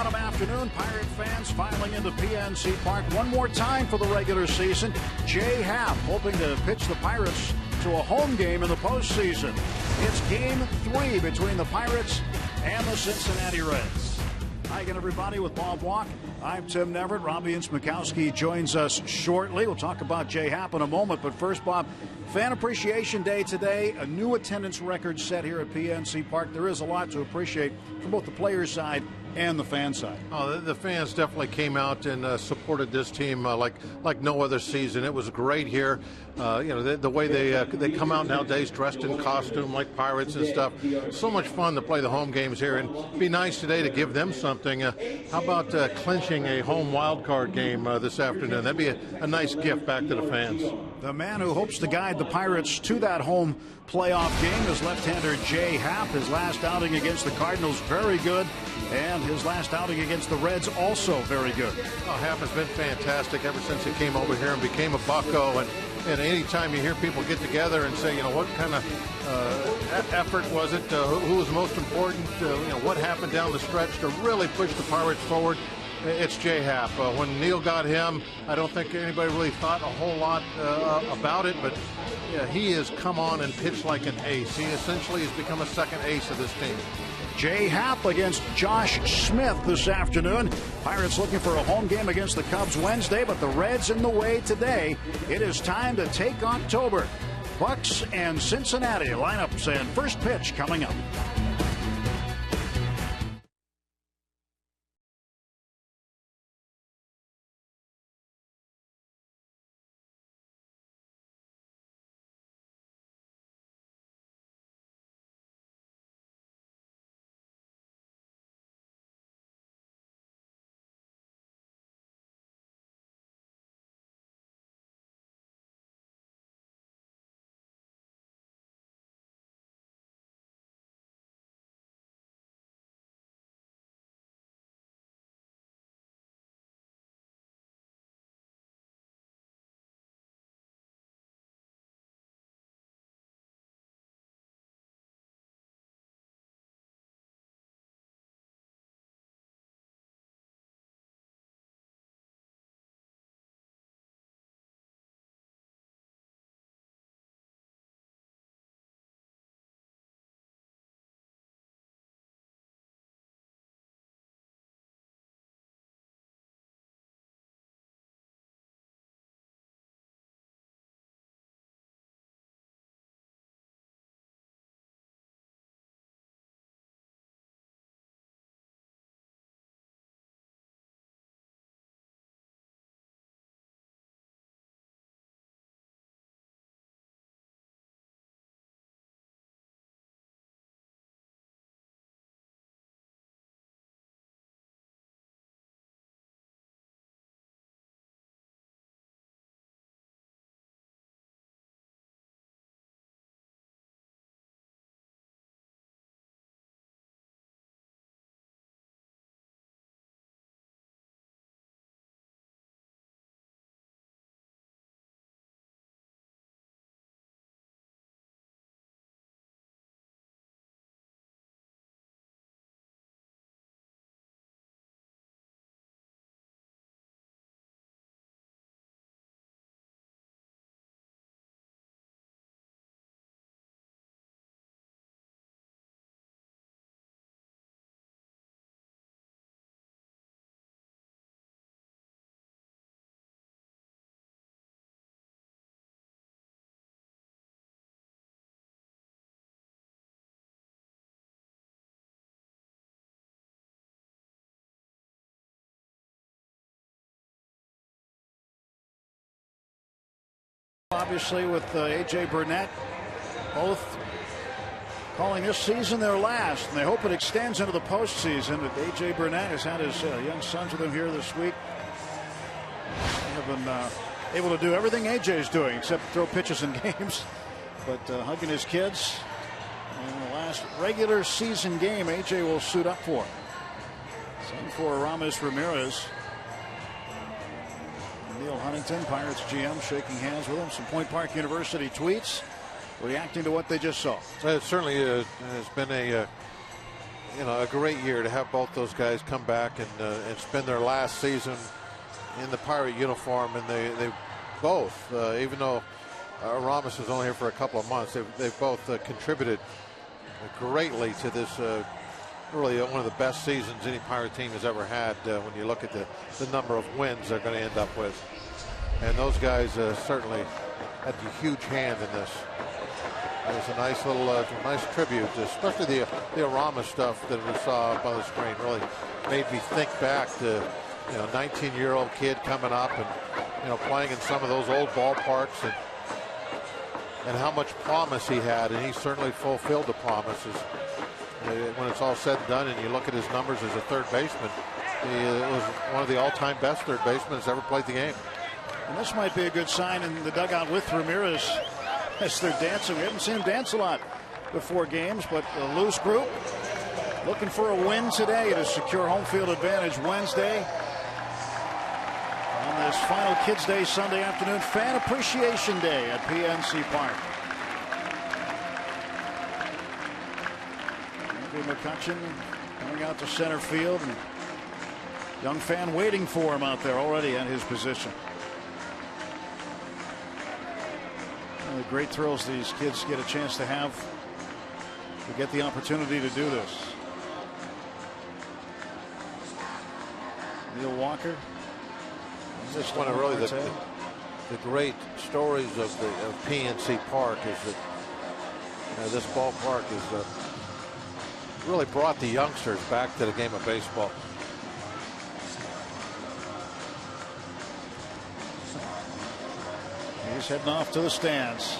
bottom afternoon. Pirate fans filing into PNC Park one more time for the regular season. Jay Happ hoping to pitch the Pirates to a home game in the postseason. It's game 3 between the Pirates and the Cincinnati Reds. Hi again, everybody, with Bob Walk. I'm Tim Neverett. Robbie Smikowski joins us shortly. We'll talk about Jay Happ in a moment. But first, Bob, Fan Appreciation Day today. A new attendance record set here at PNC Park. There is a lot to appreciate from both the players' side and the fan side. Oh, the fans definitely came out and supported this team like no other season. It was great here. The way they come out nowadays dressed in costume like pirates and stuff. So much fun to play the home games here, and it'd be nice today to give them something. How about clinching a home wild card game this afternoon? That'd be a nice gift back to the fans. The man who hopes to guide the Pirates to that home playoff game is left-hander Jay Happ. His last outing against the Cardinals, very good. And his last outing against the Reds, also very good. Happ has been fantastic ever since he came over here and became a bucko. And any time you hear people get together and say, what kind of effort was it? Who was most important? What happened down the stretch to really push the Pirates forward? It's Jay Happ. When Neil got him, I don't think anybody really thought a whole lot about it, but he has come on and pitched like an ace. He essentially has become a second ace of this team. Jay Happ against Josh Smith this afternoon. Pirates looking for a home game against the Cubs Wednesday, but the Reds in the way today. It is time to take October. Bucks and Cincinnati lineups and first pitch coming up. Obviously, with A.J. Burnett, both calling this season their last, and they hope it extends into the postseason. A.J. Burnett has had his young sons with him here this week. They have been able to do everything A.J. is doing except throw pitches in games, but hugging his kids. In the last regular season game, A.J. will suit up for. Same for Ramos Ramirez. Neil Huntington, Pirates GM, shaking hands with him. Some Point Park University tweets reacting to what they just saw. It certainly has been a great year to have both those guys come back and spend their last season in the Pirate uniform, and they both, even though Ramos was only here for a couple of months, they've both contributed greatly to this really one of the best seasons any Pirate team has ever had when you look at the number of wins they're going to end up with. And those guys certainly had a huge hand in this. It was a nice little nice tribute, especially the Ramos stuff that we saw up on the screen. Really made me think back to 19-year-old kid coming up and playing in some of those old ballparks and how much promise he had, and he certainly fulfilled the promises. When it's all said and done, and you look at his numbers as a third baseman, he was one of the all-time best third basemen that's ever played the game. And this might be a good sign in the dugout with Ramirez as they're dancing. We haven't seen him dance a lot before games, but a loose group looking for a win today to secure home field advantage Wednesday. On this final Kids Day Sunday afternoon, Fan Appreciation Day at PNC Park. Andrew McCutchen coming out to center field, and young fan waiting for him out there already at his position. One of the great thrills these kids get a chance to have, to get the opportunity to do this. Neil Walker. Just one of really the great stories of PNC Park is that this ballpark is really brought the youngsters back to the game of baseball. He's heading off to the stands.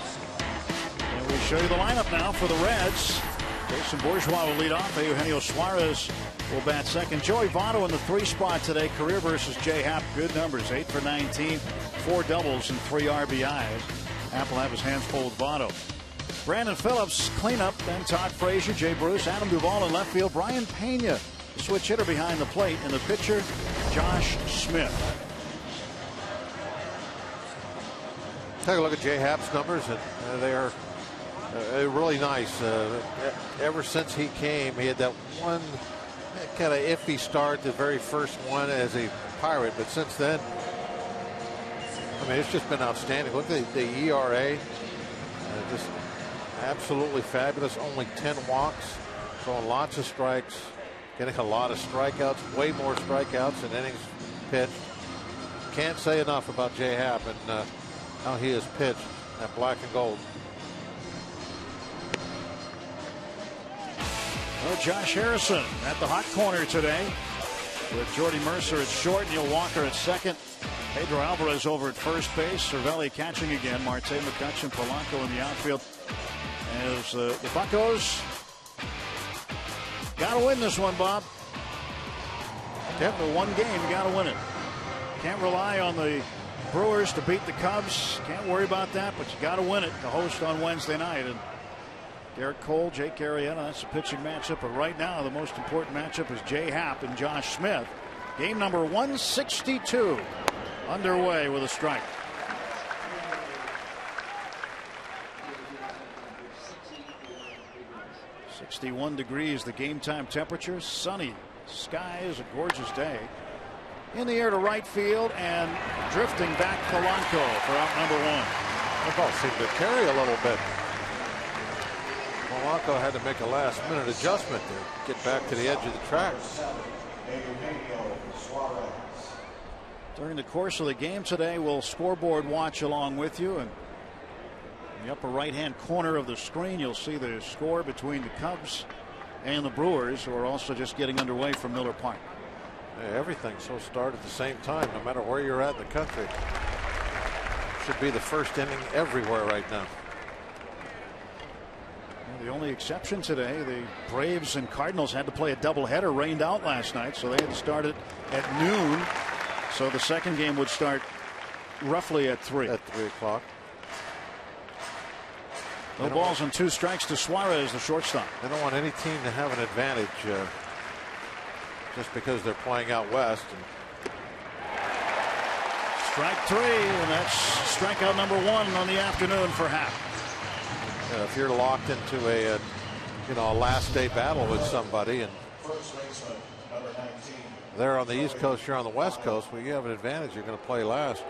And we show you the lineup now for the Reds. Jason Bourgeois will lead off. Eugenio Suarez will bat second. Joey Votto in the 3 spot today. Career versus Jay Happ. Good numbers. 8 for 19. 4 doubles and 3 RBIs. Happ will have his hands full with Votto. Brandon Phillips cleanup. Then Todd Frazier, Jay Bruce, Adam Duvall in left field. Brian Pena, the switch hitter behind the plate. And the pitcher, Josh Smith. Take a look at Jay Happ's numbers, and they are really nice. Ever since he came, he had that one kind of iffy start, the very first one as a Pirate, but since then, I mean, it's just been outstanding. Look at the ERA, just absolutely fabulous. Only 10 walks, throwing lots of strikes, getting a lot of strikeouts, way more strikeouts than innings pitched. Can't say enough about Jay Happ and how he has pitched at black and gold. Well, Josh Harrison at the hot corner today with Jordy Mercer at short, Neil Walker at second, Pedro Alvarez over at first base, Cervelli catching again, Marte, McCutchen, Polanco in the outfield. As the Buccos got to win this one, Bob. The one game, you got to win it. Can't rely on the Brewers to beat the Cubs. Can't worry about that, but you got to win it to host on Wednesday night. And Garrett Cole, Jake Arrieta, that's a pitching matchup. But right now, the most important matchup is Jay Happ and Josh Smith. Game number 162 underway with a strike. .61 degrees, the game time temperature. Sunny skies, a gorgeous day. In the air to right field and drifting back Polanco for out number 1. The ball seemed to carry a little bit. Polanco had to make a last-minute adjustment to get back to the edge of the tracks. During the course of the game today, we'll scoreboard watch along with you. And in the upper right-hand corner of the screen, you'll see the score between the Cubs and the Brewers, who are also just getting underway from Miller Park. Everything so start at the same time, no matter where you're at in the country. Should be the first inning everywhere right now. Well, the only exception today, the Braves and Cardinals had to play a doubleheader, rained out last night, so they had to start it at noon. So the second game would start roughly at 3. At 3 o'clock. No balls and 2 strikes to Suarez, the shortstop. They don't want any team to have an advantage just because they're playing out west. Strike 3, and that's strikeout number 1 on the afternoon for Happ. If you're locked into a last day battle with somebody and They're on the East Coast, you're on the West Coast. Well, you have an advantage. You're going to play last.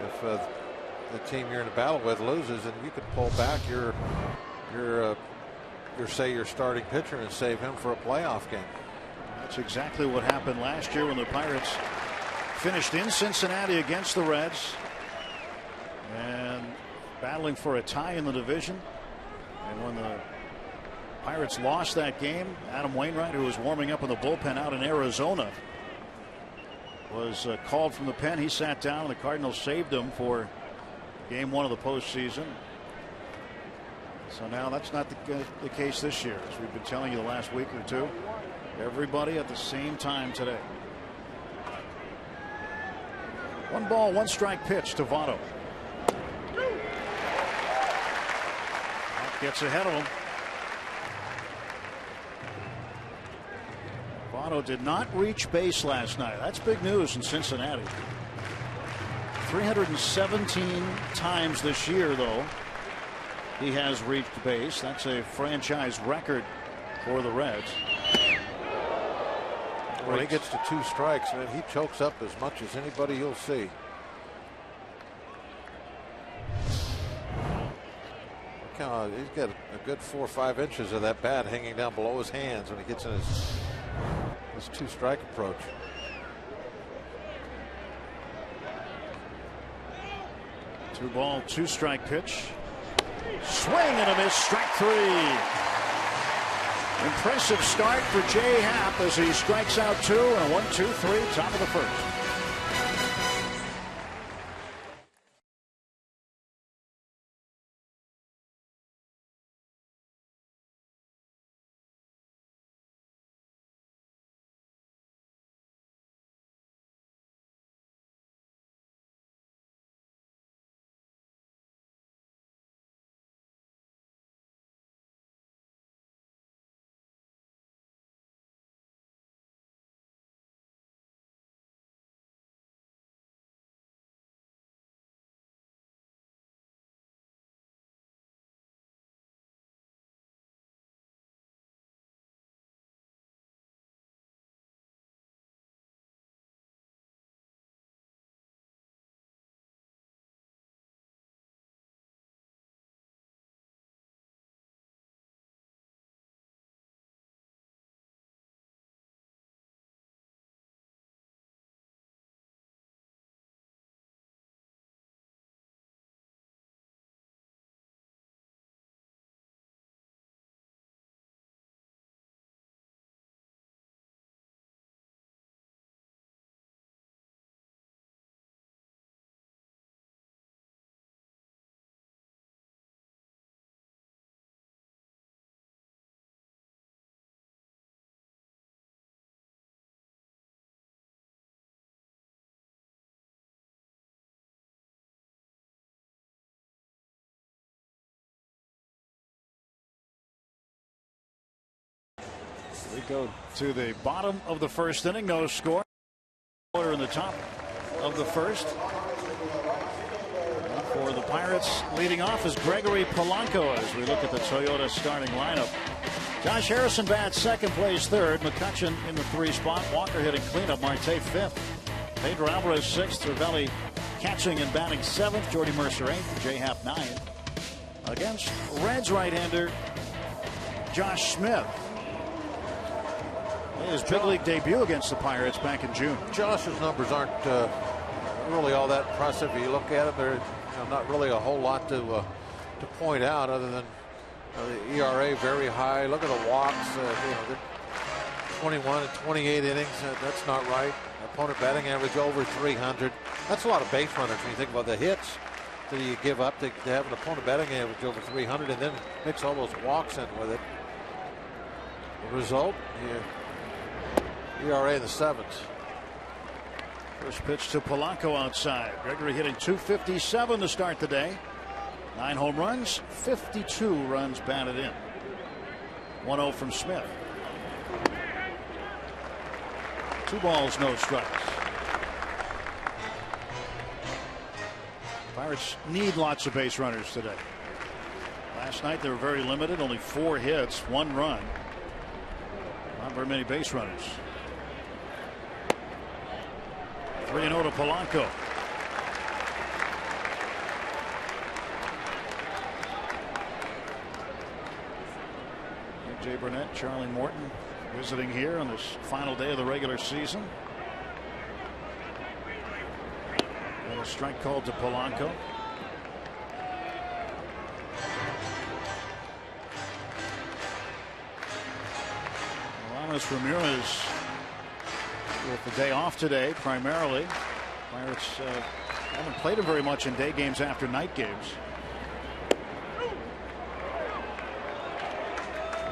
If the team you're in a battle with loses, and you could pull back your say your starting pitcher and save him for a playoff game. That's exactly what happened last year when the Pirates finished in Cincinnati against the Reds and battling for a tie in the division. And when the Pirates lost that game, Adam Wainwright, who was warming up in the bullpen out in Arizona, was called from the pen. He sat down, and the Cardinals saved him for game 1 of the postseason. So now that's not the case this year, as we've been telling you the last week or two. Everybody at the same time today. 1 ball, 1 strike pitch to Votto. That gets ahead of him. Votto did not reach base last night. That's big news in Cincinnati. 317 times this year, though, he has reached base. That's a franchise record for the Reds. When he gets to 2 strikes, man, he chokes up as much as anybody you'll see. He's got a good 4 or 5 inches of that bat hanging down below his hands when he gets in his 2-strike approach. Two ball, 2-strike pitch. Swing and a miss, strike 3. Impressive start for Jay Happ as he strikes out 2 and 1, 2, 3, top of the first. We go to the bottom of the first inning. No score. In the top of the first. For the Pirates, leading off is Gregory Polanco as we look at the Toyota starting lineup. Josh Harrison bats second, plays third. McCutchen in the 3 spot. Walker hitting cleanup. Marte 5th. Pedro Alvarez 6th. Ravelli catching and batting 7th. Jordy Mercer 8th. Jay Happ 9th. Against Reds right-hander Josh Smith. His big league debut against the Pirates back in June. Josh's numbers aren't really all that impressive. If you look at it, they're not really a whole lot to point out other than the ERA very high. Look at the walks. 21 and 28 innings. That's not right. Opponent batting average over 300. That's a lot of base runners when you think about the hits that you give up to have an opponent batting average over 300 and then mix all those walks in with it. The result, ERA in the 7s. First pitch to Polanco outside. Gregory hitting .257 to start the day. 9 home runs, 52 runs batted in. 1-0 from Smith. 2 balls, no strikes. Pirates need lots of base runners today. Last night they were very limited, only 4 hits, 1 run. Not very many base runners. 3-0 to Polanco. Jay Burnett, Charlie Morton visiting here on this final day of the regular season. And a strike called to Polanco. Ramirez with the day off today primarily. Pirates haven't played him very much in day games after night games.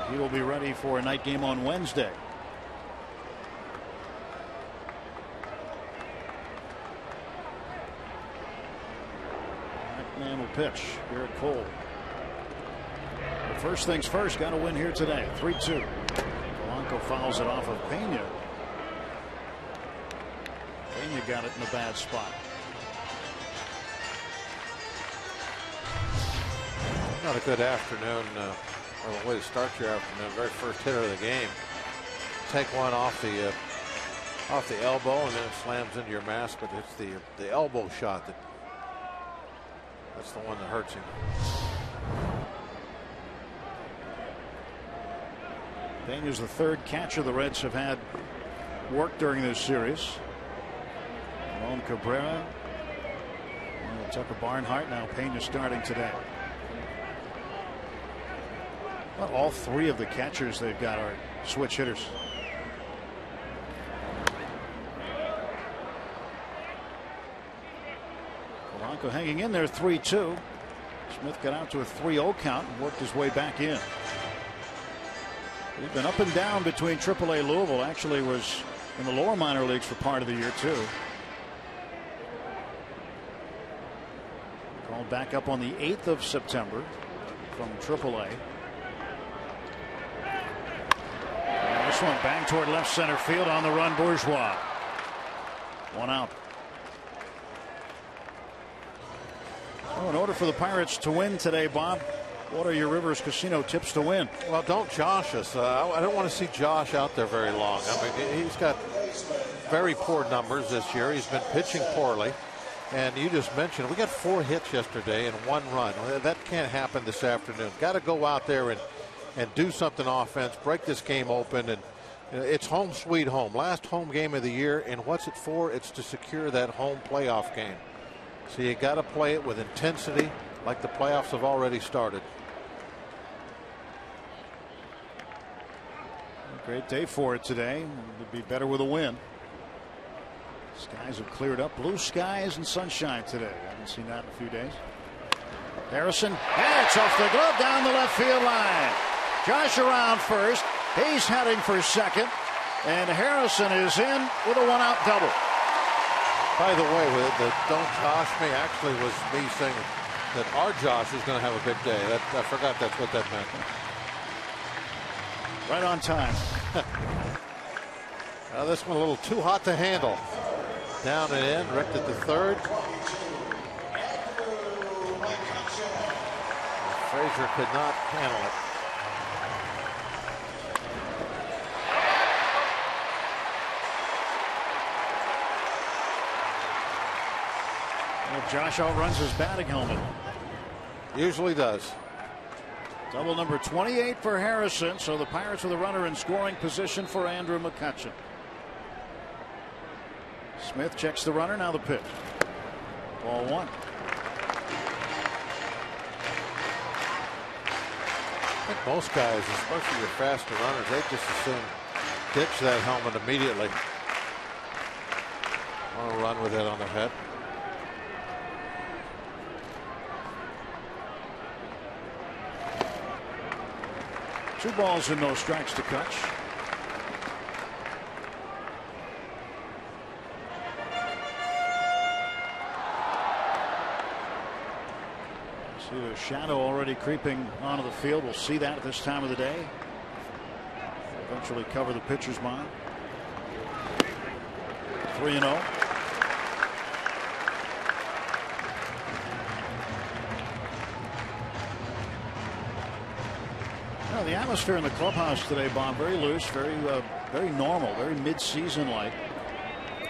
He will be ready for a night game on Wednesday. That man will pitch. Garrett Cole. But first things first, got to win here today. 3-2. Polanco fouls it off of Pena. Pena got it in a bad spot. Not a good afternoon. Or a way to start your afternoon. Very first hitter of the game. Take one off the elbow and then it slams into your mask. But it's the elbow shot that's the one that hurts him. Pena's the third catcher the Reds have had work during this series. Ramon Cabrera, Tucker Barnhart. Now Pena starting today. Well, all three of the catchers they've got are switch hitters. Polanco hanging in there 3-2. Smith got out to a 3-0 count and worked his way back in. He's been up and down between AAA Louisville. Actually was in the lower minor leagues for part of the year too. Called back up on the 8th of September from AAA. And this one banged toward left center field on the run. Bourgeois. One out. So in order for the Pirates to win today, Bob, what are your Rivers Casino tips to win? Well, don't josh us. I don't want to see Josh out there very long. I mean, he's got very poor numbers this year. He's been pitching poorly. And you just mentioned we got 4 hits yesterday and 1 run. That can't happen this afternoon. Got to go out there and do something offense, break this game open. And it's home sweet home. Last home game of the year. And what's it for? It's to secure that home playoff game. So you got to play it with intensity like the playoffs have already started. Great day for it today. It would be better with a win. Skies have cleared up. Blue skies and sunshine today. I haven't seen that in a few days. Harrison. That's off the glove down the left field line. Josh around first. He's heading for second. And Harrison is in with a 1-out double. By the way, the don't Josh me actually was me saying that our Josh is going to have a big day. I forgot that's what that meant. Right on time. Now this one a little too hot to handle. Down and in, Rick at the third. Frazier could not handle it. Well, Josh outruns his batting helmet. Usually does. Double number 28 for Harrison. So the Pirates with a runner in scoring position for Andrew McCutchen. Smith checks the runner. Now the pitch. Ball 1. I think most guys, especially your faster runners, they just assume ditch that helmet immediately. Want to run with it on their head. Two balls and no strikes to Kutch. See the shadow already creeping onto the field. We'll see that at this time of the day. Eventually cover the pitcher's mound. 3-0. The atmosphere in the clubhouse today, Bob, very loose, very very normal, very mid-season like. You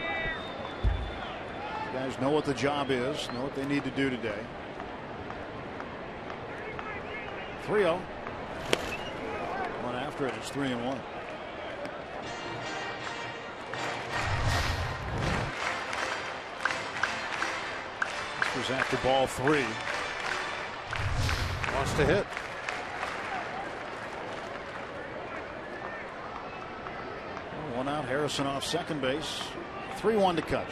guys know what the job is, know what they need to do today. 3-0. One after it, it's 3-1. This was after ball 3. Wants to hit. One out, Harrison off second base. 3-1 to Kutch.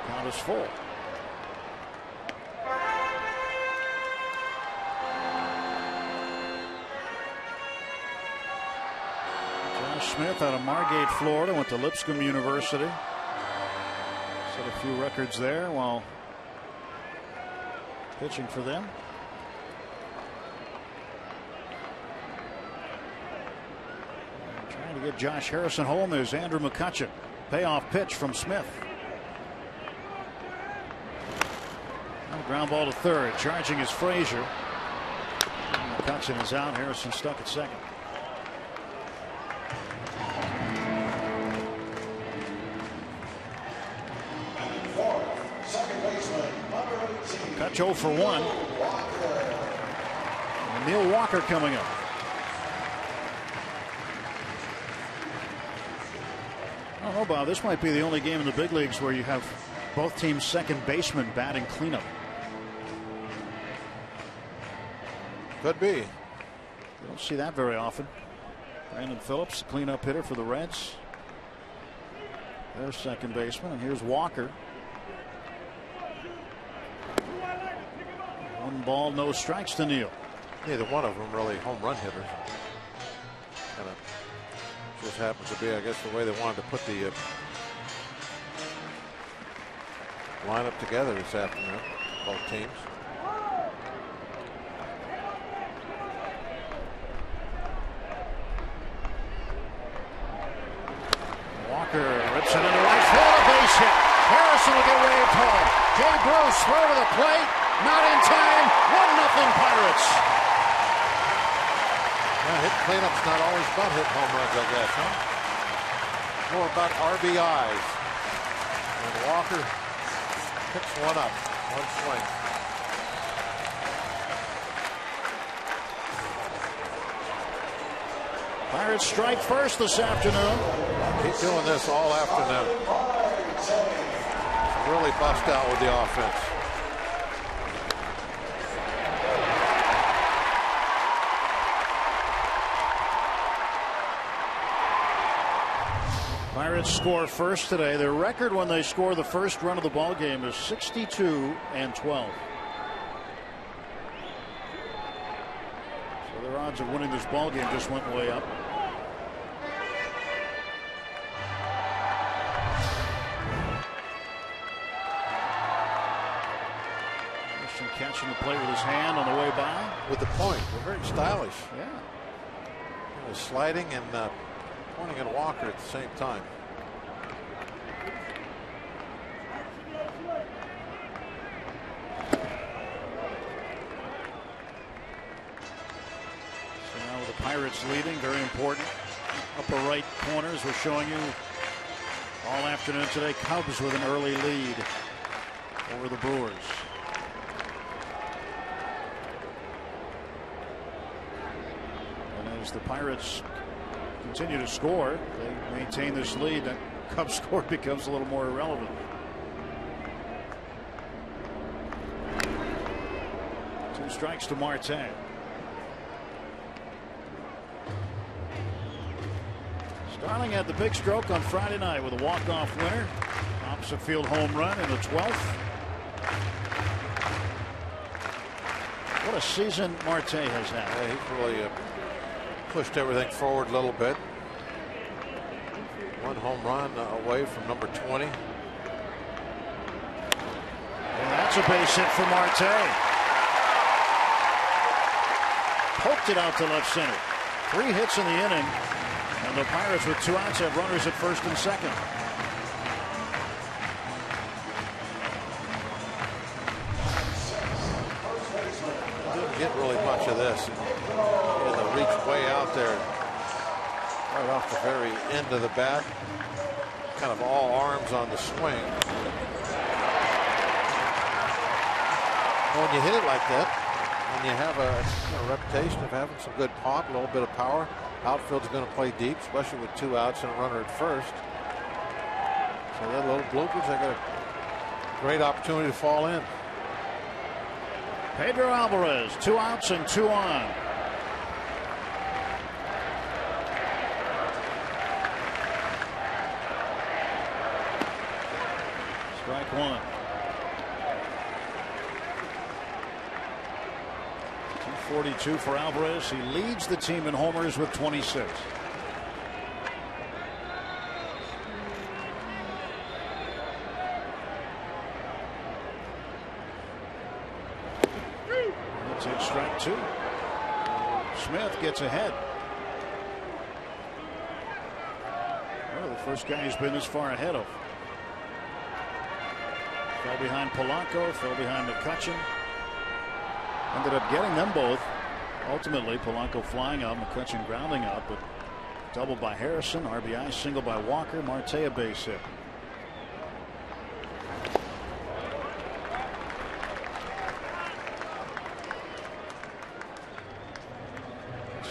Count is full. Josh Smith out of Margate, Florida, went to Lipscomb University. Set a few records there while pitching for them. Trying to get Josh Harrison home. There's Andrew McCutchen. Payoff pitch from Smith. Ground ball to third. Charging is Frazier. McCutchen is out. Harrison stuck at second. Kutch 0 for 1. And Neil Walker coming up. I don't know, Bob. This might be the only game in the big leagues where you have both teams' second basemen batting cleanup. Could be. You don't see that very often. Brandon Phillips, cleanup hitter for the Reds. Their second baseman, and here's Walker. 1 ball, no strikes to Neal. Neither one of them really home run hitters. Kind of just happens to be, I guess, the way they wanted to put the lineup together this afternoon, both teams. Walker rips it into right field, a base hit. Harrison will get waved home. Jay Bruce throw to the plate, not in time. 1-0 Pirates. Yeah, hit cleanup's not always about hitting home runs, I guess, huh? More about RBIs. And Walker picks one up, one swing. Pirates strike first this afternoon. Keep doing this all afternoon. Really bust out with the offense. Pirates score first today. Their record when they score the first run of the ball game is 62-12. So their odds of winning this ball game just went way up. Catching the plate with his hand on the way by. With the point. They're very stylish. Yeah. Sliding and pointing at Walker at the same time. So now with the Pirates leading, very important. Upper right corners we're showing you all afternoon today. Cubs with an early lead over the Brewers. As the Pirates continue to score, they maintain this lead. That Cubs score becomes a little more irrelevant. 2 strikes to Marte. Starling had the big stroke on Friday night with a walk-off winner. Opposite field home run in the 12th. What a season Marte has had. Yeah, he's really pushed everything forward a little bit. 1 home run away from number 20. And that's a base hit for Marte. Poked it out to left center. 3 hits in the inning. And the Pirates with 2 outs have runners at first and second. get really much of this. The reach way out there, right off the very end of the bat. Kind of all arms on the swing. When you hit it like that, and you have a reputation of having some good pop, a little bit of power, outfield's going to play deep, especially with 2 outs and a runner at first. So that little bloopers, they got a great opportunity to fall in. Pedro Alvarez, 2 outs and 2 on. Strike 1. 242 for Alvarez. He leads the team in homers with 26. That's it, strike 2. Smith gets ahead. Well, the first guy he's been this far ahead of. Fell behind Polanco, fell behind McCutchen. Ended up getting them both. Ultimately, Polanco flying out, McCutchen grounding out, but double by Harrison, RBI, single by Walker, Marte a base hit.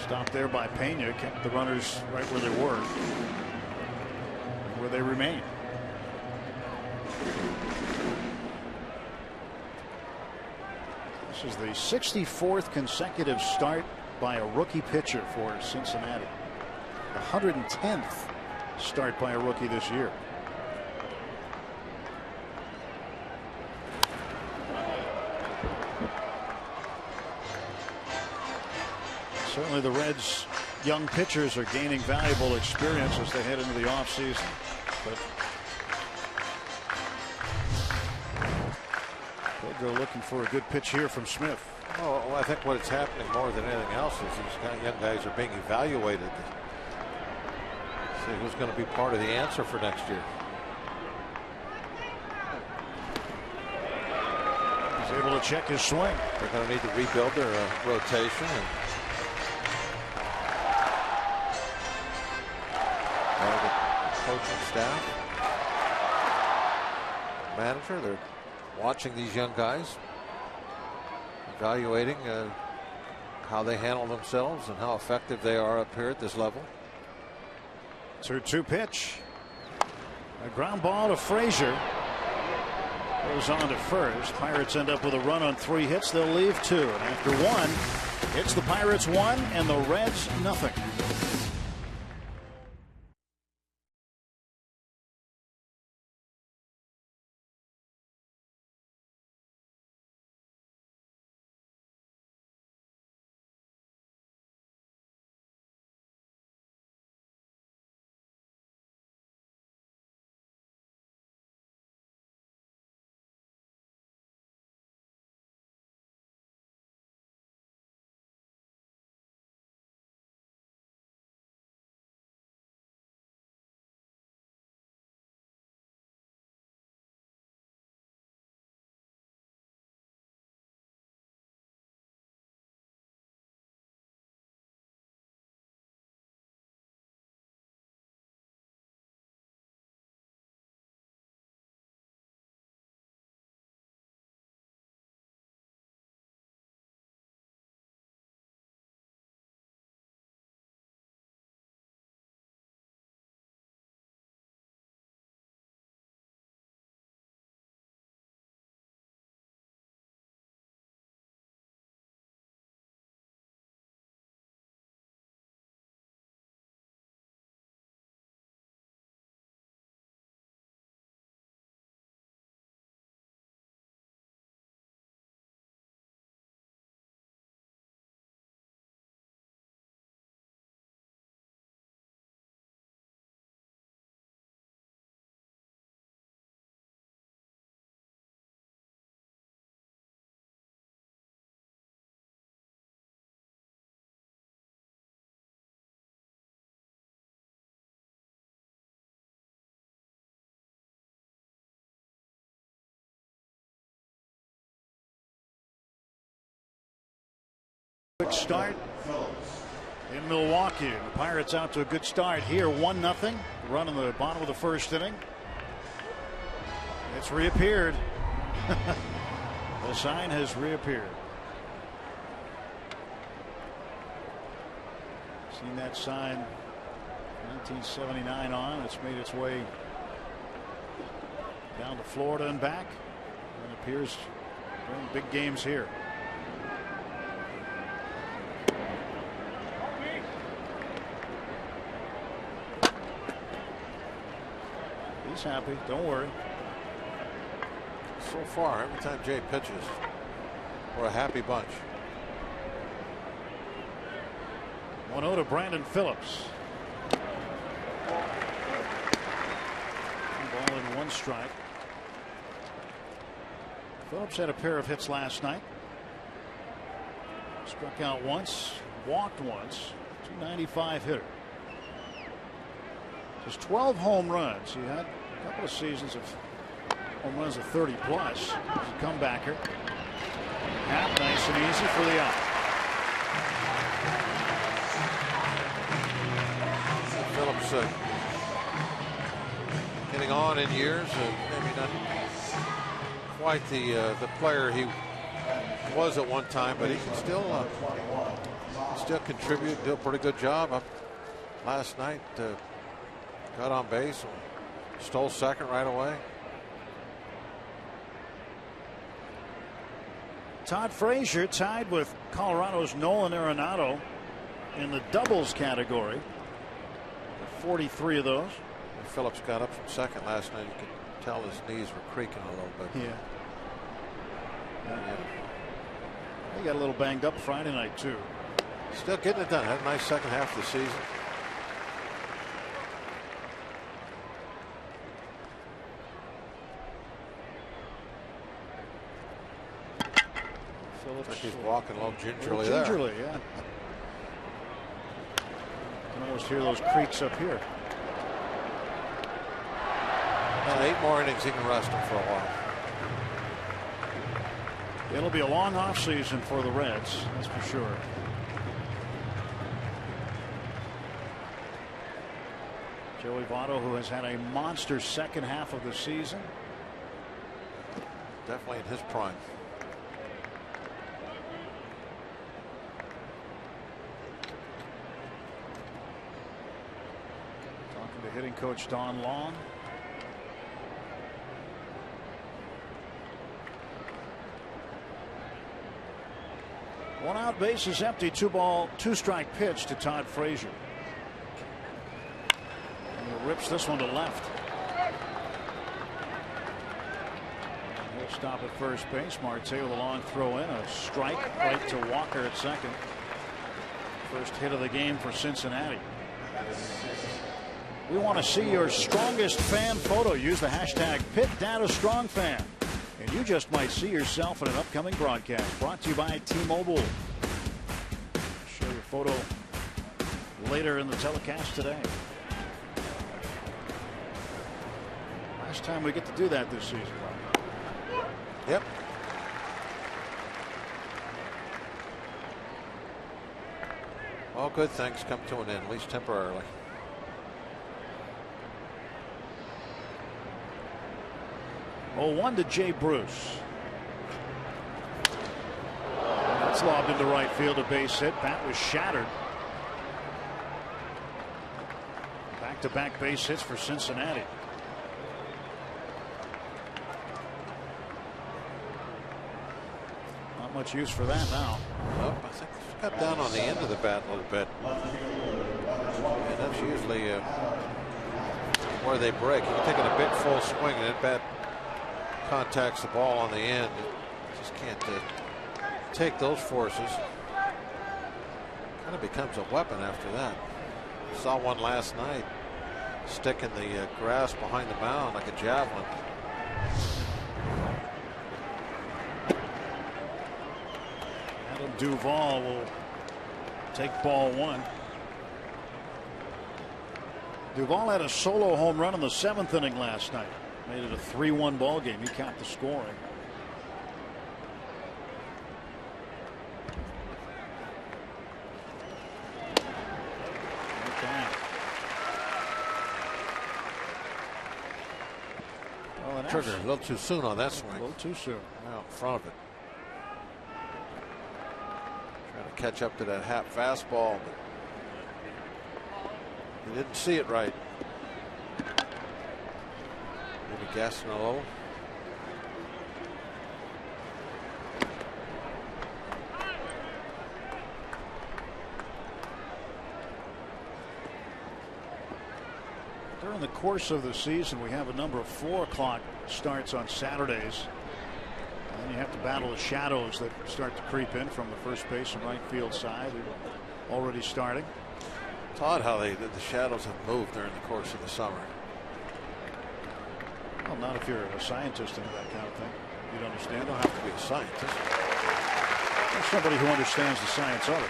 Stopped there by Pena, kept the runners right where they were, where they remain. This is the 64th consecutive start by a rookie pitcher for Cincinnati. The 110th start by a rookie this year. Certainly the Reds' young pitchers are gaining valuable experience as they head into the offseason. But Pedro looking for a good pitch here from Smith. Oh, well, I think what's happening more than anything else is these kind of young guys are being evaluated. See who's going to be part of the answer for next year. He's able to check his swing. They're going to need to rebuild their rotation. And the coaching staff, manager, they're watching these young guys, evaluating how they handle themselves and how effective they are up here at this level. 2-2 pitch. A ground ball to Frazier. Goes on to first. Pirates end up with a run on 3 hits. They'll leave 2. And after 1, it's the Pirates 1 and the Reds nothing. Quick start in Milwaukee. The Pirates out to a good start here, 1-0. Run in the bottom of the first inning. It's reappeared. The sign has reappeared. Seen that sign 1979 on. It's made its way down to Florida and back, and appears during big games here. He's happy, don't worry. So far, every time Jay pitches, we're a happy bunch. 1-0 to Brandon Phillips. 1 ball and 1 strike. Phillips had a pair of hits last night. Struck out once, walked once. 295 hitter. There's 12 home runs. He had a couple of seasons of home runs of 30 plus. He's a comebacker. Half nice and easy for the out. Phillips getting on in years, maybe not quite the player he was at one time, but he can still contribute, do a pretty good job. Up last night, got on base, stole second right away. Todd Frazier tied with Colorado's Nolan Arenado in the doubles category. 43 of those. When Phillips got up from second last night, you could tell his knees were creaking a little bit. Yeah. He got a little banged up Friday night too. Still getting it done. Had a nice second half of the season. Phillips, he's walking a little gingerly there. Gingerly, yeah. You can almost hear those creaks up here. Well, 8 more innings, he can rest him for a while. It'll be a long off season for the Reds, that's for sure. Joey Votto, who has had a monster second half of the season. Definitely in his prime. Talking to hitting coach Don Long. One out, base is empty. 2 ball, 2 strike pitch to Todd Frazier. And he rips this one to left. And he'll stop at first base. Marte with a long throw in. A strike right to Walker at second. First hit of the game for Cincinnati. We want to see your strongest fan photo. Use the hashtag #PitDataStrongFan. And you just might see yourself in an upcoming broadcast. Brought to you by T-Mobile. Show your photo later in the telecast today. Last time we get to do that this season. Yep. All good things come to an end, at least temporarily. Oh, 1 to Jay Bruce. That's lobbed into right field, a base hit. Bat was shattered. Back-to-back base hits for Cincinnati. Not much use for that now. Well, I think he's got down on the end of the bat a little bit. And that's usually where they break. He's taking a big full swing, and that bat contacts the ball on the end. Just can't take those forces. Kind of becomes a weapon after that. Saw one last night stick in the grass behind the mound like a javelin. Adam Duvall will take ball 1. Duvall had a solo home run in the 7th inning last night. Made it a 3-1 ball game. He capped the scoring. trigger a little too soon on that swing. A little too soon. Out in front of it. Trying to catch up to that Happ fastball, but he didn't see it right. Maybe guessing a little. During the course of the season, we have a number of 4 o'clock starts on Saturdays. And then you have to battle the shadows that start to creep in from the first base and right field side. They're already starting. It's odd how the shadows have moved during the course of the summer. Well, not if you're a scientist into that kind of thing. You'd understand. You don't have to be a scientist. There's somebody who understands the science of it.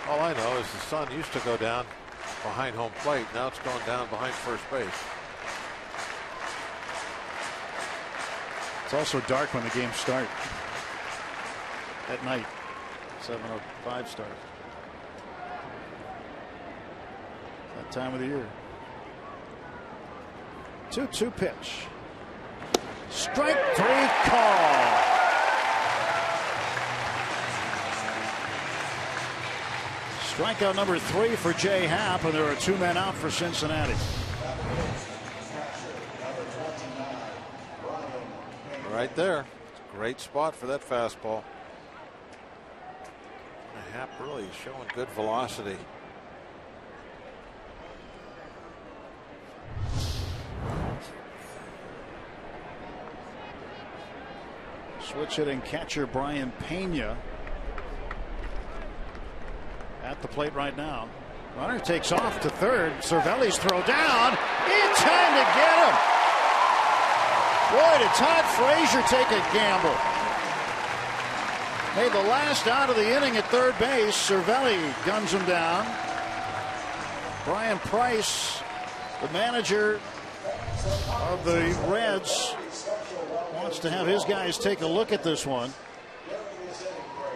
All I know is the sun used to go down behind home plate. Now it's going down behind first base. It's also dark when the games start at night. 7:05 start. That time of the year. 2-2 pitch. Strike 3 call. Strikeout number 3 for Jay Happ, and there are 2 men out for Cincinnati. Right there. It's a great spot for that fastball. Happ really showing good velocity. Switch hitting catcher Brian Pena at the plate right now. Runner takes off to third. Cervelli's throw down. In time to get him. Boy, did Todd Frazier take a gamble. Made the last out of the inning at third base. Cervelli guns him down. Brian Price, the manager of the Reds, wants to have his guys take a look at this one.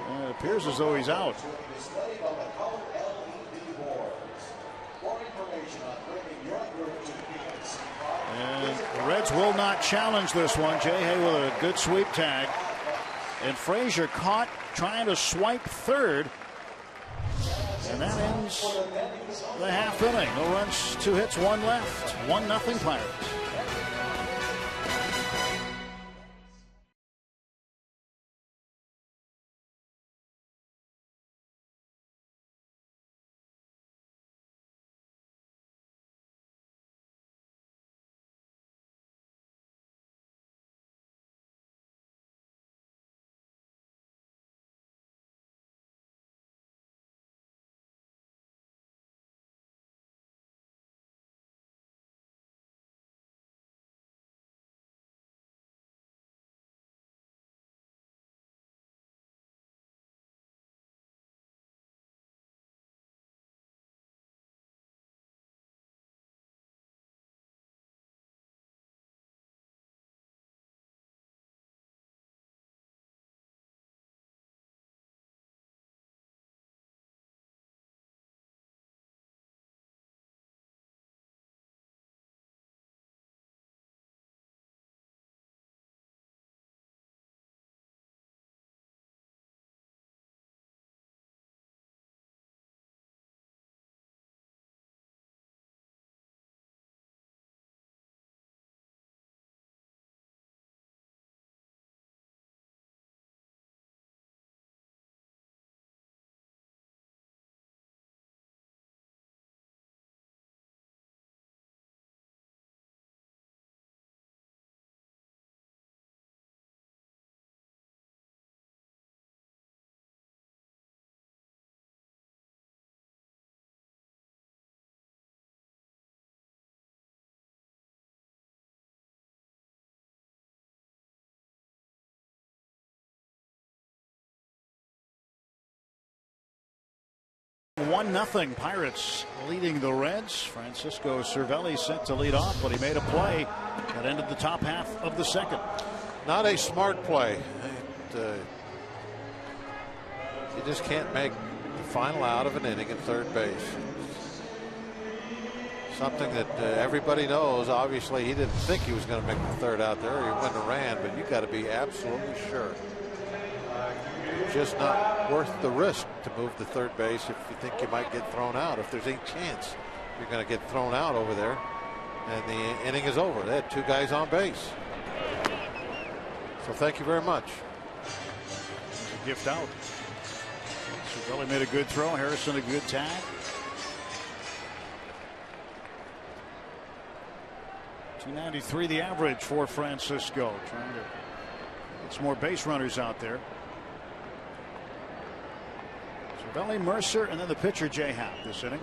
And it appears as though he's out. And the Reds will not challenge this one. Jay Hay with a good sweep tag. And Frazier caught trying to swipe third. And that ends the half inning. No runs, 2 hits, 1 left. 1-0 Pirates. One nothing Pirates leading the Reds. Francisco Cervelli sent to lead off, but he made a play that ended the top half of the second. Not a smart play. You just can't make the final out of an inning at third base. Something that everybody knows. Obviously, he didn't think he was going to make the third out there. He wouldn't have ran, but you got to be absolutely sure. Just not worth the risk to move to third base if you think you might get thrown out. If there's any chance you're going to get thrown out over there, and the inning is over. They had 2 guys on base. So thank you very much. It's a gift out. Cervelli made a good throw. Harrison a good tag. 293 the average for Francisco. Trying to get some more base runners out there. Cervelli, Mercer, and then the pitcher Jay Happ this inning.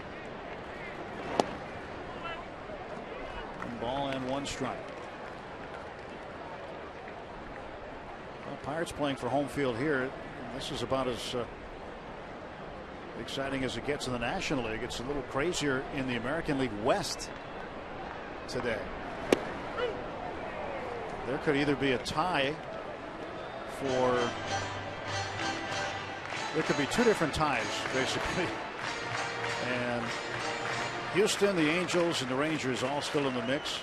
1 ball and 1 strike. Well, Pirates playing for home field here. This is about as exciting as it gets in the National League. It's a little crazier in the American League West today. There could either be a tie for. There could be 2 different ties, basically. And Houston, the Angels, and the Rangers all still in the mix.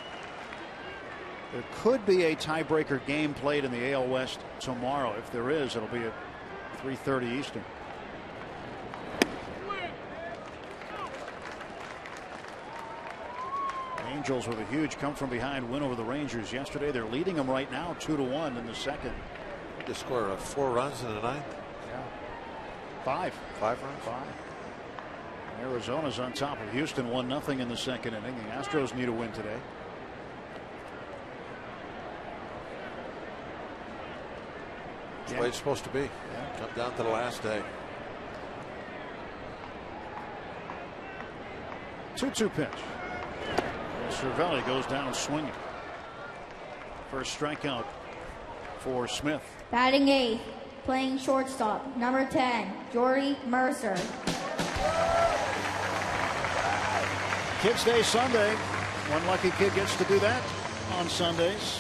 There could be a tiebreaker game played in the AL West tomorrow. If there is, it'll be at 3:30 Eastern. Angels with a huge come-from-behind win over the Rangers yesterday. They're leading them right now 2-1 in the second. They scored 4 runs in the 9th. Yeah. 5 runs. 5. Arizona's on top of Houston 1-0 in the second inning. The Astros need a win today. That's the way it's supposed to be. Yeah. Come down to the last day. 2-2 pitch. Cervelli goes down swinging. First strikeout for Smith. Batting 8th, playing shortstop, number 10, Jordy Mercer. Kids Day Sunday. One lucky kid gets to do that on Sundays.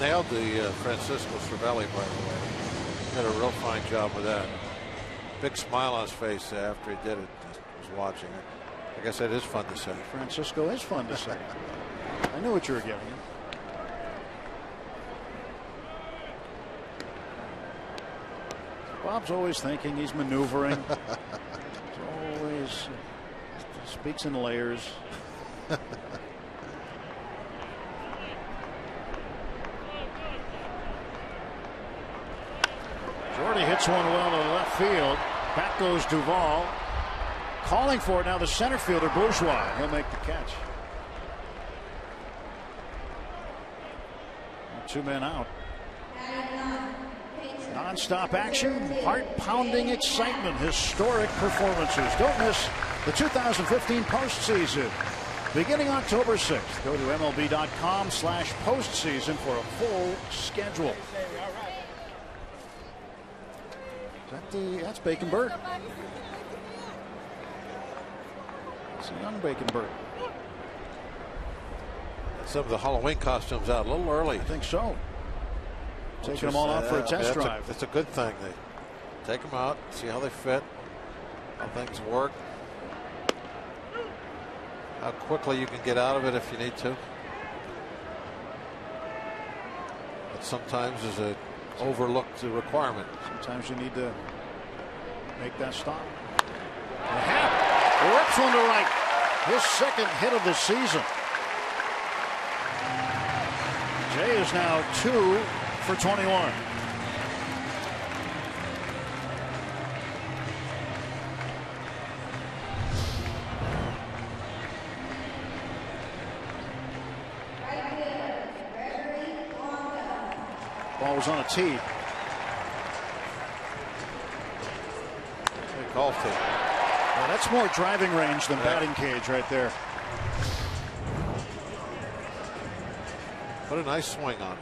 Nailed the Francisco Cervelli, by the way. Did a real fine job with that. Big smile on his face after he did it. I was watching it. I guess that is fun to say. Francisco is fun to say. I knew what you were getting at. Bob's always thinking, he's maneuvering. He's always speaks in layers. Jordy hits one well to left field. Back goes Duvall. Calling for it now, the center fielder Bourgeois. He'll make the catch. 2 men out. Non-stop action, heart-pounding excitement, historic performances. Don't miss the 2015 postseason beginning October 6th. Go to MLB.com/postseason for a full schedule. That's Bacon Bird. It's a young Bacon Bird. Some of the Halloween costumes out a little early. I think so. Taking them all out for a test drive. That's a good thing. They take them out, see how they fit, how things work, how quickly you can get out of it if you need to. But sometimes is an overlooked requirement. Sometimes you need to make that stop. And Happ rips one to right. His second hit of the season. Jay is now 2 for 21. Ball was on a tee. Golf tee. Well, that's more driving range than batting cage right there. Put a nice swing on it.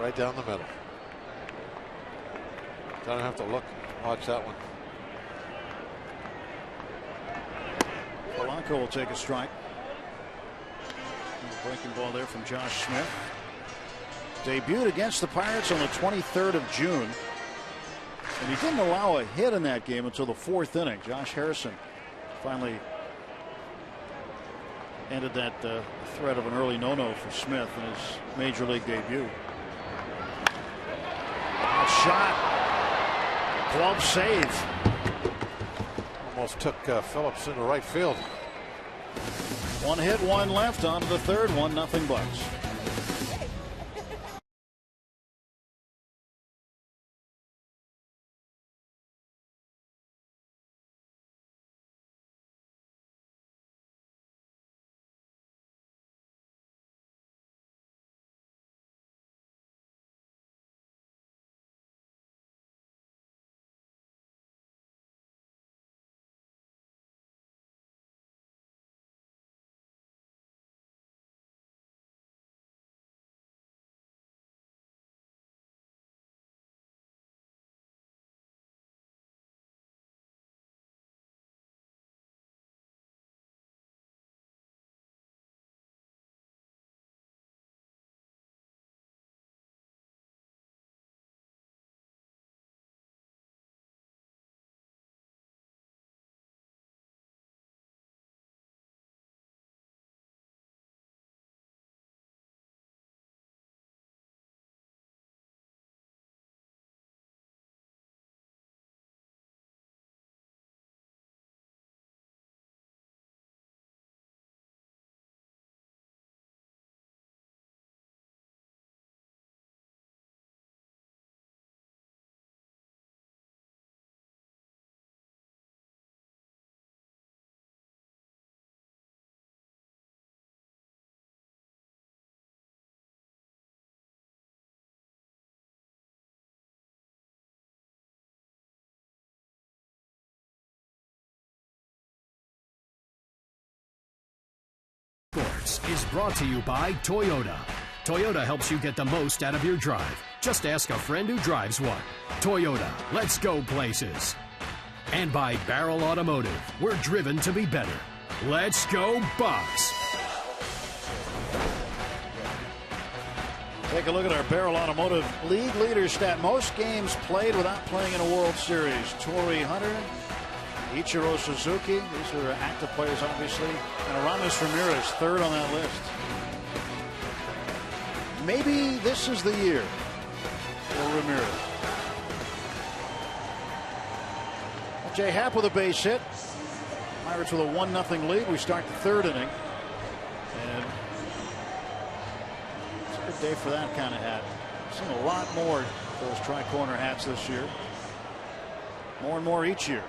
Right down the middle. Don't have to look. Watch that one. Polanco will take a strike. Breaking ball there from Josh Smith. Debuted against the Pirates on the 23rd of June. And he didn't allow a hit in that game until the 4th inning. Josh Harrison Finally ended that threat of an early no-no for Smith in his major league debut. Shot, glove save. Almost took Phillips into right field. One hit, one left. On to the third. 1-0 Bucks. Sports is brought to you by Toyota. Toyota helps you get the most out of your drive. Just ask a friend who drives one. Toyota, let's go places. And by Barrel Automotive, we're driven to be better. Let's go Bucks. Take a look at our Barrel Automotive league leader stat. Most games played without playing in a World Series. Torrey Hunter, Ichiro Suzuki, these are active players, obviously. And Aramis Ramirez, third on that list. Maybe this is the year for Ramirez. Jay Happ with a base hit. Pirates with a 1-0 lead. We start the third inning. And it's a good day for that kind of hat. I've seen a lot more of those tri-corner hats this year. More and more each year.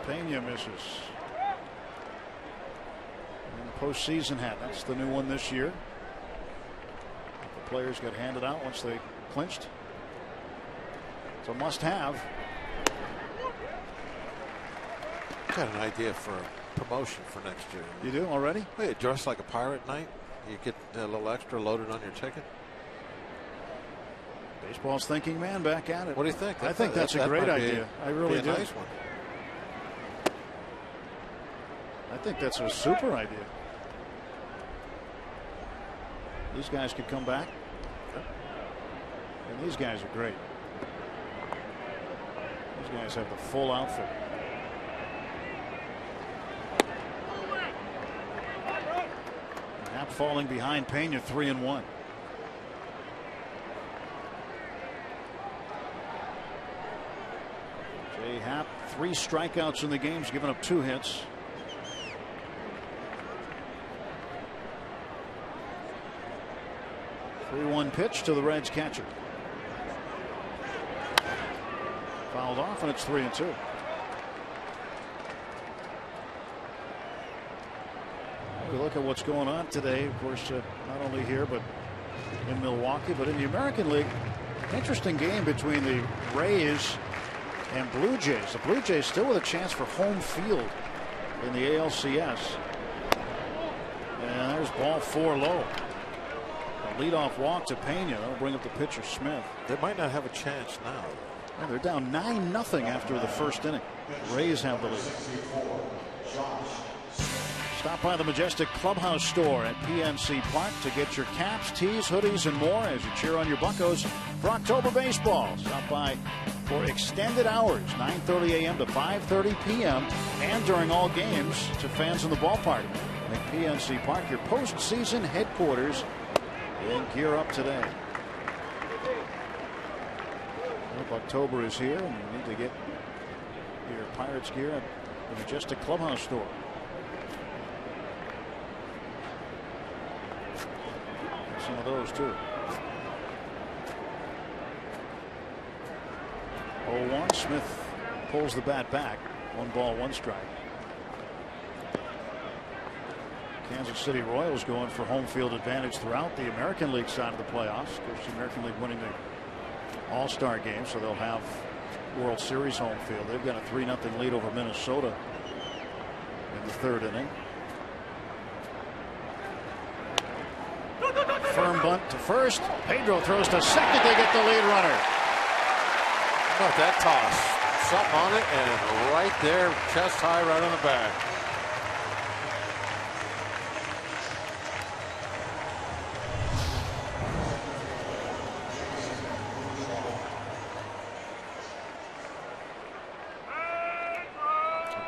Pena misses. And the postseason hat. That's the new one this year. The players got handed out once they clinched. It's a must-have. Got an idea for a promotion for next year. You do already? Well, you dress like a pirate night. You get a little extra loaded on your ticket. Baseball's thinking man back at it. What do you think? I think that's a great idea. I really do. Nice one. I think that's a super idea. These guys could come back. And these guys are great. These guys have the full outfit. Happ falling behind Pena 3-1. Jay Happ, 3 strikeouts in the game's given up 2 hits. The 3-1 pitch to the Reds catcher. Fouled off, and it's 3-2. We look at what's going on today, of course, not only here but in Milwaukee, but in the American League. Interesting game between the Rays and Blue Jays. The Blue Jays still with a chance for home field in the ALCS. And there's ball 4 low. A leadoff walk to Pena. That'll bring up the pitcher Smith. They might not have a chance now. And they're down 9-0 after the first inning. The Rays have the lead. Stop by the Majestic Clubhouse store at PNC Park to get your caps, tees, hoodies, and more as you cheer on your Buccos for October baseball. Stop by for extended hours, 9:30 a.m. to 5:30 p.m. and during all games to fans in the ballpark. Make PNC Park your postseason headquarters and gear up today. Well, October is here, and you need to get your Pirates gear at the Majestic Clubhouse store. Some of those too. 0-1. Smith pulls the bat back. 1 ball, 1 strike. Kansas City Royals going for home field advantage throughout the American League side of the playoffs. Of course, the American League winning the All-Star game, so they'll have World Series home field. They've got a 3-0 lead over Minnesota in the 3rd inning. Firm bunt to first. Pedro throws to second. They get the lead runner. How about that toss? Something on it, and right there, chest high, right on the back.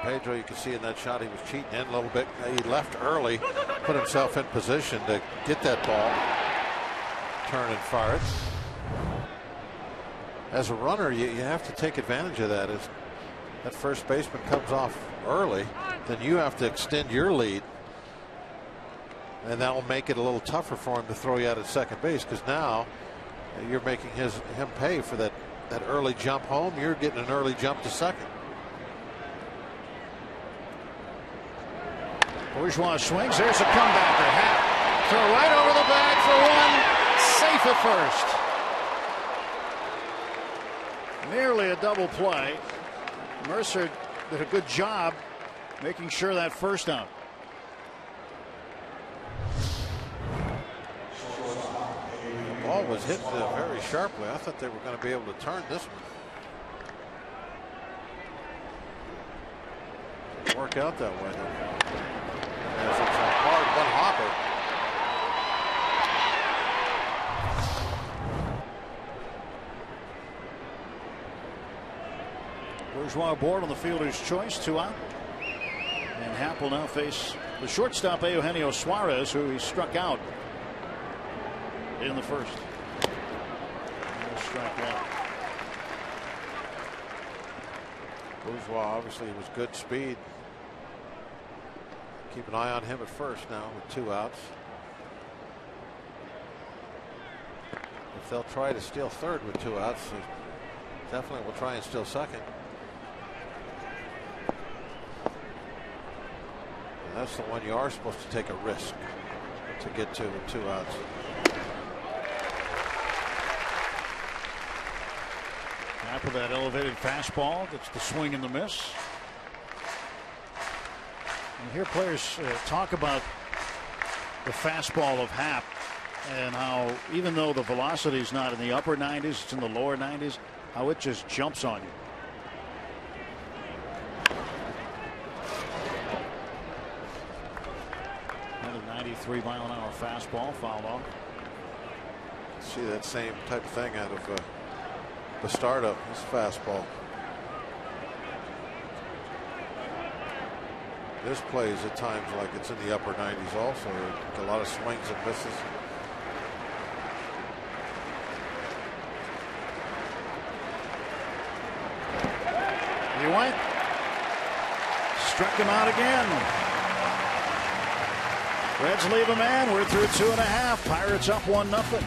Pedro, you can see in that shot he was cheating in a little bit. He left early, put himself in position to get that ball, turn and fire it. As a runner, you have to take advantage of that. As that first baseman comes off early, then you have to extend your lead, and that will make it a little tougher for him to throw you out at second base, because now you're making him pay for that early jump home. You're getting an early jump to second. Bourgeois swings. There's a comebacker. Happ. Throw right over the bag for 1. Safe at first. Nearly a double play. Mercer did a good job making sure that first out. The ball was hit very sharply. I thought they were going to be able to turn this one. Didn't work out that way, though. As it's a hard one hopper. Bourgeois aboard on the fielder's choice, 2 out. And Happ will now face the shortstop Eugenio Suarez, who he struck out in the first. Strike 1. Bourgeois obviously was good speed. Keep an eye on him at first now with 2 outs. If they'll try to steal third with 2 outs, they definitely will try and steal second. And that's the one you are supposed to take a risk to get to with 2 outs. Happ with that elevated fastball. That's the swing and the miss. You hear players talk about the fastball of Happ and how, even though the velocity is not in the upper 90s, it's in the lower 90s, how it just jumps on you. And a 93-mile-an-hour fastball fouled off. See that same type of thing out of the startup, his fastball. This plays at times like it's in the upper 90s also. A lot of swings and misses. He went. Struck him out again. Reds leave a man. We're through 2.5. Pirates up 1-0.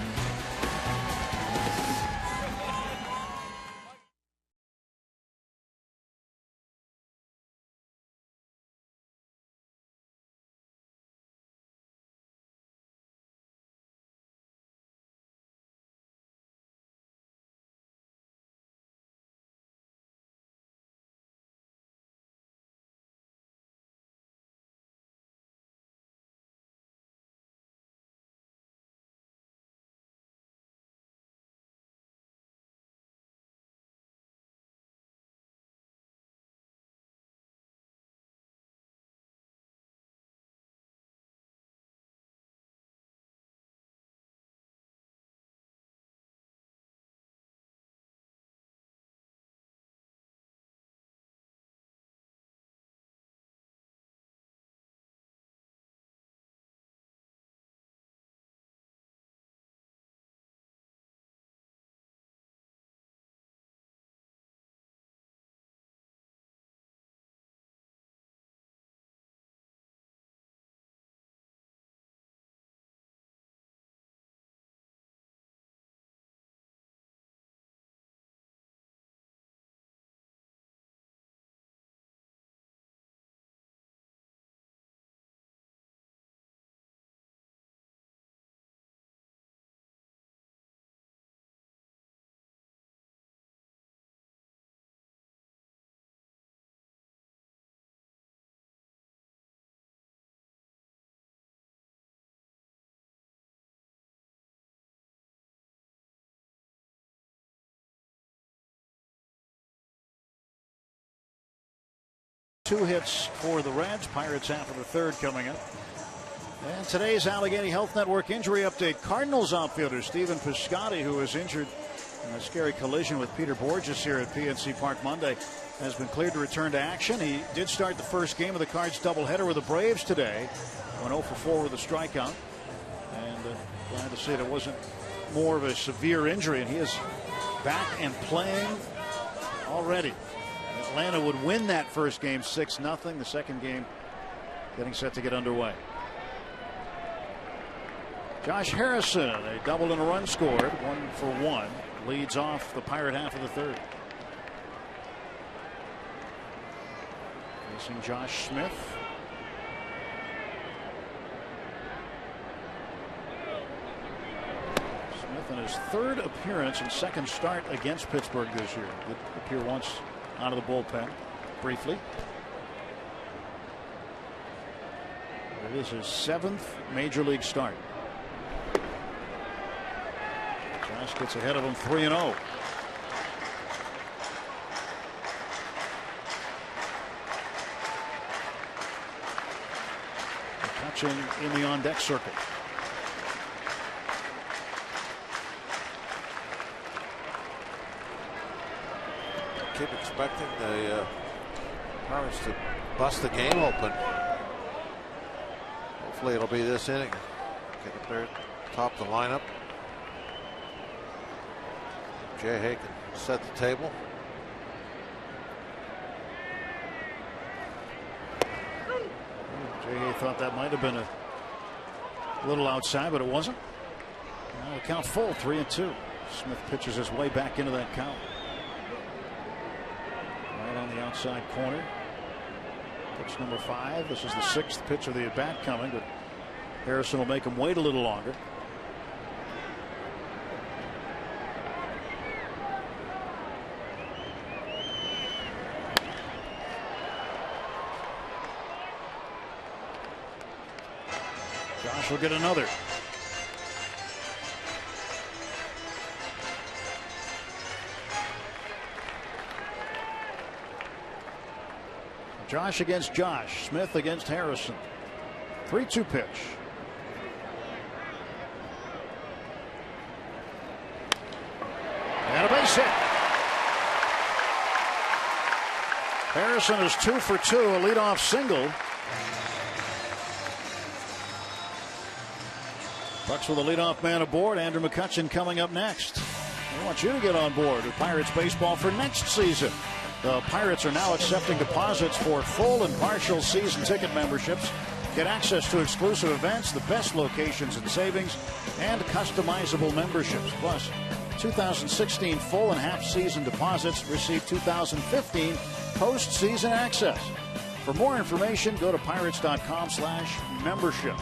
2 hits for the Reds. Pirates half of the third coming up. And today's Allegheny Health Network injury update. Cardinals outfielder Stephen Piscotty, who was injured in a scary collision with Peter Borges here at PNC Park Monday, has been cleared to return to action. He did start the first game of the Cards doubleheader with the Braves today. Went 0 for 4 with a strikeout. And glad to see it wasn't more of a severe injury. And he is back and playing already. Atlanta would win that first game 6-0. The second game getting set to get underway. Josh Harrison, a double and a run scored, 1 for 1, leads off the Pirate half of the third. Facing Josh Smith. Smith in his third appearance and second start against Pittsburgh this year. Did appear once out of the bullpen briefly. It is his 7th major league start. Josh gets ahead of him 3-0. Touching in the on deck circle. Keep expecting the Pirates to bust the game open. Hopefully it'll be this inning. Get up there, top the lineup. Jay Hay can set the table. Jay Hay thought that might have been a little outside, but it wasn't. Now the count full, 3-2. Smith pitches his way back into that count. Right on the outside corner. Pitch number 5. This is the 6th pitch of the at bat coming, but Harrison will make him wait a little longer. Josh will get another. Josh against Josh. Smith against Harrison. 3-2 pitch. And a base hit. Harrison is 2 for 2, a leadoff single. Bucks with a leadoff man aboard. Andrew McCutchen coming up next. I want you to get on board with Pirates baseball for next season. The Pirates are now accepting deposits for full and partial season ticket memberships. Get access to exclusive events, the best locations and savings, and customizable memberships. Plus, 2016 full and half season deposits receive 2015 postseason access. For more information, go to pirates.com/membership.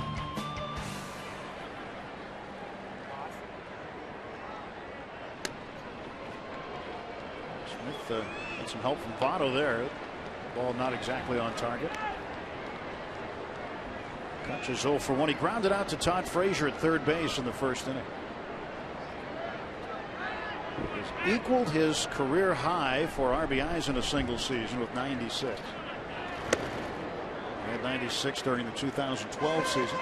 Smith had some help from Votto there. Ball not exactly on target. Kutch is 0 for 1. He grounded out to Todd Frazier at third base in the first inning. He's equaled his career high for RBIs in a single season with 96. He had 96 during the 2012 season.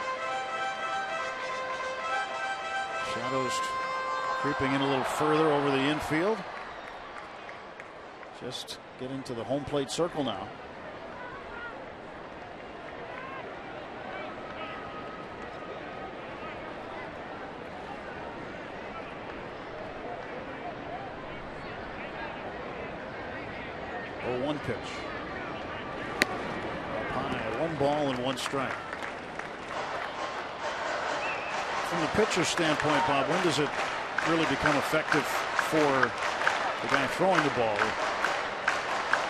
Shadows creeping in a little further over the infield. Just getting to the home plate circle now. Oh, 1 pitch. Up high, 1 ball and 1 strike. From the pitcher's standpoint, Bob, when does it really become effective for the guy throwing the ball?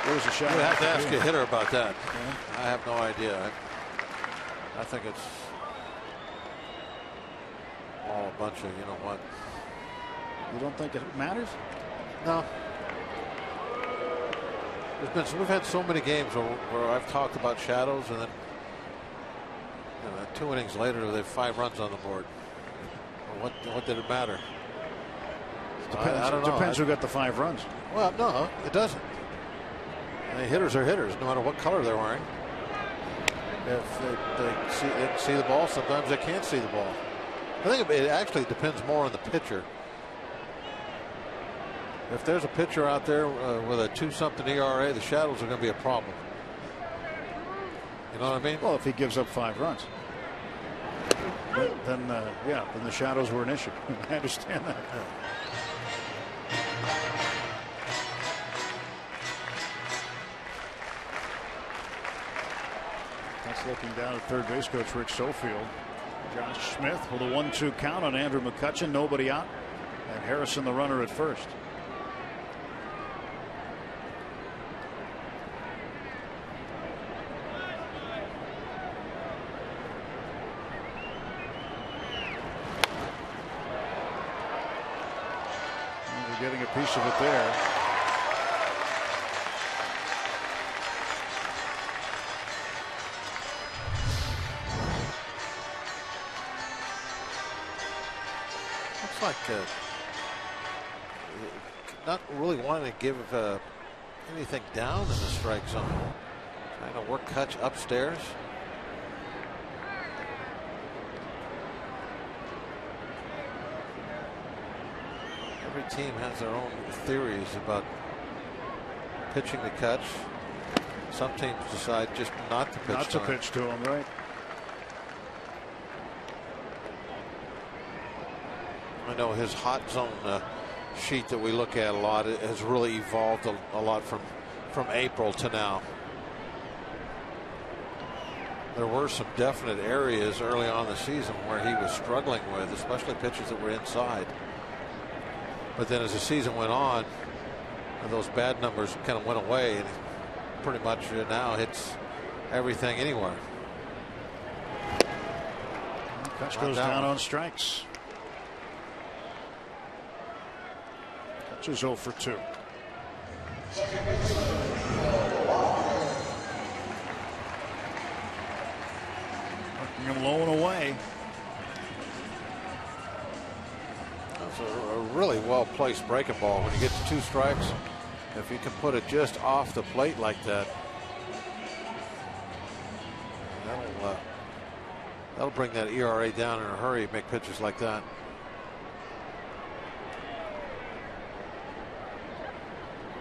There's a shot. You have to ask a hitter about that. Yeah. I have no idea. I think it's all a bunch of, you know what. You don't think it matters? No. We've had so many games where I've talked about shadows, and then 2 innings later they have 5 runs on the board. What did it matter? I don't know. Depends who got the 5 runs. Well, no, it doesn't. And hitters are hitters, no matter what color they're wearing. If they can see the ball, sometimes they can't see the ball. I think it actually depends more on the pitcher. If there's a pitcher out there with a 2-something ERA, the shadows are going to be a problem. You know what I mean? Well, if he gives up 5 runs, then the shadows were an issue. I understand that. That's looking down at third base coach Rick Sofield. Josh Smith with a 1-2 count on Andrew McCutchen, nobody out, and Harrison the runner at first. Getting a piece of it there. Looks like not really wanting to give anything down in the strike zone. Trying to work Kutch upstairs. Every team has their own theories about pitching to Kutch. Some teams decide just not to pitch to him, right? I know his hot zone sheet that we look at a lot has really evolved a lot from April to now. There were some definite areas early on in the season where he was struggling with, especially pitches that were inside. But then as the season went on, those bad numbers kind of went away, and pretty much now hits everything anywhere. Kutch goes down on strikes. Kutch is 0 for 2. Working him low and away. That's a really well placed breaking ball. When you get to 2 strikes, if you can put it just off the plate like that, that'll bring that ERA down in a hurry. Make pitches like that.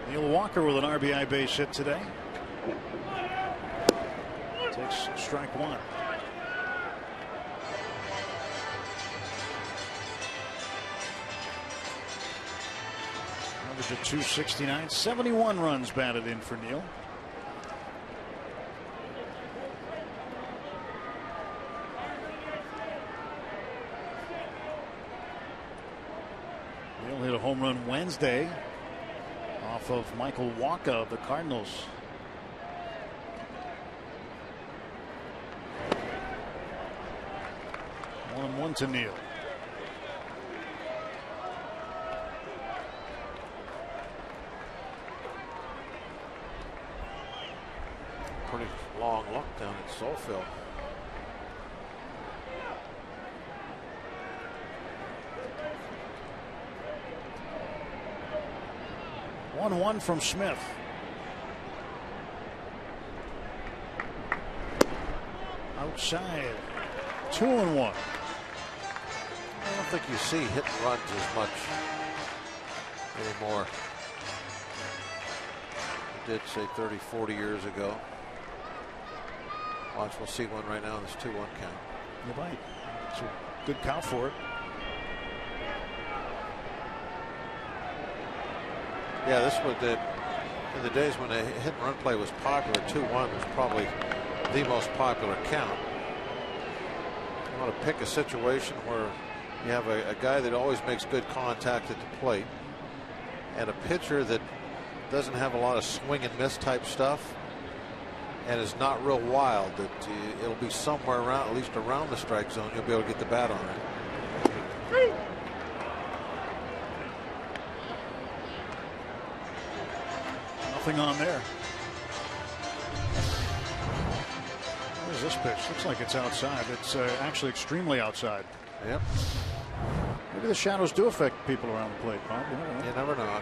Neil Walker with an RBI base hit today. Takes strike 1. Average of 269, 71 runs batted in for Neil. Neil hit a home run Wednesday off of Michael Wacha of the Cardinals. One to Neil. Pretty long look down at Sofield. One from Smith. Outside. 2-1. I don't think you see hit and runs as much anymore. I did say 30, 40 years ago. Watch, we'll see one right now in this 2-1 count. You might. It's a good count for it. Yeah, this was in the days when the hit and run play was popular. 2-1 was probably the most popular count. You want to pick a situation where you have a guy that always makes good contact at the plate and a pitcher that doesn't have a lot of swing and miss type stuff and is not real wild, that it'll be somewhere around, at least around the strike zone. You'll be able to get the bat on it. Nothing on there. Where's this pitch? Looks like it's outside. It's actually extremely outside. Yep. Maybe the shadows do affect people around the plate, Bob. You never know.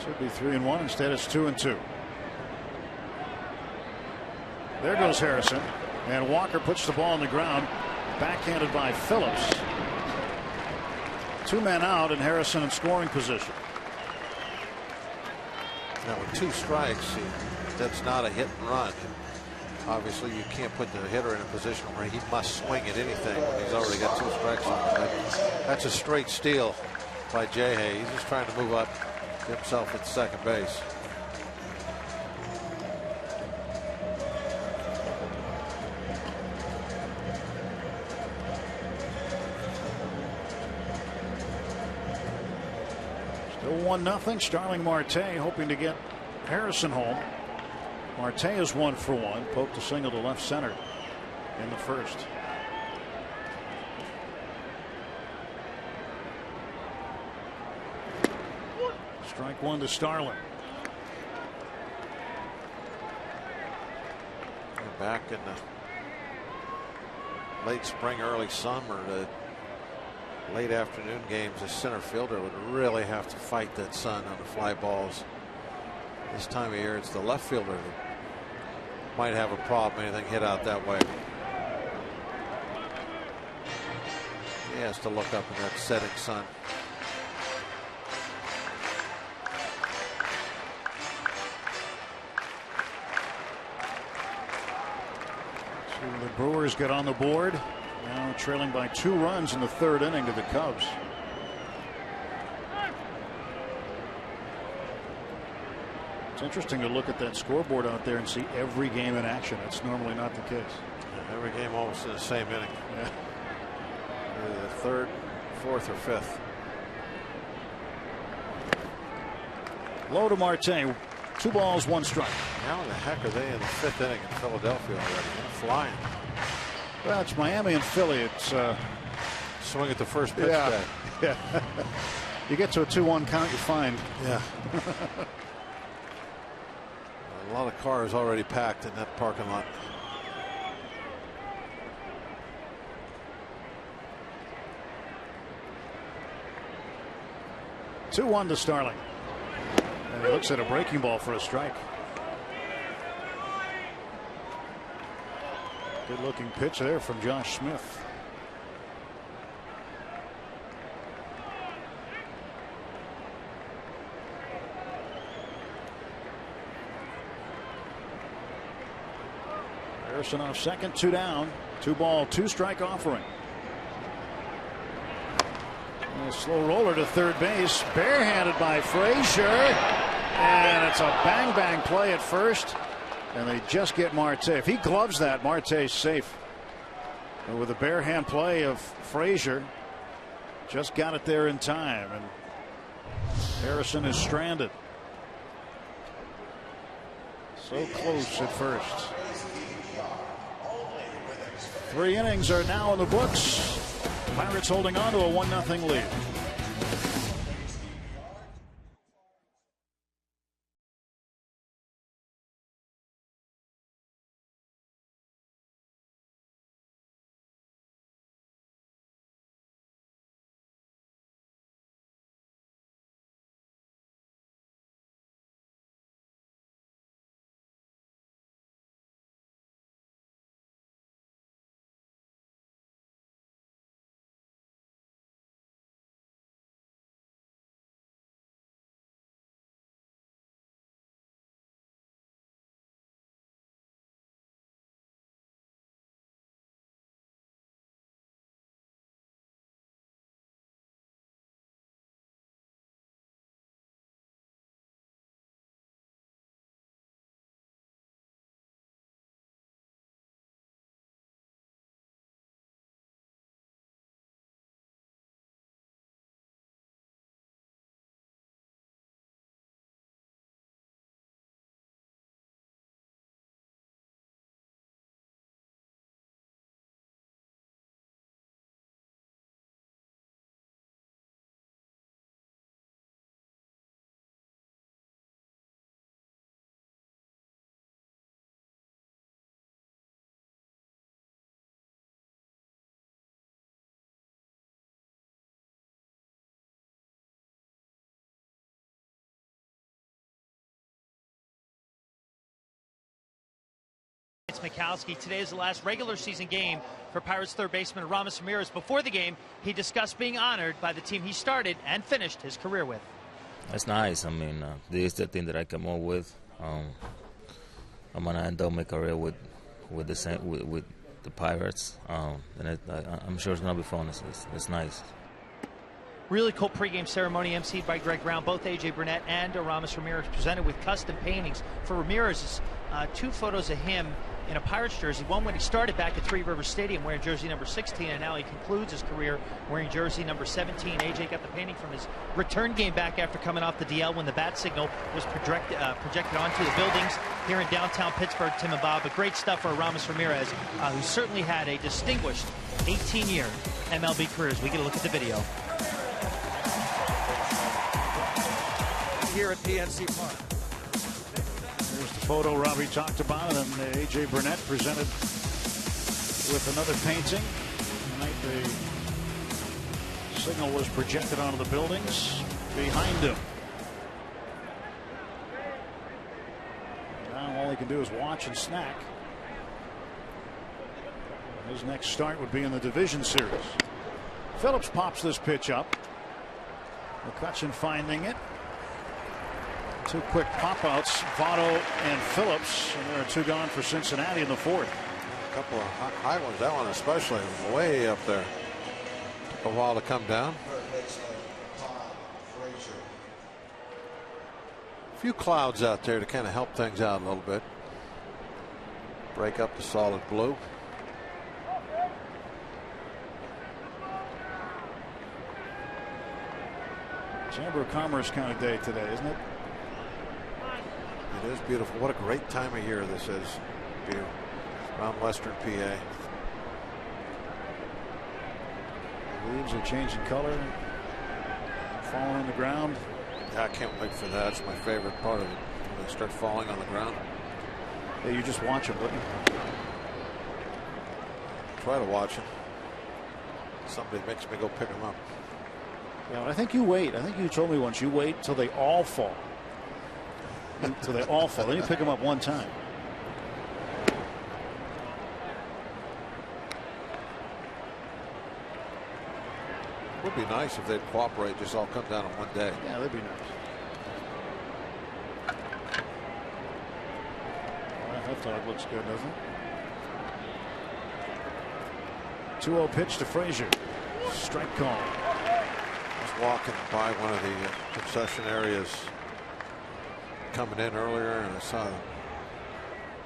Should be 3-1. Instead, it's 2-2. There goes Harrison, and Walker puts the ball on the ground, backhanded by Phillips. 2 men out, and Harrison in scoring position. Now with 2 strikes, that's not a hit and run. Obviously, you can't put the hitter in a position where he must swing at anything when he's already got 2 strikes on him. That's a straight steal by Jay. He's just trying to move up, get himself at second base. Still 1-0. Starling Marte hoping to get Harrison home. Marte is 1 for 1. Poked a single to left center in the first. Strike 1 to Starling. We're back in the late spring, early summer. The late afternoon games, the center fielder would really have to fight that sun on the fly balls. This time of year, it's the left fielder that might have a problem. Anything hit out that way. He has to look up in that setting sun. So the Brewers get on the board. Now trailing by 2 runs in the 3rd inning to the Cubs. It's interesting to look at that scoreboard out there and see every game in action. That's normally not the case. Yeah, every game almost in the same inning. Yeah. Either the 3rd, 4th, or 5th. Low to Marte. 2 balls, 1 strike. How in the heck are they in the 5th inning in Philadelphia already? They're flying. Well, it's Miami and Philly. It's swing at the first pitch yeah. day. Yeah. You get to a 2-1 count, you're fine. Yeah. A lot of cars already packed in that parking lot. Two-1 to Starling. And he looks at a breaking ball for a strike. Good looking pitch there from Josh Smith. Harrison off second, 2 down, 2 ball, 2 strike offering. And a slow roller to third base, barehanded by Frazier, and it's a bang bang play at first, and they just get Marte. If he gloves that, Marte's safe. But with a bare hand play of Frazier, just got it there in time, and Harrison is stranded. So close at first. 3 innings are now in the books. Pirates holding on to a 1-0 lead. Mikowski. Today is the last regular season game for Pirates third baseman Aramis Ramirez. Before the game, he discussed being honored by the team he started and finished his career with. That's nice. I mean, this is the thing that I came up with. I'm gonna end up my career with the Pirates, and I'm sure it's gonna be fun. It's nice. Really cool pregame ceremony emceed by Greg Brown. Both A.J. Burnett and Aramis Ramirez presented with custom paintings. For Ramirez, 2 photos of him in a Pirates jersey. One when he started back at Three Rivers Stadium wearing jersey number 16, and now he concludes his career wearing jersey number 17. A.J. got the painting from his return game back after coming off the DL when the bat signal was projected onto the buildings here in downtown Pittsburgh. Tim and Bob, but great stuff for Aramis Ramirez, who certainly had a distinguished 18-year MLB career. As we get a look at the video. Here at PNC Park. Here's the photo Robbie talked about, and A.J. Burnett presented with another painting. Tonight the signal was projected onto the buildings behind him. Now all he can do is watch and snack. His next start would be in the division series. Phillips pops this pitch up. McCutchen finding it. 2 quick pop-outs, Votto and Phillips, and there are 2 gone for Cincinnati in the 4th. A couple of high ones, that one especially, way up there. Took a while to come down. A few clouds out there to kind of help things out a little bit. Break up the solid blue. Chamber of Commerce kind of day today, isn't it? It is beautiful. What a great time of year this is here around Western PA. Leaves are changing color, falling on the ground. Yeah, I can't wait for that. It's my favorite part of it, when they start falling on the ground. Yeah, you just watch them, wouldn't you? Try to watch them. Somebody makes me go pick them up. Yeah, I think you wait. I think you told me once you wait till they all fall. Until they all fall. Then you pick them up one time. It would be nice if they'd cooperate, just all come down on one day. Yeah, that'd be nice. Well, that dog looks good, doesn't it? 2-0 pitch to Frazier. Strike call. I was walking by one of the concession areas coming in earlier, and I saw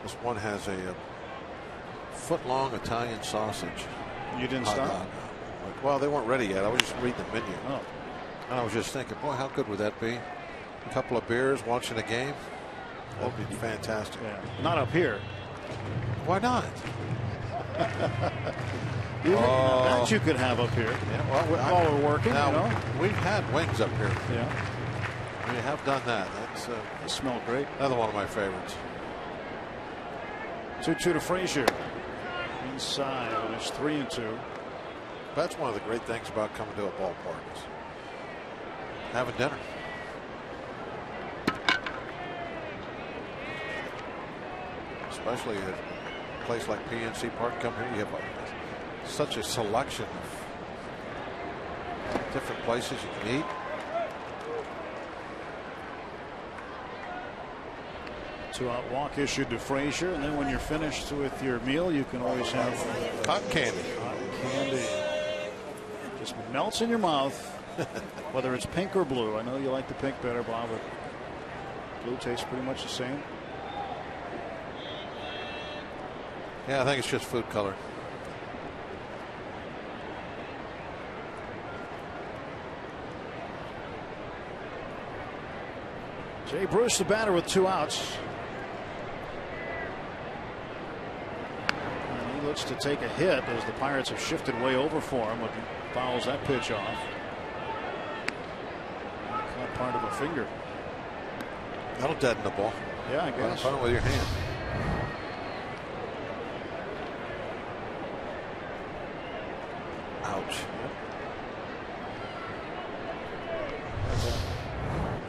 this one has a foot-long Italian sausage. You didn't stop? Well, they weren't ready yet. I was just reading the menu. Oh. And I was just thinking, boy, how good would that be? A couple of beers, watching a game. That would be fantastic. Yeah. Not up here. Why not? That you could have up here. Yeah, well, while we're working, now, you know. We've had wings up here. Yeah. We have done that. That's they smell great. Another one of my favorites. 2-2 to Frazier. Inside, and it's 3-2. That's one of the great things about coming to a ballpark is having dinner. Especially at a place like PNC Park. Come here, you have such a selection of different places you can eat. Two-out walk issued to Frazier, and then when you're finished with your meal, you can always have cotton candy. Cotton candy. Just melts in your mouth, whether it's pink or blue. I know you like the pink better, Bob, but blue tastes pretty much the same. Yeah, I think it's just food color. Jay Bruce, the batter, with 2 outs. And he looks to take a hit as the Pirates have shifted way over for him, but he fouls that pitch off. Caught part of a finger. That'll deaden the ball. Yeah, I guess. Put it with your hand. Ouch.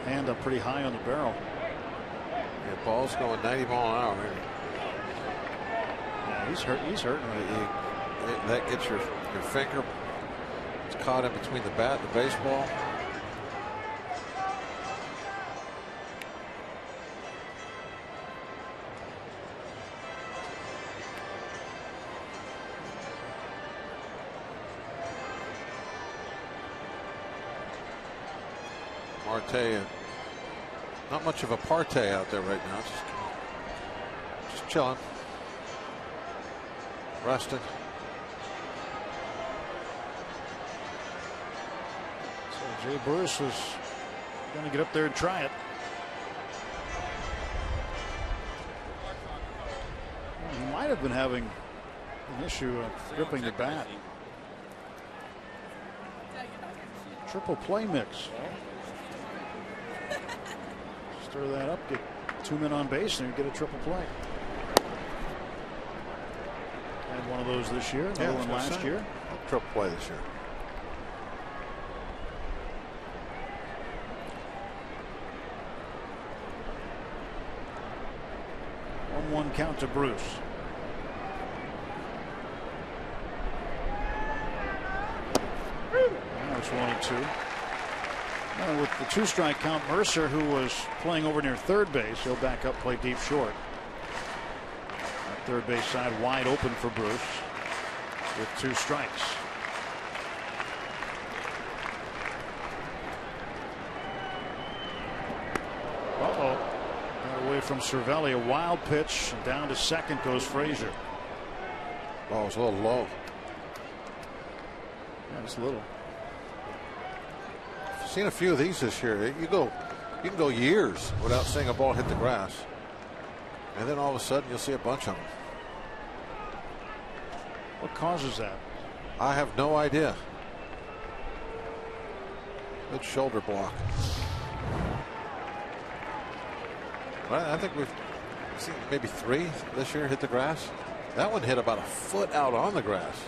Hand up pretty high on the barrel. Yeah, ball's going 90 mile an hour. He's hurt. He's hurt. That gets your finger. It's caught in between the bat and the baseball. Marte, not much of a partay out there right now. Just chilling, resting. So Jay Bruce was going to get up there and try it. Well, he might have been having an issue of gripping the bat. Triple play mix. Stir that up, get 2 men on base, and you get a triple play. Had one of those this year, another one last year. Triple play this year. One count to Bruce. Now it's 1-2. Now with the 2-strike count, Mercer, who was playing over near third base, he'll back up, play deep short. That third base side wide open for Bruce with 2 strikes. Away from Cervelli, a wild pitch, down to second goes Frazier. Ball was a little low. Yeah, just a little. I've seen a few of these this year. You can go years without seeing a ball hit the grass, and then all of a sudden you'll see a bunch of them. What causes that? I have no idea. Good shoulder block. Well, I think we've seen maybe 3 this year hit the grass. That one hit about a foot out on the grass.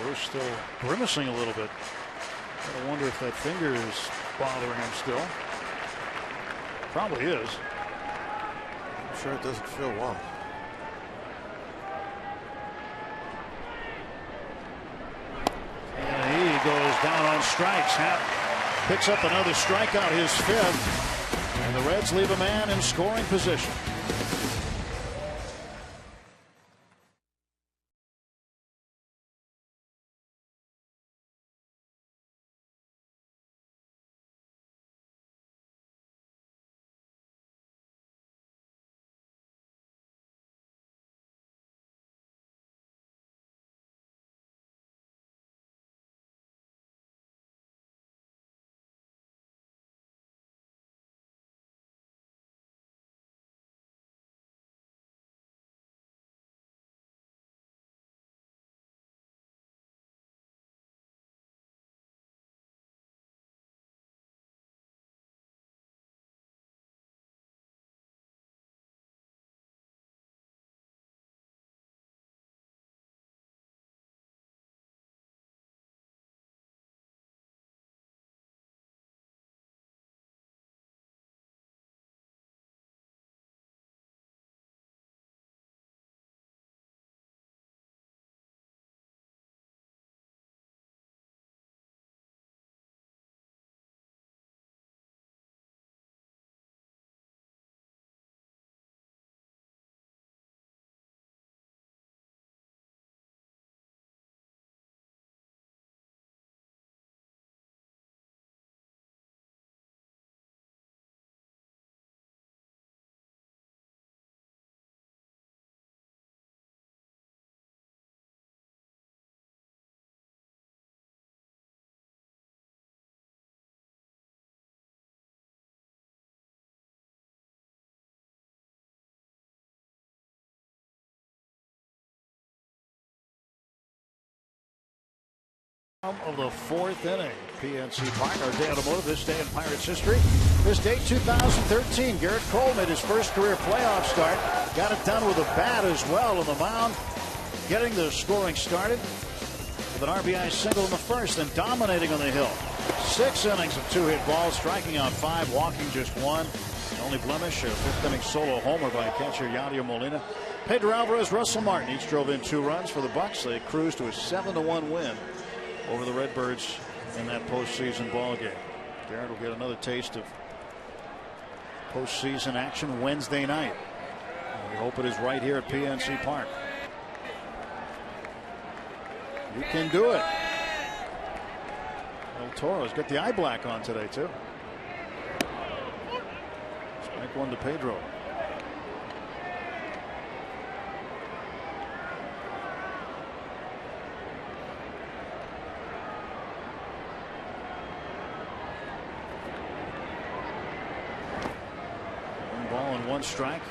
Bruce still grimacing a little bit. I wonder if that finger is bothering him still. Probably is. I'm sure it doesn't feel well. Goes down on strikes. Happ picks up another strikeout, his 5th, and the Reds leave a man in scoring position. Of the 4th inning, PNC Park, our day automotive, this day in Pirates history. This date, 2013, Garrett Cole made his first career playoff start. Got it done with a bat as well on the mound, getting the scoring started. with an RBI single in the first and dominating on the hill. 6 innings of 2-hit balls, striking out 5, walking just 1. The only blemish, a 5th inning solo homer by catcher Yadier Molina. Pedro Alvarez, Russell Martin each drove in 2 runs for the Bucks. They cruised to a 7-1 win over the Redbirds in that postseason ball game. Garrett will get another taste of postseason action Wednesday night. And we hope it is right here at PNC Park. You can do it. El Toro's got the eye black on today too. Strike 1 to Pedro. One strike.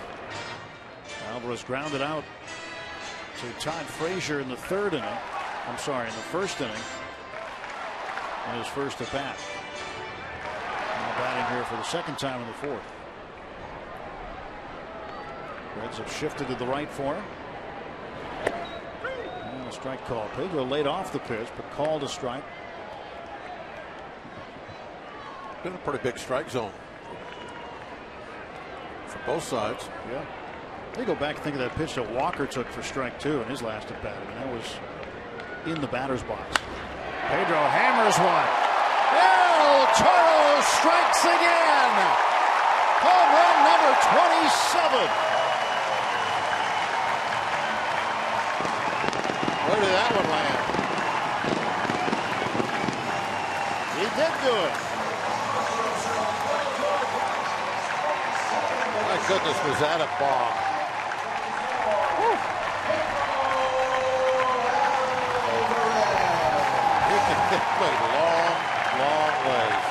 Alvarez grounded out to Todd Frazier in the 3rd inning. I'm sorry, in the 1st inning. In his first at bat. Now batting here for the 2nd time in the 4th. Reds have shifted to the right for him. And a strike call. Pedro laid off the pitch, but called a strike. Been a pretty big strike zone. Both sides. Yeah. They go back and think of that pitch that Walker took for strike 2 in his last at bat. I mean, that was in the batter's box. Pedro hammers one. El Toro strikes again. Home run number 27. Where did that one land? He did do it. My goodness, was that a bomb? He can hit long, long ways.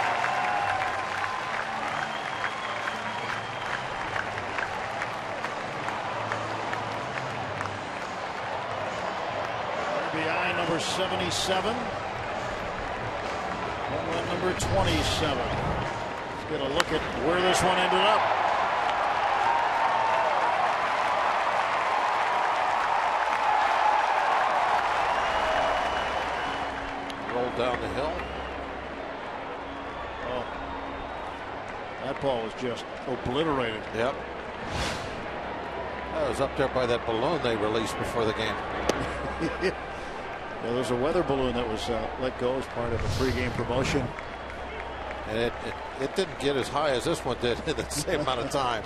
RBI number 77. Home run number 27. Let's get a look at where this one ended up. Down the hill. Oh, that ball was just obliterated. Yep. That was up there by that balloon they released before the game. Yeah, there was a weather balloon that was let go as part of a pregame promotion. And it didn't get as high as this one did in the same amount of time.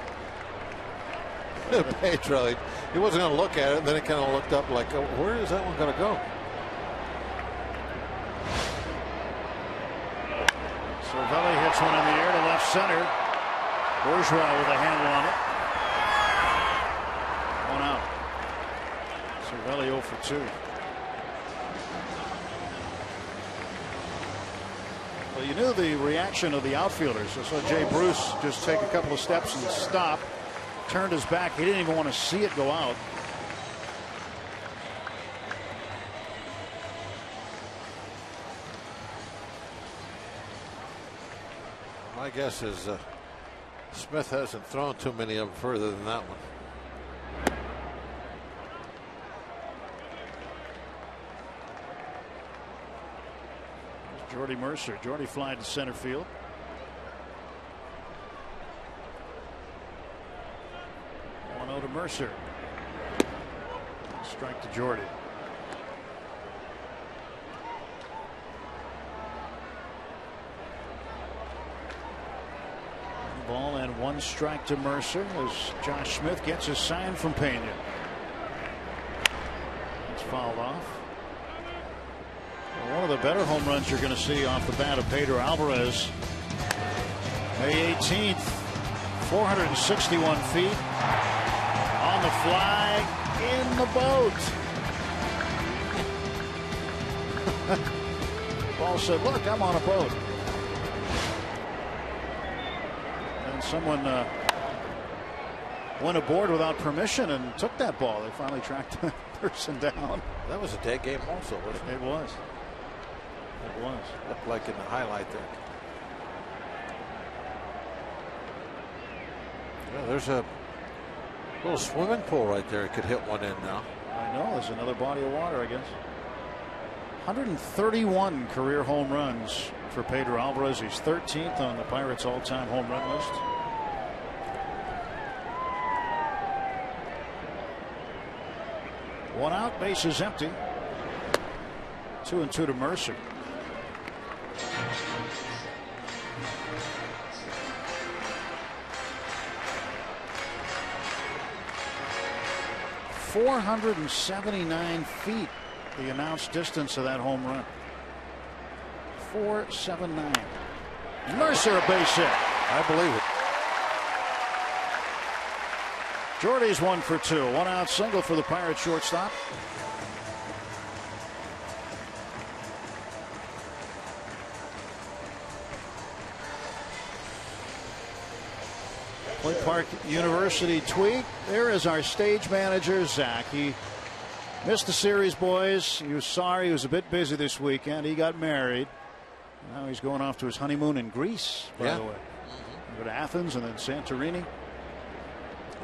Pedro, he wasn't going to look at it, and then he kind of looked up like, oh, where is that one going to go? Cervelli hits one in the air to left center. Bourgeois with a handle on it. 1 out. Cervelli 0 for 2. Well, you knew the reaction of the outfielders. I saw Jay Bruce just take a couple of steps and stop. Turned his back. He didn't even want to see it go out. My guess is Smith hasn't thrown too many of them further than that one. There's Jordy Mercer. Jordy flying to center field. To Mercer. Strike to Jordy. Ball and 1 strike to Mercer as Josh Smith gets a sign from Pena. It's fouled off. Well, one of the better home runs you're going to see off the bat of Pedro Alvarez. May 18th, 461 feet. On the fly in the boat. Ball said, look, I'm on a boat. And someone went aboard without permission and took that ball. They finally tracked the person down. That was a dead game also, wasn't it? It was. It was. Looked like in the highlight there. Yeah, there's a little swimming pool right there. It could hit one in now. I know. There's another body of water, I guess. 131 career home runs for Pedro Alvarez. He's 13th on the Pirates all-time home run list. One out, bases empty. 2-2 to Mercer. .479 feet, the announced distance of that home run. 479. Mercer, a base hit. I believe it. Jordy's 1 for 2. One out single for the Pirates shortstop. Point Park University tweet. There is our stage manager, Zach. He missed the series, boys. He was sorry. He was a bit busy this weekend. He got married. Now he's going off to his honeymoon in Greece, by the way. Go to Athens and then Santorini.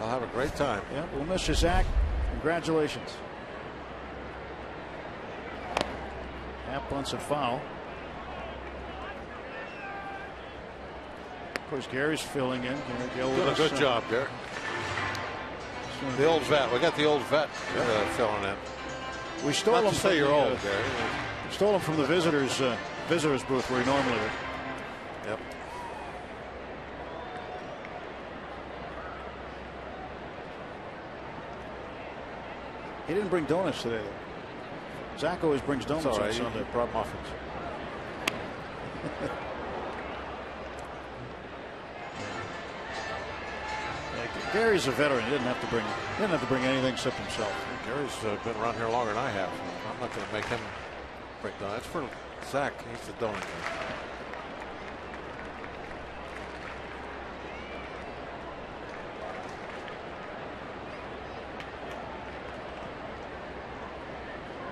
I'll have a great time. Yeah, we'll miss you, Zach. Congratulations. Half bunts it foul. Of course, Gary's filling in. Doing a good job, Gary. The old vet. We got the old vet filling in. We stole him. Say you're old, Gary. We stole him from the visitors booth where he normally is. Yep. He didn't bring donuts today, though. Zach always brings donuts on Sunday. He brought muffins. Gary's a veteran. He didn't have to bring anything except himself. Gary's been around here longer than I have. So I'm not going to make him bring donuts. That's for Zach. He's the donut guy.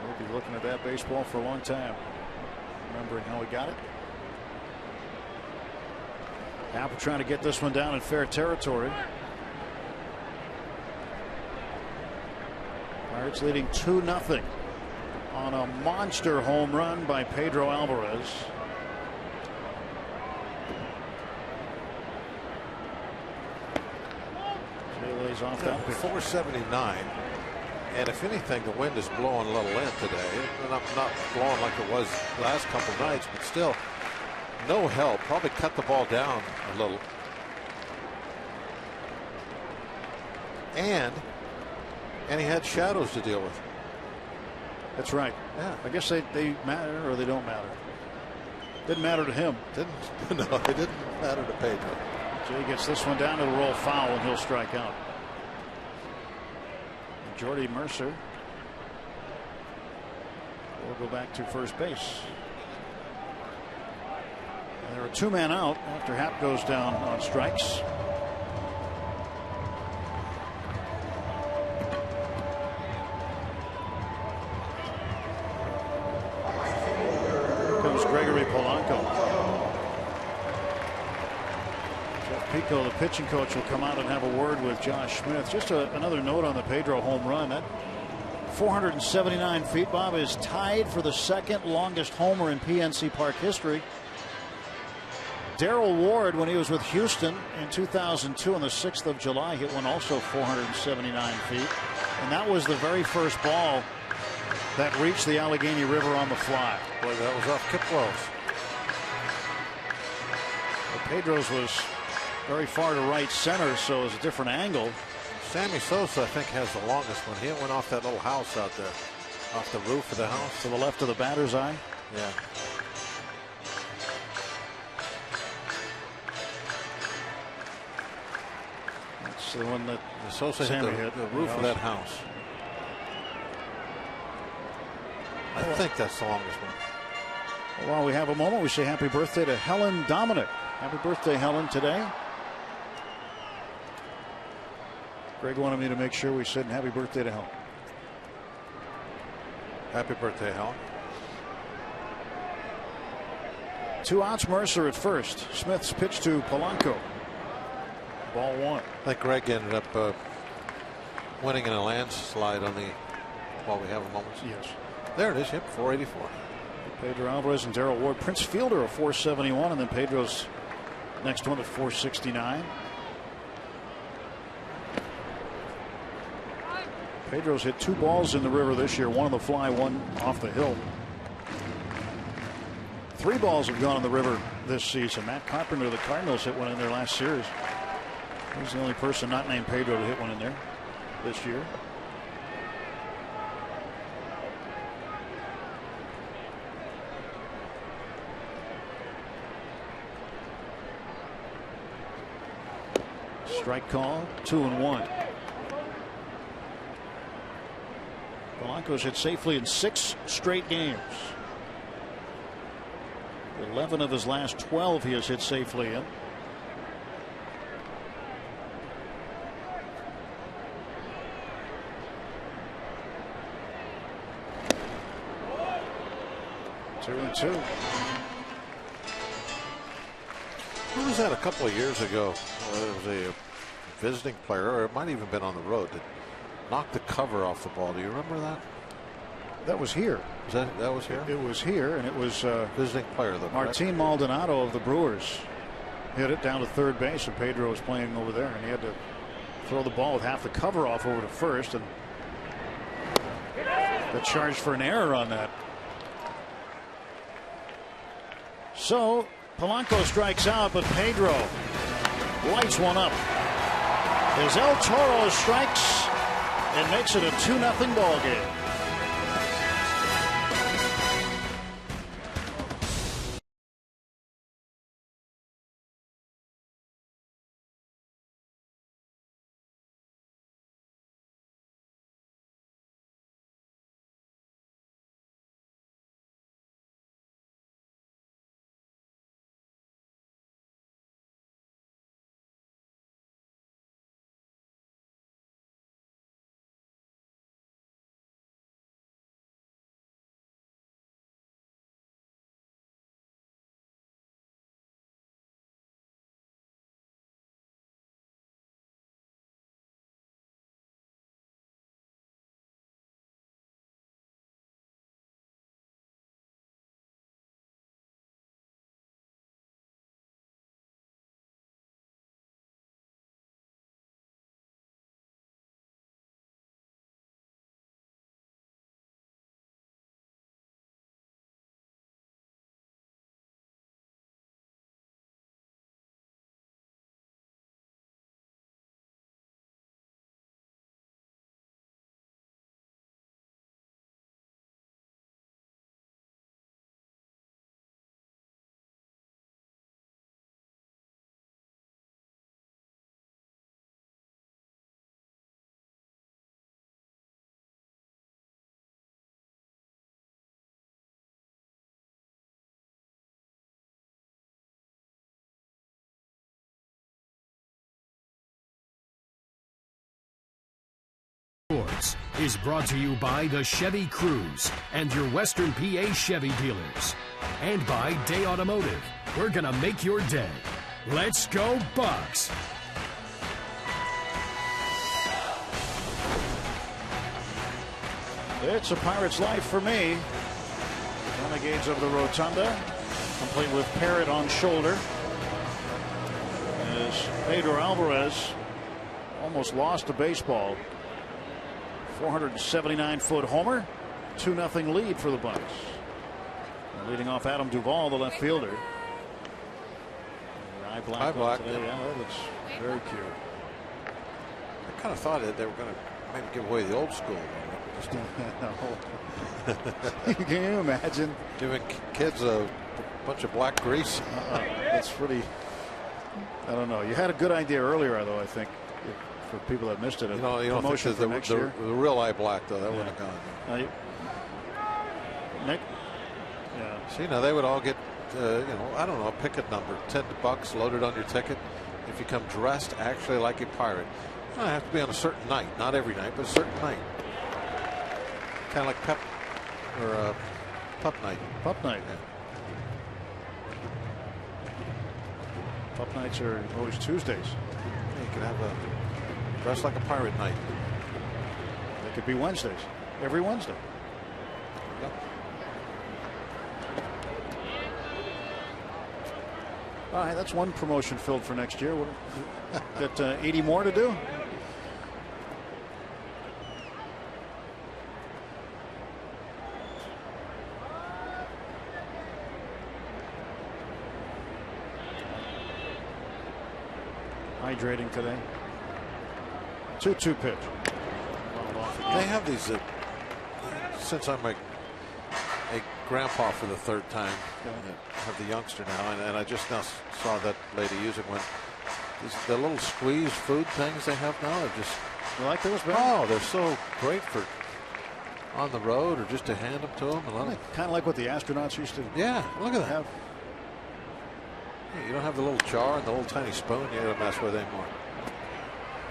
We'll be looking at that baseball for a long time, remembering how we got it. Tampa trying to get this one down in fair territory. Pirates leading 2-0 on a monster home run by Pedro Alvarez. Jay lays off that pitch. 479. And if anything, the wind is blowing a little in today. Not blowing like it was last couple nights, but still no help. Probably cut the ball down a little. And he had shadows to deal with. That's right. Yeah. I guess they matter or they don't matter. Didn't matter to him. No, it didn't matter to Pedro. Jay gets this one down. It'll roll foul and he'll strike out. Jordy Mercer will go back to first base. And there are 2 men out after Happ goes down on strikes. Here comes Gregory Polanco. Pico, the pitching coach, will come out and have a word with Josh Smith. Just another note on the Pedro home run. That 479 feet, Bob, is tied for the second longest homer in PNC Park history. Darrell Ward, when he was with Houston in 2002 on the 6th of July, hit one also 479 feet. And that was the very first ball that reached the Allegheny River on the fly. Boy, that was off Kip Wells. Well, Pedro's was very far to right center, so it was a different angle. Sammy Sosa, I think, has the longest one. He went off that little house out there, off the roof of the house. To the left of the batter's eye? Yeah. That's the one that Sosa hit the roof of that house. I think that's the longest one. Well, while we have a moment, we say happy birthday to Helen Dominic. Happy birthday, Helen, today. Greg wanted me to make sure we said happy birthday to Helen. Happy birthday, Helen. 2 outs, Mercer at first. Smith's pitch to Polanco. Ball 1. I think Greg ended up winning in a landslide on the, while we have a moment. Yes. There it is. Yep, 484. Pedro Alvarez and Darrell Ward. Prince Fielder a 471, and then Pedro's next one at 469. Pedro's hit 2 balls in the river this year, one on the fly, one off the hill. 3 balls have gone in the river this season. Matt Carpenter of the Cardinals hit one in their last series. He's the only person not named Pedro to hit one in there this year. Strike call, 2-1. Polanco's hit safely in 6 straight games. 11 of his last 12 he has hit safely in. Two and two. Who was that a couple of years ago? It was a visiting player, or it might have even been on the road, that knocked the cover off the ball. Do you remember that? That was here. That was here? It was here, and it was visiting player, though. Martin Maldonado of the Brewers hit it down to third base, and Pedro was playing over there, and he had to throw the ball with half the cover off over to first, and the charge for an error on that. So Polanco strikes out, but Pedro lights one up as El Toro strikes and makes it a 2-0 ball game. Sports is brought to you by the Chevy Cruze and your Western PA Chevy dealers. And by Day Automotive. We're going to make your day. Let's go Bucks! It's a Pirate's life for me. Renegades of the Rotunda, complete with Parrott on shoulder. As Pedro Alvarez almost lost the baseball. 479-foot homer. 2-0 lead for the Bucks. And leading off Adam Duvall, the left fielder. Eye black. Yeah, that looks very cute. I kind of thought that they were going to maybe give away the old school. Can you imagine giving kids a bunch of black grease? That's pretty. I don't know. You had a good idea earlier, though. I think for people that missed it. You don't think the real eye black, though, that would have gone. Nick. Yeah. See, now they would all get I don't know, a picket number, $10 loaded on your ticket if you come dressed actually like a pirate. You don't have to be on a certain night, not every night, but a certain night. Kind of like Pup Night. Pup Night. Yeah. Pup Nights are always Tuesdays. Yeah, you can have a dress like a pirate night. They could be Wednesdays. Every Wednesday. Yeah. All right, that's one promotion filled for next year. Got 80 more to do. Hydrating today. 2-2 pitch. They have these. Since I'm a grandpa for the third time, I have the youngster now, and I just now saw that lady using one. The little squeeze food things they have now are just. You like those, Ben? Oh, they're so great for on the road or just to hand them to them. Kind of like what the astronauts used to. Yeah, look at that. Have. Yeah, you don't have the little jar and the little tiny spoon you got to mess with anymore.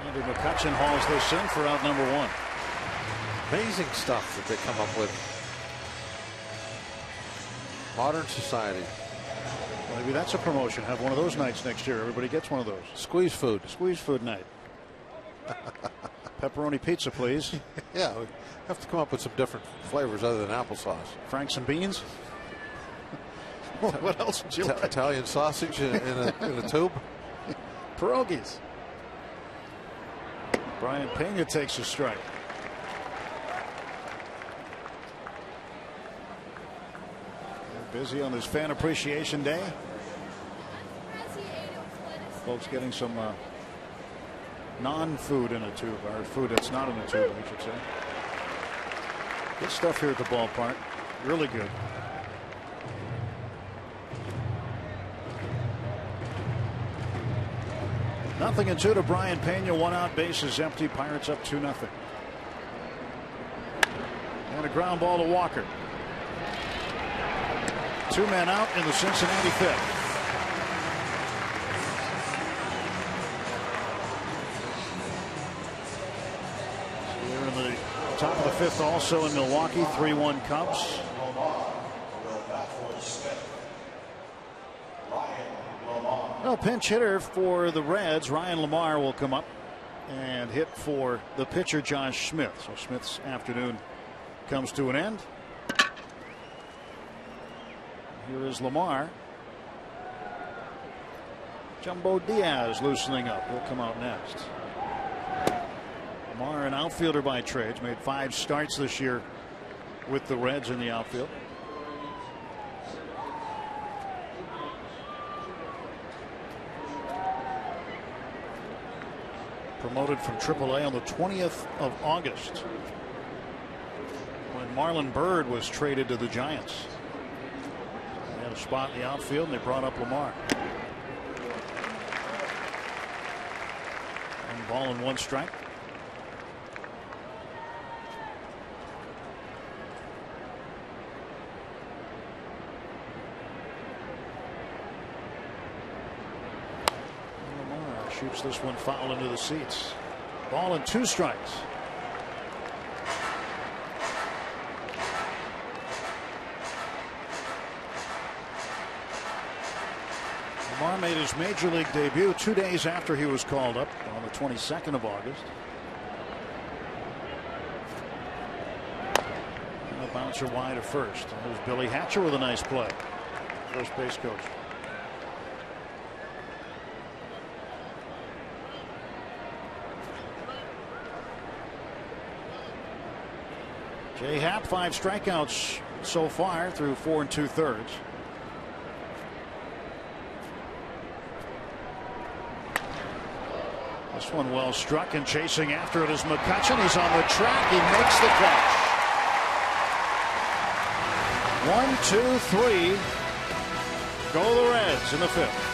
Andy McCutcheon hauls this in for out number 1. Amazing stuff that they come up with. Modern society. Well, maybe that's a promotion. Have one of those nights next year. Everybody gets one of those. Squeeze food. Squeeze food night. Pepperoni pizza, please. Yeah, we have to come up with some different flavors other than applesauce. Franks and beans. What else would you like? Italian sausage in a tube. Pierogies. Brian Pena takes a strike. They're busy on this fan appreciation day. Folks getting some non-food in a tube, or food that's not in a tube, I should say. Good stuff here at the ballpark. Really good. Nothing and 2 to Brian Pena. 1 out, bases empty. Pirates up 2-0. And a ground ball to Walker. 2 men out in the Cincinnati 5th. We're in the top of the 5th also in Milwaukee. 3-1 Cubs. Well, pinch hitter for the Reds, Ryan Lamar, will come up and hit for the pitcher, Josh Smith. So Smith's afternoon comes to an end. Here is Lamar. Jumbo Diaz loosening up. He'll come out next. Lamar, an outfielder by trade, made 5 starts this year with the Reds in the outfield. Promoted from AAA on the 20th of August when Marlon Byrd was traded to the Giants. They had a spot in the outfield and they brought up Lamar. 1 ball and 1 strike. Shoots this one foul into the seats. Ball and 2 strikes. Lamar made his major league debut 2 days after he was called up on the 22nd of August. And a bouncer wide of first. And there's Billy Hatcher with a nice play. First base coach. Jay Happ, 5 strikeouts so far through 4 2/3. This one well struck, and chasing after it is McCutcheon. He's on the track. He makes the catch. 1, 2, 3. Go the Reds in the 5th.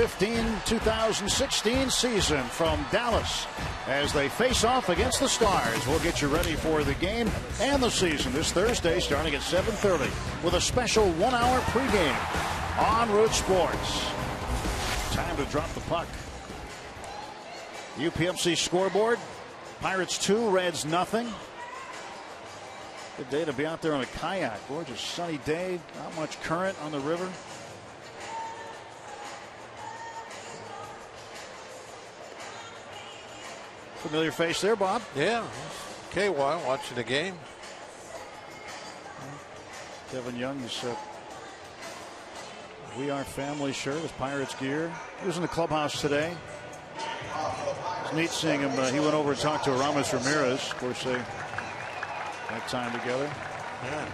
2015-2016 season from Dallas as they face off against the Stars. We'll get you ready for the game and the season this Thursday starting at 7:30 with a special 1-hour pregame on Root Sports. Time to drop the puck. UPMC scoreboard. Pirates 2, Reds nothing. Good day to be out there on a kayak. Gorgeous sunny day. Not much current on the river. Familiar face there, Bob. Yeah. KY watching the game. Kevin Young's We Are Family shirt, his Pirates gear. He was in the clubhouse today. It's neat seeing him. He went over and talked to Aramis Ramirez. Of course, they had time together. Yeah.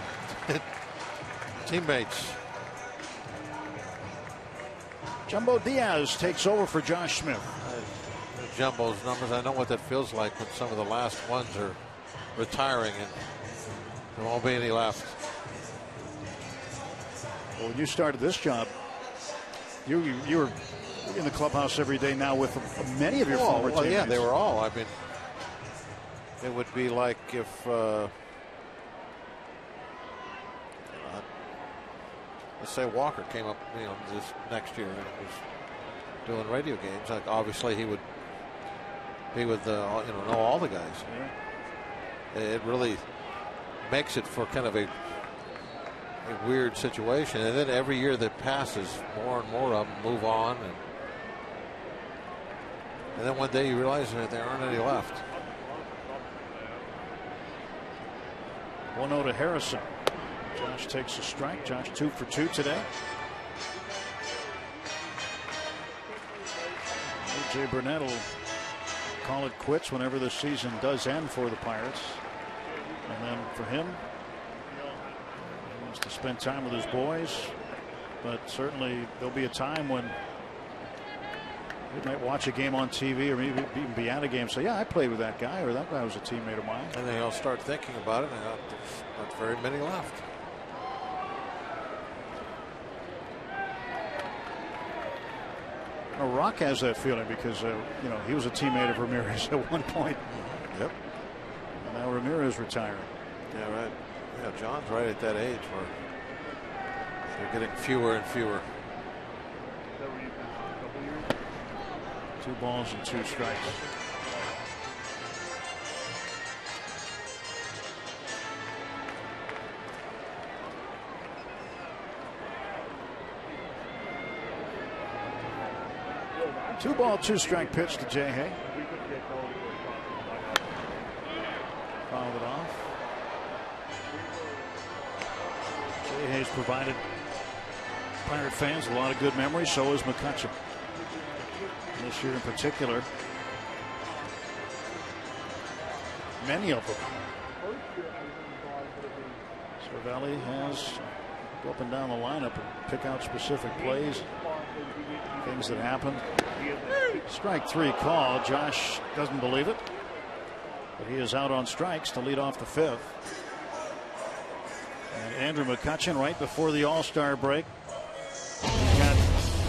Teammates. Jumbo Diaz takes over for Josh Smith. Jumbo's numbers, I know what that feels like when some of the last ones are retiring and there won't be any left. Well, when you started this job, you were in the clubhouse every day now with many of your former teammates. Yeah, they were all. I mean, it would be like if let's say Walker came up, this next year and was doing radio games. Like obviously he would be with know all the guys. Yeah. It really makes it for kind of a weird situation, and then every year that passes, more and more of them move on, and then one day you realize that there aren't any left. 1-0 to Harrison. Josh takes a strike. Josh 2 for 2 today. AJ Burnett will call it quits whenever the season does end for the Pirates. And then for him, he wants to spend time with his boys. But certainly there'll be a time when he might watch a game on TV or maybe even be at a game and say, yeah, I played with that guy, or that guy was a teammate of mine. And then he'll start thinking about it, and there's not very many left. Rock has that feeling because he was a teammate of Ramirez at one point. Yep. And now Ramirez retiring. Yeah, right. Yeah, John's right at that age where they're getting fewer and fewer. 2 balls and 2 strikes. Two ball, 2 strike pitch to Jay Hay. Fouled it off. Jay Hay's provided Pirate fans a lot of good memories. So is McCutcheon. This year in particular, many of them. Cervelli has go up and down the lineup and pick out specific plays, things that happen. Strike 3 call. Josh doesn't believe it, but he is out on strikes to lead off the 5th. And Andrew McCutcheon, right before the All-Star break, got a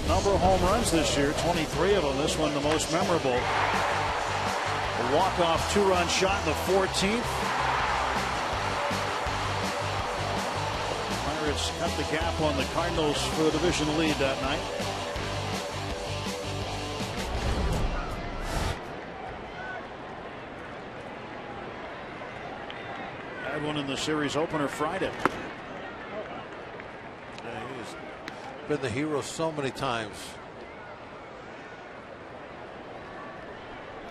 number of home runs this year, 23 of them. This one the most memorable. A walk-off 2-run shot in the 14th. Pirates cut the gap on the Cardinals for the division lead that night. Had one in the series opener Friday. Yeah, he's been the hero so many times.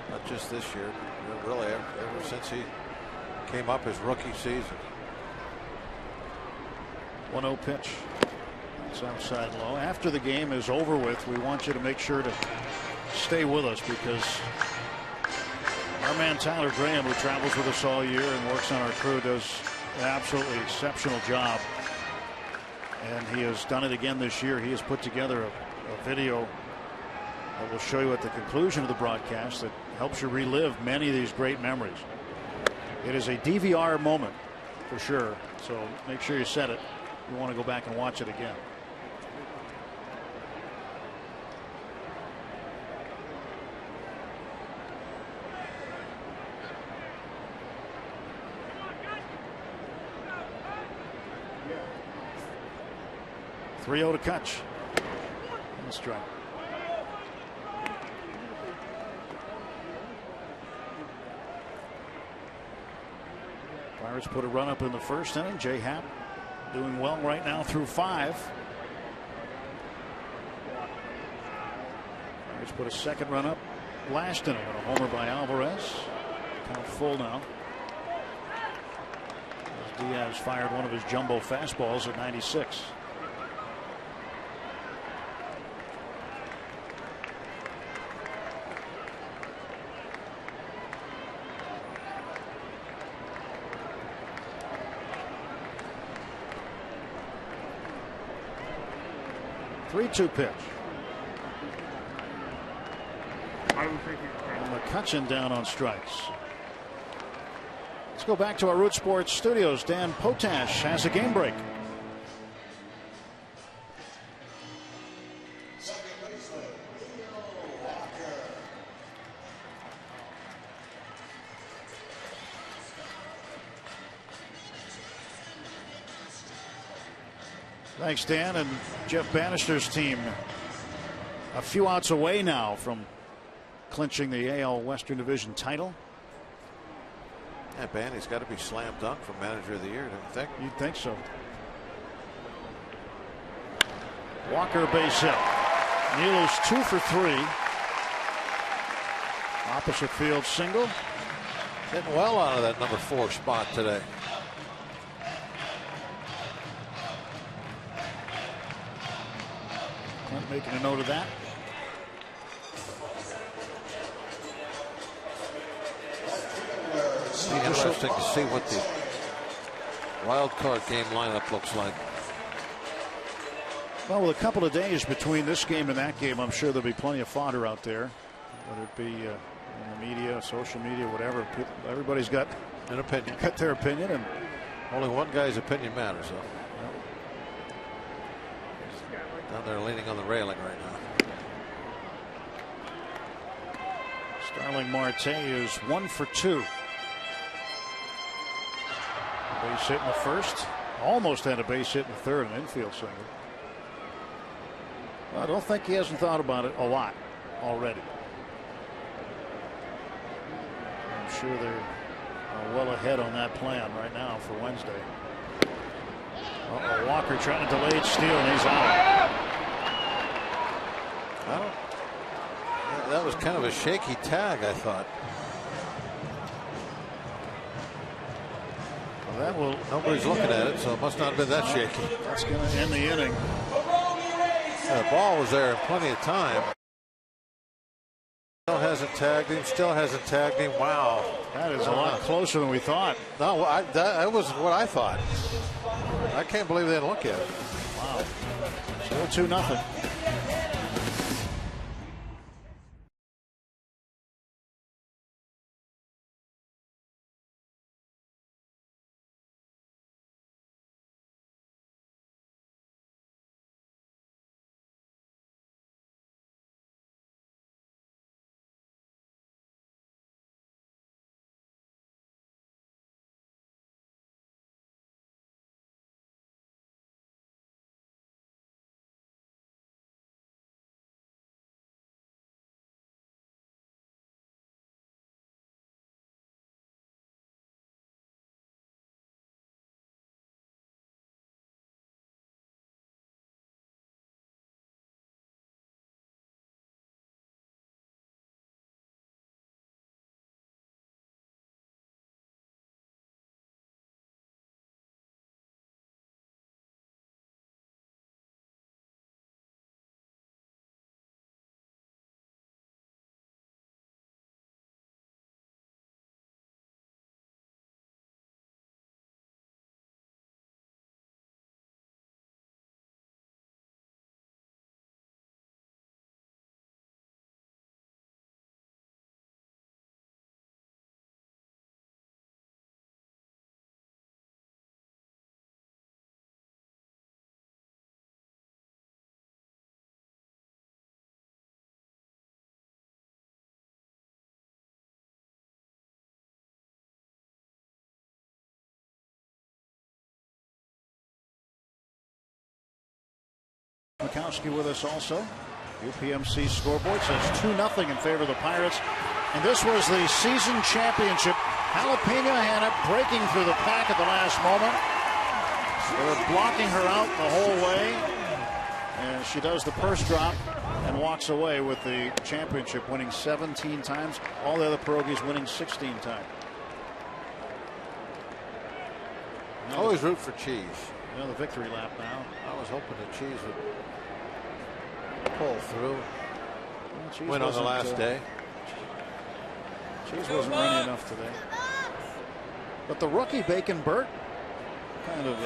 Not just this year, but really ever since he came up his rookie season. 1-0 pitch. It's outside low. After the game is over with, we want you to make sure to stay with us because our man Tyler Graham, who travels with us all year and works on our crew, does an absolutely exceptional job. And he has done it again this year. He has put together a video that will show you at the conclusion of the broadcast that helps you relive many of these great memories. It is a DVR moment for sure. So make sure you set it. You want to go back and watch it again. 3-0 to Kutch. And a strike. Pirates put a run up in the first inning. Jay Happ doing well right now through 5. Pirates put a second run up last inning on a homer by Alvarez. Count full now. As Diaz fired one of his jumbo fastballs at 96. Three-2 pitch. McCutchen down on strikes. Let's go back to our Root Sports studios. Dan Potash has a game break. Thanks, Dan. And Jeff Bannister's team a few outs away now from clinching the AL Western Division title. Yeah, Banny's got to be slam dunk for Manager of the Year, don't you think? You'd think so. Walker base hit. Neal is 2 for 3. Opposite field single. Getting well out of that number 4 spot today. Clint making a note of that. It'll be interesting to see what the wild card game lineup looks like. Well, with a couple of days between this game and that game, I'm sure there'll be plenty of fodder out there, whether it be in the media, social media, whatever. Everybody's got an opinion, got their opinion, and only one guy's opinion matters, though. Down there leaning on the railing right now. Starling Marte is 1 for 2. Base hit in the first. Almost had a base hit in the third, an infield single. Well, I don't think he hasn't thought about it a lot already. I'm sure they're well ahead on that plan right now for Wednesday. Walker trying to delay steal, and he's out. That was kind of a shaky tag, I thought. Well, that will. Nobody's looking at it, so it must not have been that shaky. That's going to end the inning. The ball was there in plenty of time. Still hasn't tagged him. Still hasn't tagged him. Wow, that is a lot closer than we thought. No, that was what I thought. I can't believe they didn't look at it. Wow. Still 2-0. Mikowski with us also. UPMC scoreboard says 2-0 in favor of the Pirates. And this was the season championship. Jalapeno Hannah breaking through the pack at the last moment. They were blocking her out the whole way. And she does the purse drop and walks away with the championship, winning 17 times. All the other pierogies winning 16 times. Always root for Cheese. You know, the victory lap now. I was hoping that Cheese would pull through. Well, win on the last day. Cheese wasn't running enough today. But the rookie Bacon Burt kind of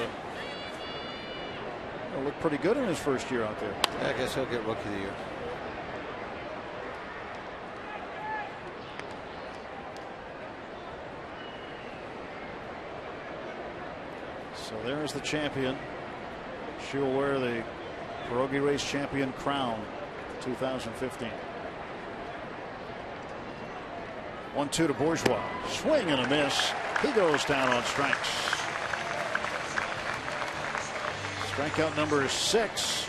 looked pretty good in his first year out there. Yeah, I guess he'll get Rookie of the Year. So there's the champion. She'll wear the pierogi race champion crown 2015. 1-2 to Bourgeois. Swing and a miss. He goes down on strikes. Strikeout number 6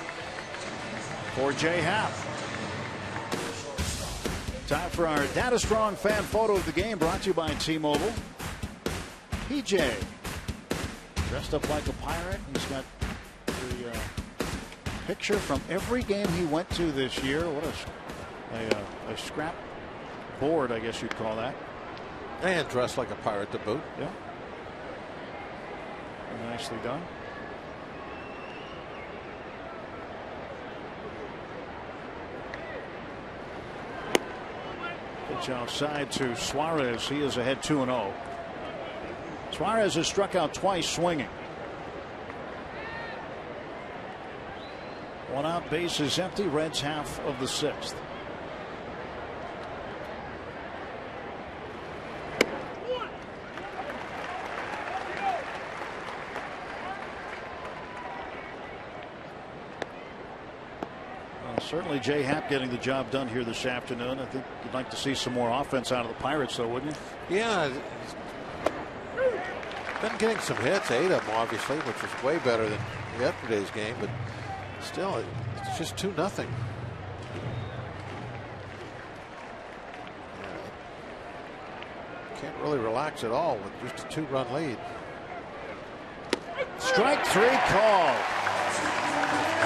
for Jay Happ. Time for our Data Strong fan photo of the game, brought to you by T-Mobile. PJ dressed up like a pirate. He's got the picture from every game he went to this year. What a scrap board, I guess you'd call that. And dressed like a pirate to boot. Yeah. Nicely done. Pitch outside to Suarez. He is ahead 2-0. Suarez has struck out twice swinging. One out, base is empty. Reds half of the 6th. Certainly Jay Happ getting the job done here this afternoon. I think you'd like to see some more offense out of the Pirates, though, wouldn't you? Yeah. Been getting some hits, 8 of them, obviously, which is way better than yesterday's game, but still, it's just 2-0. Yeah. Can't really relax at all with just a 2-run lead. Strike 3 call.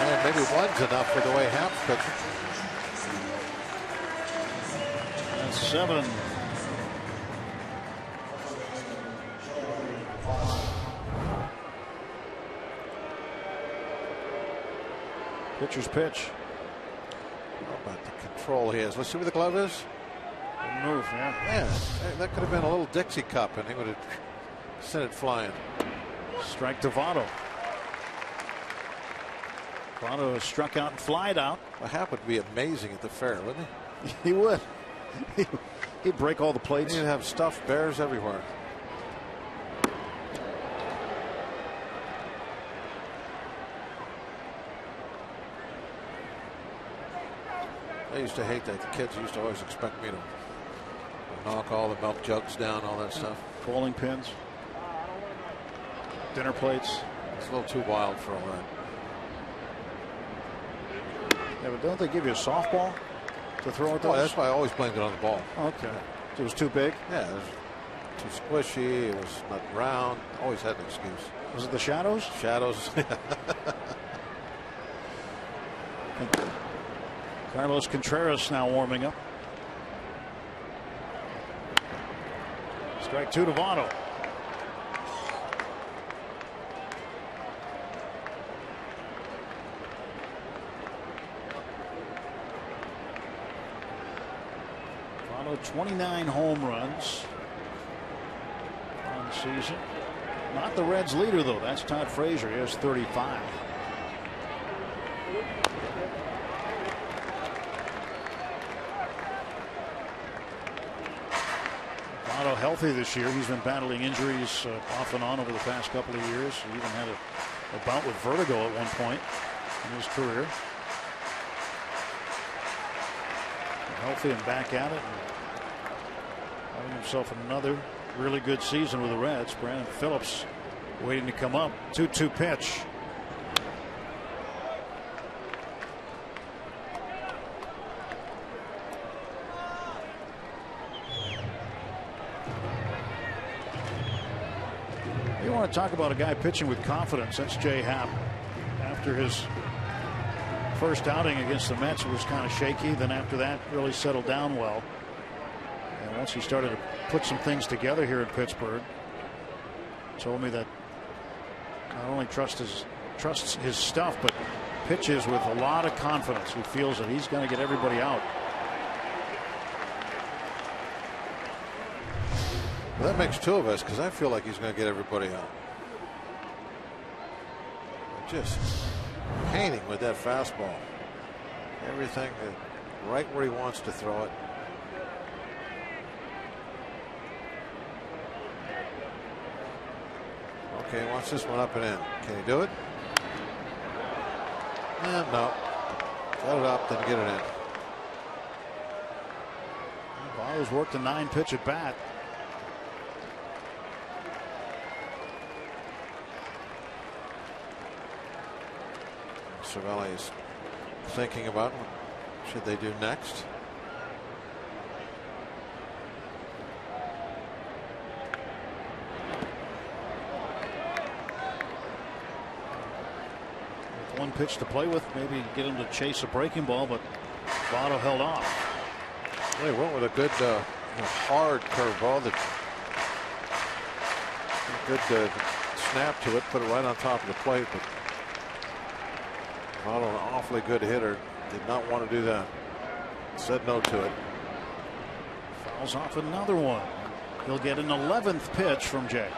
And maybe one's enough for the way Happ's pitching. That's 7. Pitcher's pitch. How about the control he has? Let's see where the glove is. Good move, yeah. Yeah, that could have been a little Dixie cup, and he would have sent it flying. Strike to Votto. Votto has struck out and flied out. Well, Happ would be amazing at the fair, wouldn't he? He would. He'd break all the plates. He'd have stuffed bears everywhere. I used to hate that. The kids used to always expect me to knock all the milk jugs down, all that stuff. Bowling pins. Dinner plates. It's a little too wild for all that. Yeah, but don't they give you a softball to throw at those? That's why I always blamed it on the ball. Okay. It was too big? Yeah, it was too squishy. It was not round. Always had an excuse. Was it the shadows? Shadows. Carlos Contreras now warming up. Strike 2 to Votto. Votto 29 home runs on the season. Not the Reds leader though. That's Todd Frazier. He has 35. Votto healthy this year. He's been battling injuries off and on over the past couple of years. He even had a bout with vertigo at one point in his career. Healthy and back at it. And having himself another really good season with the Reds. Brandon Phillips waiting to come up. 2-2 pitch. You want to talk about a guy pitching with confidence? That's Jay Happ. After his first outing against the Mets, it was kind of shaky. Then after that, really settled down well. And once he started to put some things together here in Pittsburgh, told me that not only trusts his stuff, but pitches with a lot of confidence. He feels that he's going to get everybody out. Well, that makes two of us, because I feel like he's going to get everybody out. Just painting with that fastball. Everything right where he wants to throw it. Okay, he wants this one up and in. Can he do it? No. Got it up, didn't get it in. Votto's worked a 9-pitch at bat. Cervelli is thinking about what should they do next. With one pitch to play with, maybe get him to chase a breaking ball, but Votto held off. Well, he went with a good hard curveball that good snap to it, put it right on top of the plate, but Votto, an awfully good hitter, did not want to do that. Said no to it. Fouls off another one. He'll get an 11th pitch from Jay.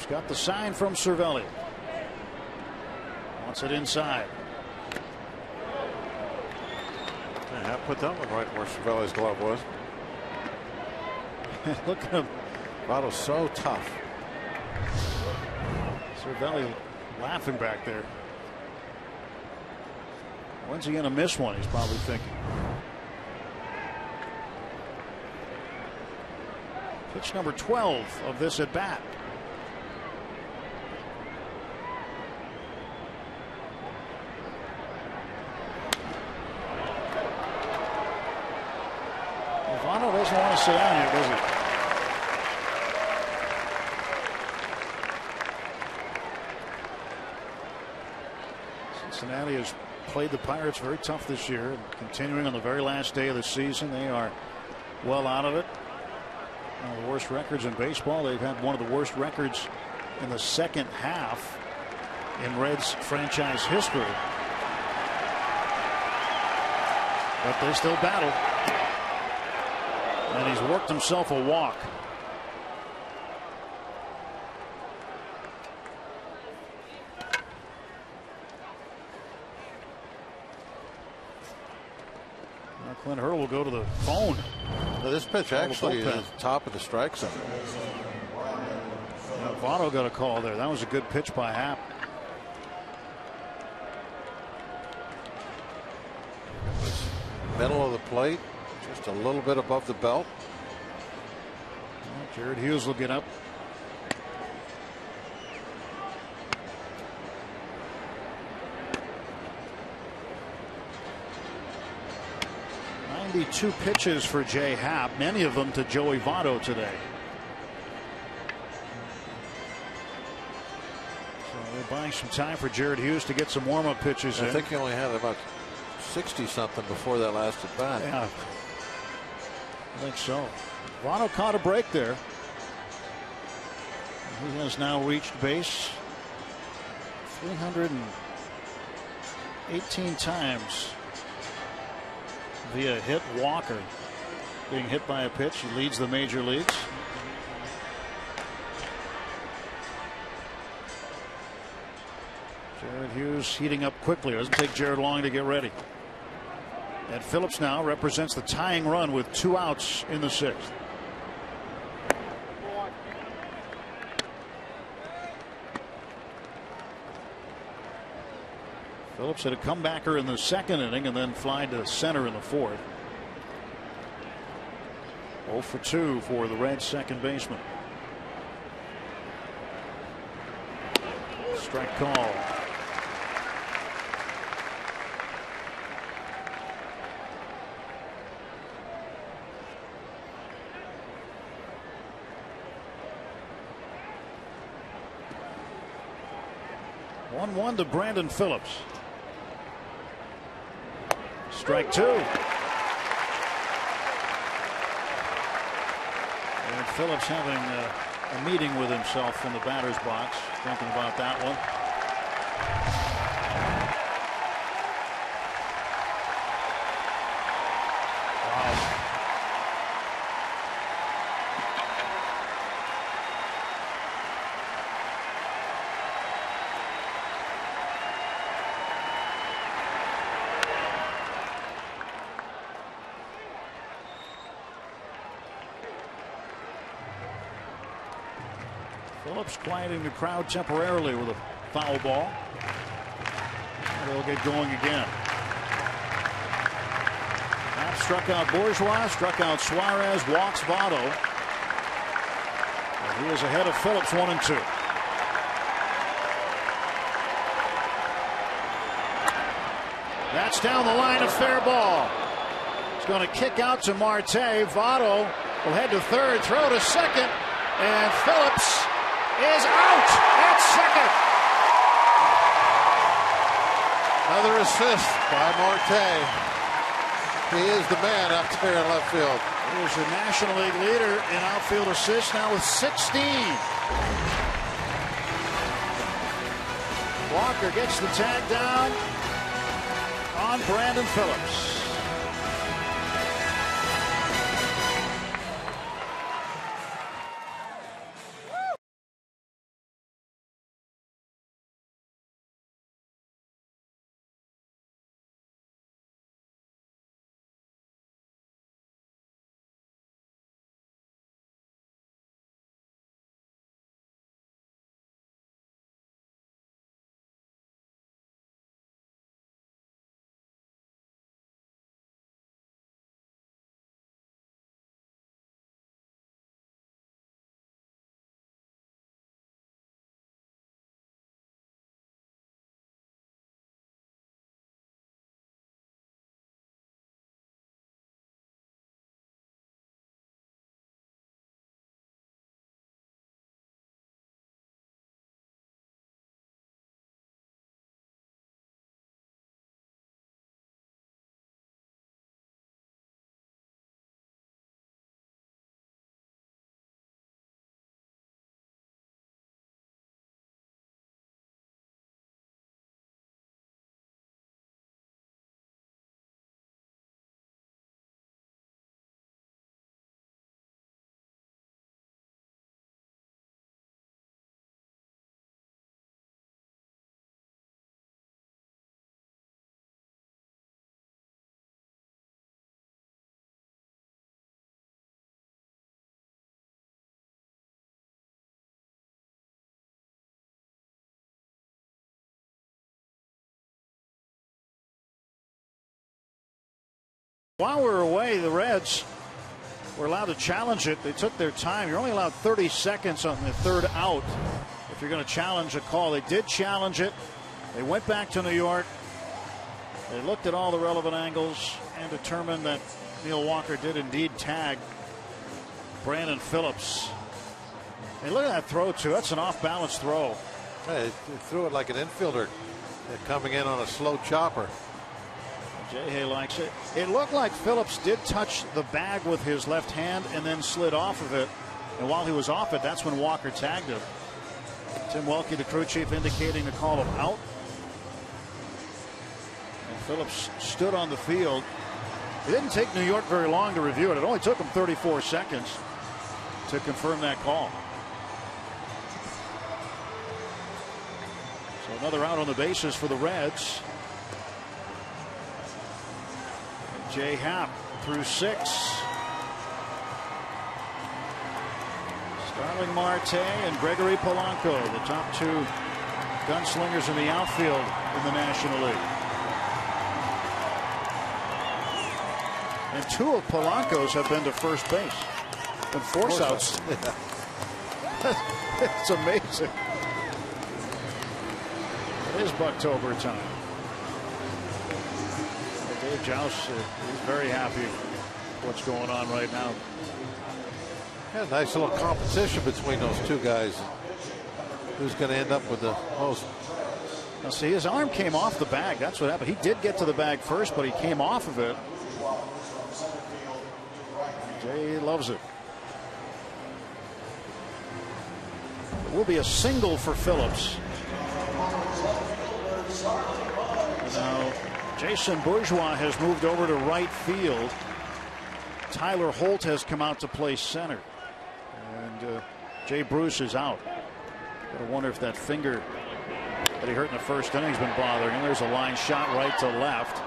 Got the sign from Cervelli. Wants it inside. Yeah, put that one right where Cervelli's glove was. Look at him. Votto's so tough. Cervelli laughing back there. When's he going to miss one? He's probably thinking. Pitch number 12 of this at bat. Votto doesn't want to sit down here, does he? Cincinnati has played the Pirates very tough this year, and continuing on the very last day of the season. They are well out of it. One of the worst records in baseball. They've had one of the worst records in the second half in Reds franchise history. But they still battle. And he's worked himself a walk. Now Clint Hurdle will go to the phone. Now this pitch actually is top of the strike zone. Now Votto got a call there. That was a good pitch by Happ. Middle of the plate. Just a little bit above the belt. Well, Jared Hughes will get up. "92 pitches for Jay Happ, many of them to Joey Votto today." So they're buying some time for Jared Hughes to get some warm-up pitches in. I think he only had about 60-something before that last at bat. Yeah. I think so. Votto caught a break there. He has now reached base 318 times via hit, walk, or being hit by a pitch. He leads the major leagues. Jared Hughes heating up quickly. It doesn't take Jared long to get ready. And Phillips now represents the tying run with 2 outs in the 6th. Phillips hit a comebacker in the 2nd inning and then fly to center in the 4th. 0 for 2 for the Reds second baseman. Strike call. One to Brandon Phillips. Strike 2. And Phillips having a meeting with himself in the batter's box, thinking about that one. Phillips quieting the crowd temporarily with a foul ball. And they'll get going again. Happ struck out Bourgeois, struck out Suarez, walks Votto. And he is ahead of Phillips 1-2. That's down the line, a fair ball. It's going to kick out to Marte. Votto will head to third, throw to second, and Phillips is out at second. Another assist by Marte. He is the man out there in left field. He is the National League leader in outfield assists now with 16. Walker gets the tag down on Brandon Phillips. While we're away, the Reds were allowed to challenge it. They took their time. You're only allowed 30 seconds on the third out if you're going to challenge a call. They did challenge it. They went back to New York. They looked at all the relevant angles and determined that Neil Walker did indeed tag Brandon Phillips. And look at that throw, too. That's an off-balance throw. Hey, he threw it like an infielder coming in on a slow chopper. Jay likes it. It looked like Phillips did touch the bag with his left hand and then slid off of it. And while he was off it, that's when Walker tagged him. Tim Welke, the crew chief, indicating the call of out. And Phillips stood on the field. It didn't take New York very long to review it. It only took him 34 seconds to confirm that call. So another out on the bases for the Reds. Jay Happ through 6. Starling Marte and Gregory Polanco, the top two gunslingers in the outfield in the National League. And two of Polanco's have been to first base. And force outs. It's amazing. It is Bucktober time. Dave Joust is very happy with what's going on right now. Yeah, nice little competition between those two guys. Who's going to end up with the most? Now see, his arm came off the bag. That's what happened. He did get to the bag first, but he came off of it. Jay loves it. It will be a single for Phillips. Now, Jason Bourgeois has moved over to right field. Tyler Holt has come out to play center. And Jay Bruce is out. I wonder if that finger that he hurt in the first inning has been bothering him. There's a line shot right to left.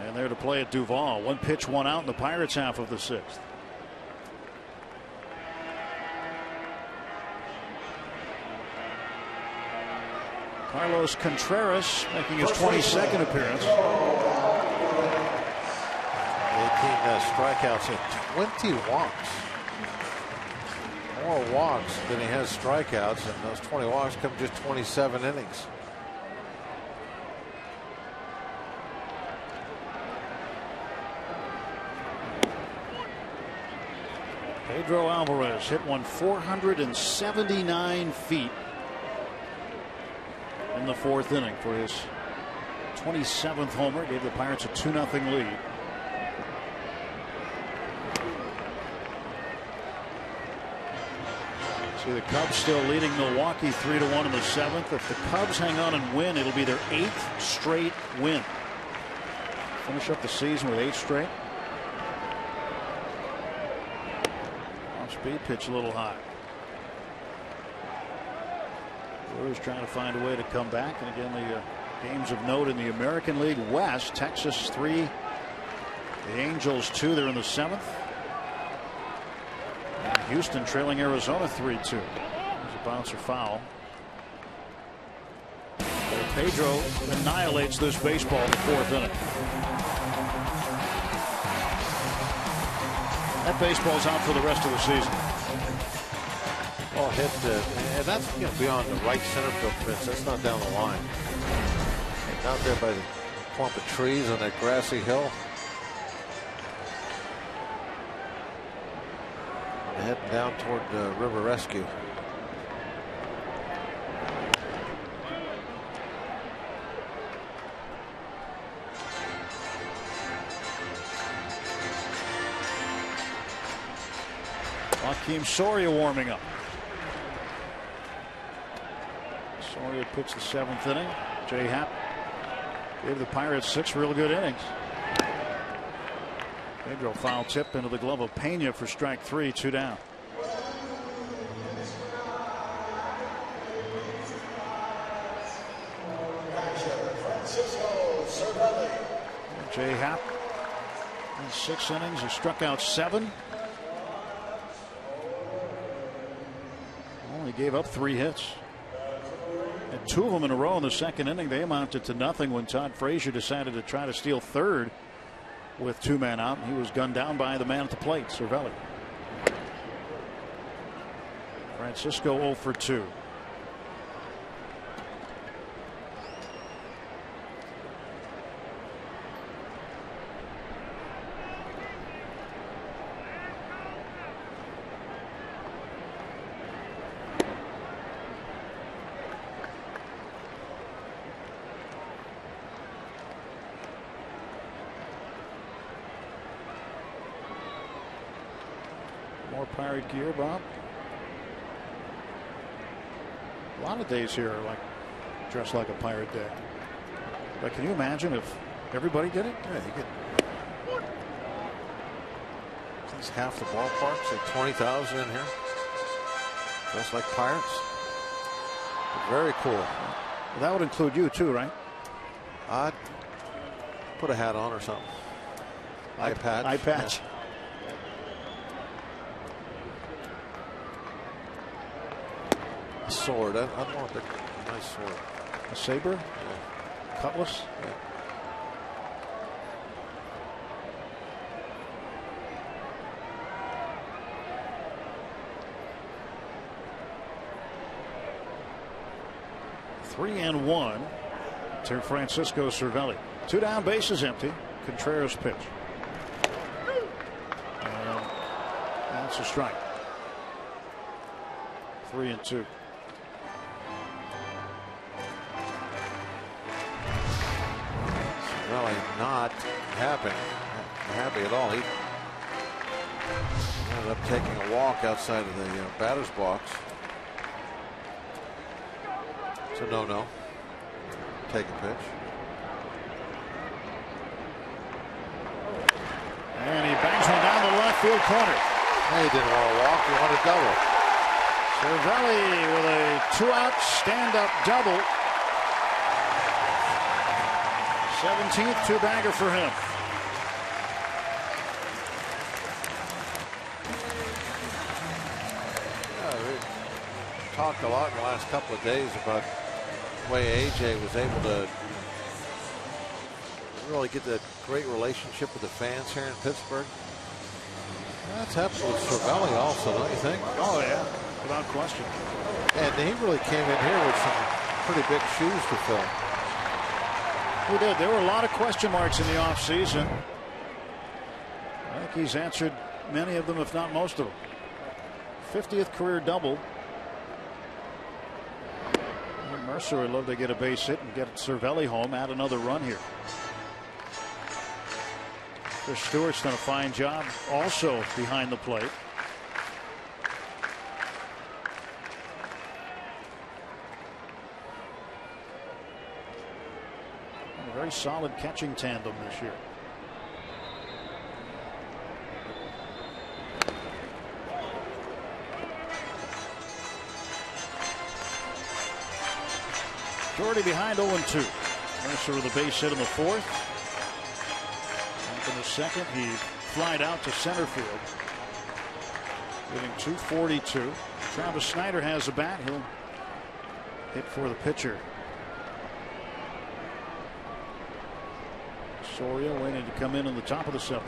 And there to play at Duvall. 1 pitch, 1 out in the Pirates half of the 6th. Carlos Contreras making his 22nd appearance. 18 strikeouts and 20 walks. More walks than he has strikeouts, and those 20 walks come just 27 innings. Pedro Alvarez hit one 479 feet in the 4th inning for his 27th homer. Gave the Pirates a 2-0 lead. See the Cubs still leading Milwaukee 3-1 in the 7th. If the Cubs hang on and win, it'll be their 8th straight win. Finish up the season with 8 straight. Speed pitch a little high. Brewers trying to find a way to come back. And again, the games of note in the American League West. Texas 3, the Angels 2. They're in the 7th. And Houston trailing Arizona 3-2. There's a bouncer foul. Pedro annihilates this baseball in the 4th inning. That baseball's out for the rest of the season. Oh, hit, and that's beyond the right center field fence. That's not down the line. And out there by the clump of trees on that grassy hill. And heading down toward River Rescue. Joakim Soria warming up. Soria pitched the 7th inning. Jay Happ gave the Pirates 6 real good innings. Pedro foul tip into the glove of Pena for strike 3, 2 down. Jay Happ in 6 innings. He struck out 7. Only gave up 3 hits. And 2 of them in a row in the 2nd inning. They amounted to nothing when Todd Frazier decided to try to steal 3rd with 2 men out. He was gunned down by the man at the plate, Cervelli. Francisco 0 for 2. Pirate gear, Bob. A lot of days here are like dressed like a pirate day. But can you imagine if everybody did it? Yeah, you could. At least half the ballpark, say 20,000 in here. Dressed like pirates. Very cool. Well, that would include you too, right? I'd put a hat on or something. Eye patch. Eye patch. Yeah. Sword. I want a nice sword. A saber? Yeah. Cutlass? Yeah. 3-1 to Francisco Cervelli. 2 down, bases empty. Contreras pitch. And that's a strike. 3-2. Really not happy at all. He ended up taking a walk outside of the batter's box. It's a no-no. Take a pitch. And he bangs one down the left field corner. He didn't want to walk. He wanted a double. Cervelli with a 2-out stand-up double. 17th two-bagger for him. We talked a lot in the last couple of days about the way AJ was able to really get that great relationship with the fans here in Pittsburgh. That's happened with Cervelli also, don't you think? Oh, yeah, without question. And he really came in here with some pretty big shoes to fill. He did. There were a lot of question marks in the offseason. I think he's answered many of them, if not most of them. 50th career double. And Mercer would love to get a base hit and get Cervelli home, add another run here. Chris Stewart's done a fine job also behind the plate. A very solid catching tandem this year. Jordy behind 0-2. Mercer with a base hit in the 4th. In the 2nd, he flied out to center field, hitting .242. Travis Snyder has a bat. He'll hit for the pitcher. Soria waiting to come in the top of the 7th.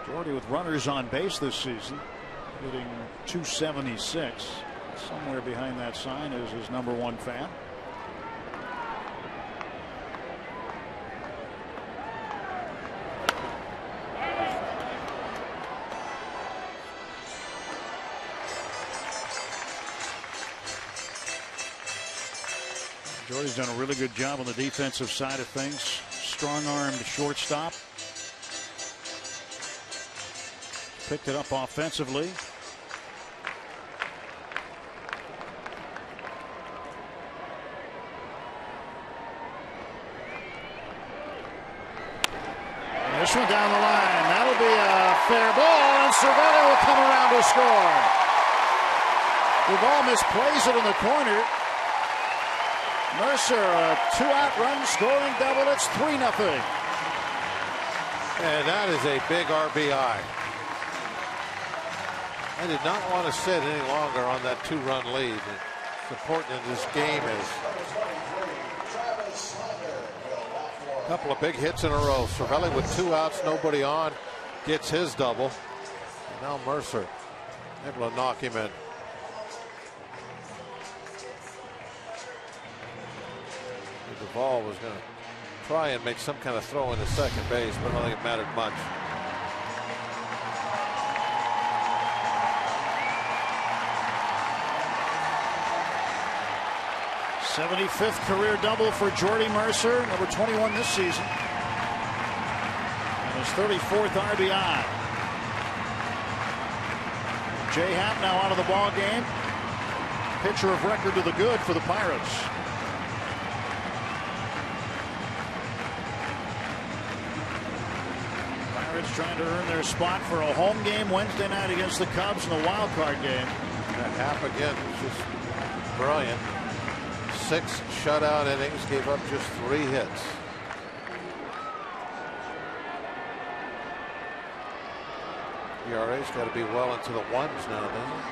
Jordy with runners on base this season, hitting .276. Somewhere behind that sign is his #1 fan. Jordy's done a really good job on the defensive side of things. Strong-armed shortstop. Picked it up offensively. This one down the line. That'll be a fair ball, and Cervelli will come around to score. Duvall misplays it in the corner. Mercer, a 2-out run scoring double. It's 3-0. And that is a big RBI. I did not want to sit any longer on that 2-run lead. It's important in this game is a couple of big hits in a row. Cervelli with 2 outs, nobody on, gets his double. And now Mercer able to knock him in. Duvall was going to try and make some kind of throw into second base, but I don't think it mattered much. '75th career double for Jordy Mercer, #21 this season. And his 34th RBI. Jay Happ now out of the ball game. Pitcher of record to the good for the Pirates. Pirates trying to earn their spot for a home game Wednesday night against the Cubs in the wild card game. Happ again was just brilliant. 6 shutout innings, gave up just 3 hits. ERA's got to be well into the 1s now, doesn't it?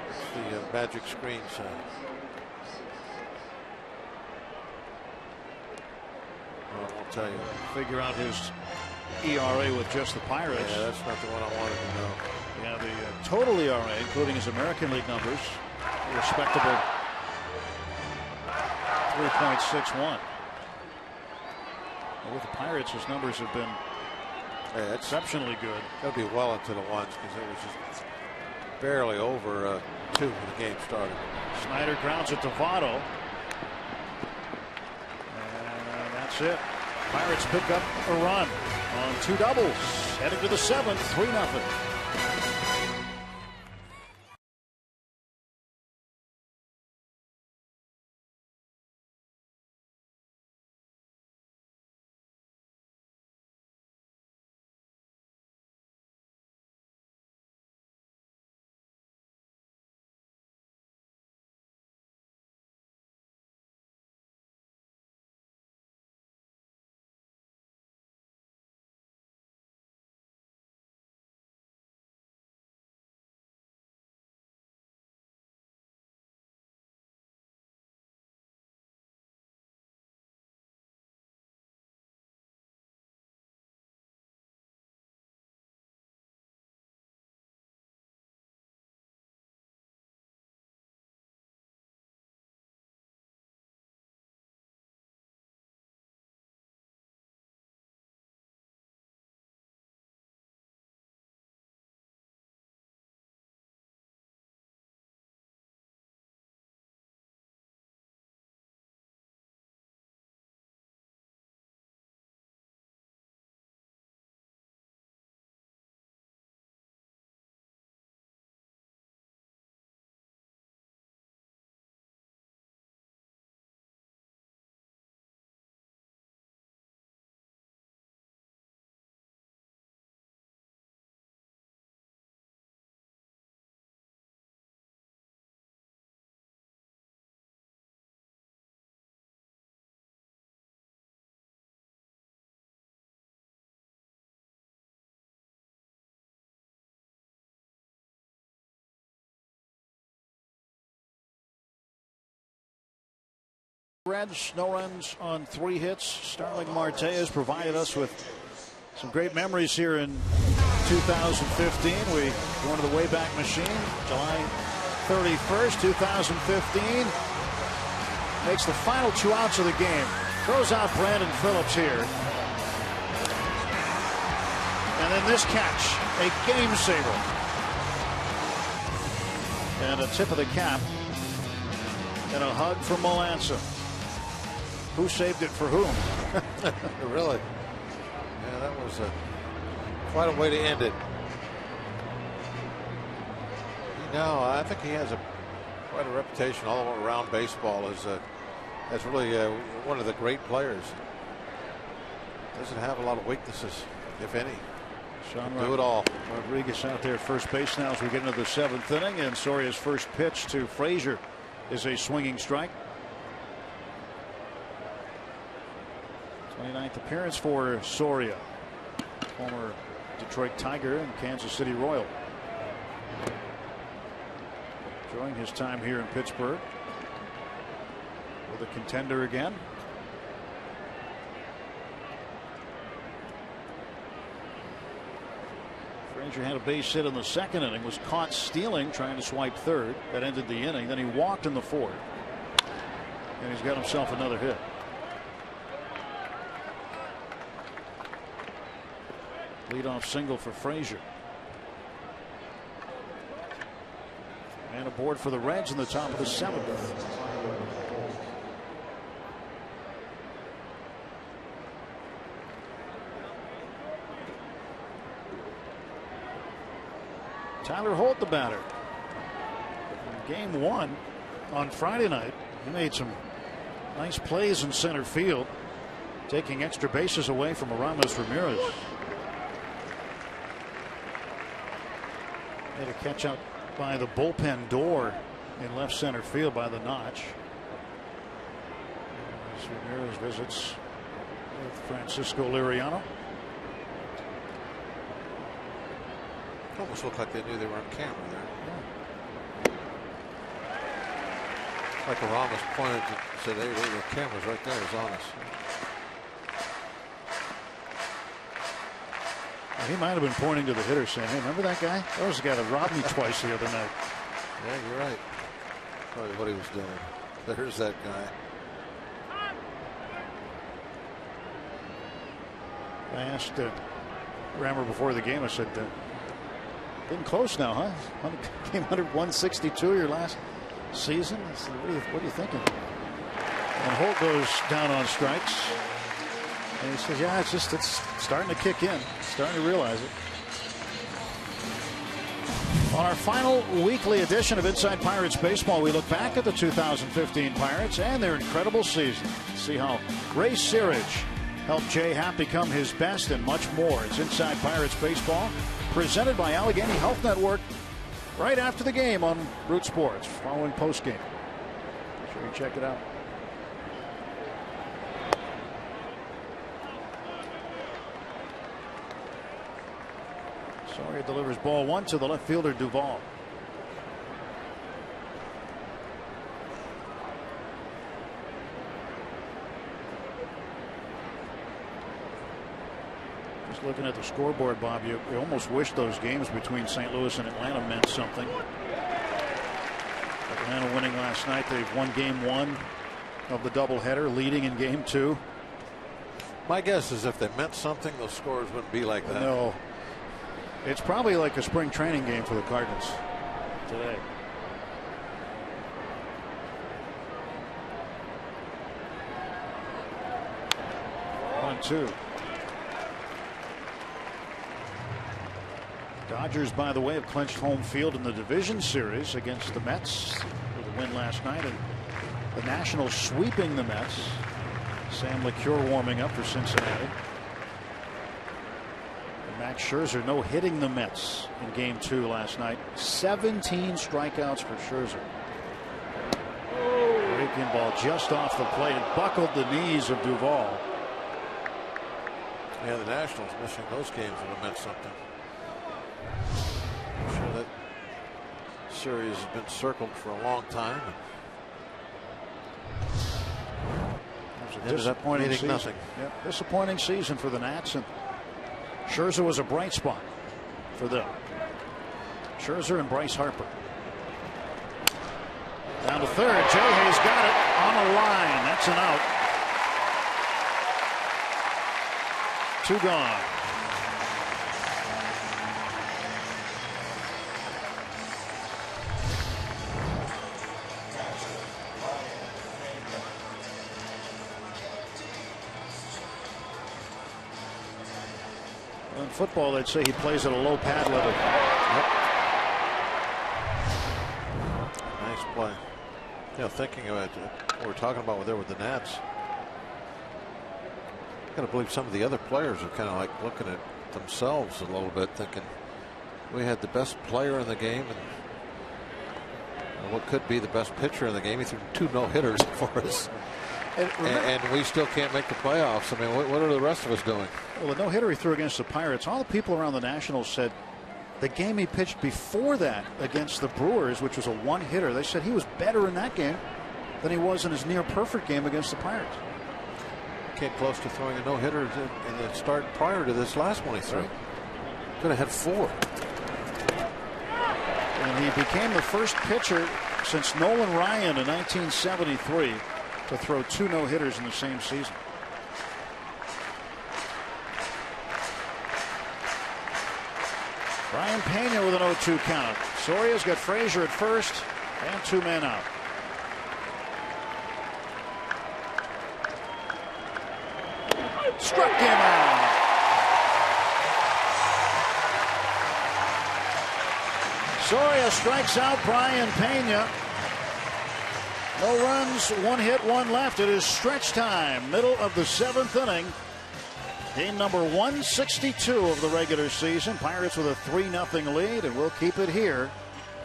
It's the magic screen sign. Well, I'll tell you, figure out his ERA with just the Pirates. Yeah, that's not the one I wanted to know. Yeah, the total ERA, including his American League numbers, respectable 3.61. With the Pirates, his numbers have been exceptionally good. That'll be well into the ones because it was just barely over 2 when the game started. Snyder grounds it to Votto. And that's it. Pirates pick up a run on 2 doubles. Heading to the 7th, 3-0. Reds, no runs on 3 hits. Starling Marte has provided us with some great memories here in 2015. We go into the Wayback Machine, July 31st, 2015. Makes the final 2 outs of the game. Throws out Brandon Phillips here. And then this catch, a game saver. And a tip of the cap. And a hug from Melanson. Who saved it for whom? Really? Yeah, that was quite a way to end it. No, I think he has quite a reputation all around baseball as really one of the great players. Doesn't have a lot of weaknesses, if any. Sean do it all. Rodriguez out there at first base now as we get into the 7th inning, and Soria's first pitch to Frazier is a swinging strike. 29th appearance for Soria, former Detroit Tiger and Kansas City Royal. Enjoying his time here in Pittsburgh with a contender again. Frazier had a base hit in the 2nd inning, was caught stealing, trying to swipe 3rd. That ended the inning. Then he walked in the 4th. And he's got himself another hit. Leadoff single for Frazier. And aboard for the Reds in the top of the 7th. Tyler Holt, the batter. In game 1 on Friday night, he made some nice plays in center field, taking extra bases away from Aramis Ramirez. Made a catch out by the bullpen door in left center field by the notch. As Ramirez visits with Francisco Liriano. Almost looked like they knew they were on camera there. Yeah. Like Aramis pointed to said, "Hey, the camera's right there. It's on us." He might have been pointing to the hitter saying, hey, remember that guy? That was the guy that robbed me twice the other night. Yeah, you're right. Probably what he was doing. There's that guy. I asked Rammer before the game, I said, getting close now, huh? Game 162 your last season? I said, what are you thinking? And Holt goes down on strikes. And he says, yeah, it's starting to kick in. Starting to realize it. On our final weekly edition of Inside Pirates Baseball, we look back at the 2015 Pirates and their incredible season. See how Ray Searage helped Jay Happ become his best and much more. It's Inside Pirates Baseball, presented by Allegheny Health Network, right after the game on Root Sports, following postgame. Make sure you check it out. Sawyer delivers ball one to the left fielder, Duvall. Just looking at the scoreboard, Bob, you almost wish those games between St. Louis and Atlanta meant something. Atlanta winning last night. They've won game one of the doubleheader, leading in game two. My guess is if they meant something, those scores wouldn't be like that. No. It's probably like a spring training game for the Cardinals today. One, two. Dodgers, by the way, have clinched home field in the division series against the Mets with a win last night, and the Nationals sweeping the Mets. Sam LeCure warming up for Cincinnati. Max Scherzer no-hitting the Mets in game two last night. 17 strikeouts for Scherzer. Breaking ball just off the plate. It buckled the knees of Duvall. Yeah, the Nationals missing those games would have meant something. I'm sure that series has been circled for a long time. It was a disappointing season. Nothing. Yep, disappointing season for the Nats, and Scherzer was a bright spot for them. Scherzer and Bryce Harper. Down to third. Joe Hayes got it on a line. That's an out. Two gone. In football, they'd say he plays at a low pad level. Yep. Nice play. You know, thinking about what we're talking about there with the Nats, I gotta believe some of the other players are kind of like looking at themselves a little bit, thinking we had the best player in the game and what could be the best pitcher in the game. He threw 2 no-hitters for us. And we still can't make the playoffs. I mean, what are the rest of us doing? Well, the no-hitter he threw against the Pirates, all the people around the Nationals said the game he pitched before that against the Brewers, which was a one-hitter, they said he was better in that game than he was in his near-perfect game against the Pirates. Came close to throwing a no-hitter in the start prior to this last one he threw. Could have had 4. And he became the first pitcher since Nolan Ryan in 1973 to throw 2 no-hitters in the same season. Brian Pena with an 0-2 count. Soria's got Frazier at first and 2 men out. Struck him out. Soria strikes out Brian Pena. No runs, 1 hit, 1 left. It is stretch time, middle of the 7th inning. Game number 162 of the regular season. Pirates with a 3-0 lead, and we'll keep it here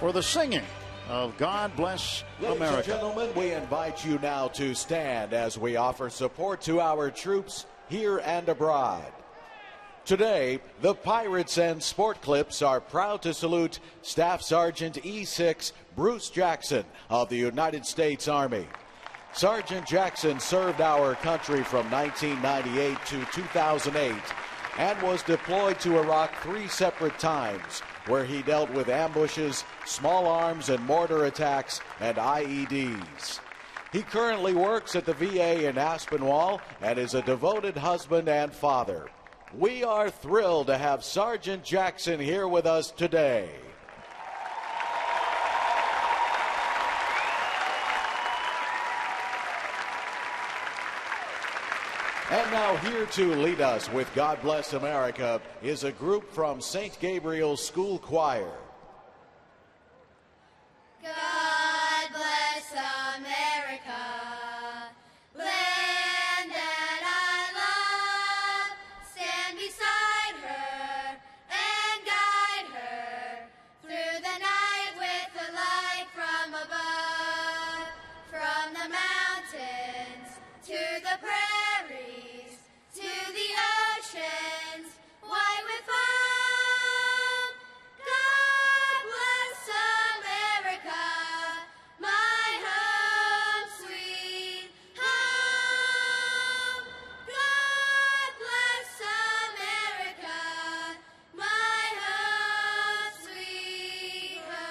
for the singing of God Bless America. Ladies and gentlemen, we invite you now to stand as we offer support to our troops here and abroad. Today, the Pirates and Sport Clips are proud to salute Staff Sergeant E6 Bruce Jackson of the United States Army. Sergeant Jackson served our country from 1998 to 2008 and was deployed to Iraq 3 separate times, where he dealt with ambushes, small arms and mortar attacks, and IEDs. He currently works at the VA in Aspinwall and is a devoted husband and father. We are thrilled to have Sergeant Jackson here with us today. And now here to lead us with God Bless America is a group from St. Gabriel's School Choir. God bless America, land that I love. Stand beside her and guide her through the night with the light from above. From the mountains to the prairies, to the oceans, white with foam. God bless America, my home, sweet home. God bless America, my home, sweet home.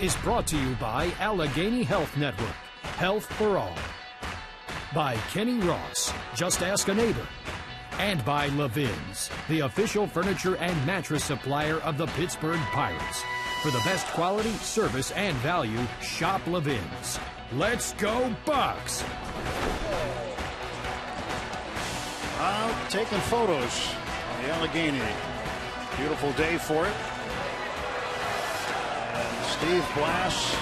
Is brought to you by Allegheny Health Network, Health for All. By Kenny Ross, Just Ask a Neighbor. And by Levin's, the official furniture and mattress supplier of the Pittsburgh Pirates. For the best quality, service, and value, shop Levin's. Let's go Bucks! Taking photos on the Allegheny. Beautiful day for it. Steve Blass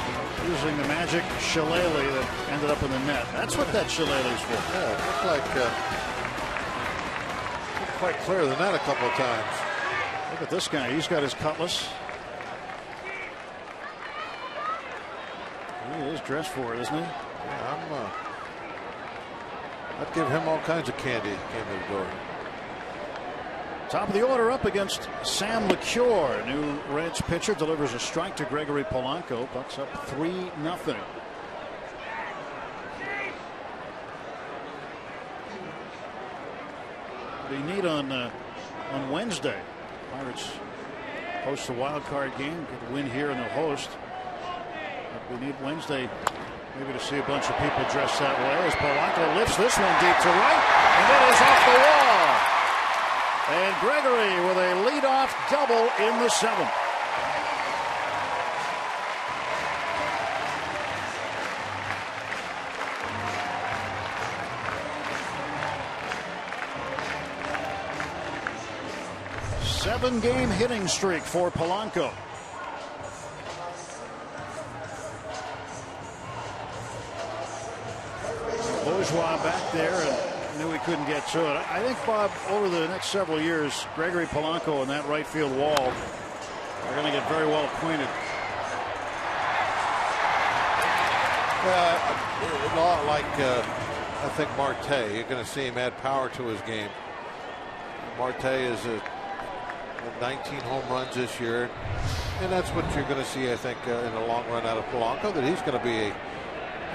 using the magic shillelagh that ended up in the net. That's what that shillelagh is for. Yeah, it looked like quite clear the net a couple of times. Look at this guy. He's got his cutlass. He is dressed for it, isn't he? Yeah, I'd give him all kinds of candy if he came to the door. Top of the order up against Sam LeCure. New Reds pitcher delivers a strike to Gregory Polanco. Bucks up 3-0. They need on Wednesday. Pirates host a wild card game. Get a win here and they'll host. But we need Wednesday maybe to see a bunch of people dressed that way as Polanco lifts this one deep to right, and it is off the wall. And Gregory with a leadoff double in the 7th. Seven-game hitting streak for Polanco. Bourgeois back there, and Knew he couldn't get to it. I think, Bob, over the next several years, Gregory Polanco and that right field wall are going to get very well acquainted. A lot like I think Marte. You're going to see him add power to his game. Marte is 19 home runs this year, and that's what you're going to see, I think, in the long run out of Polanco, that he's going to be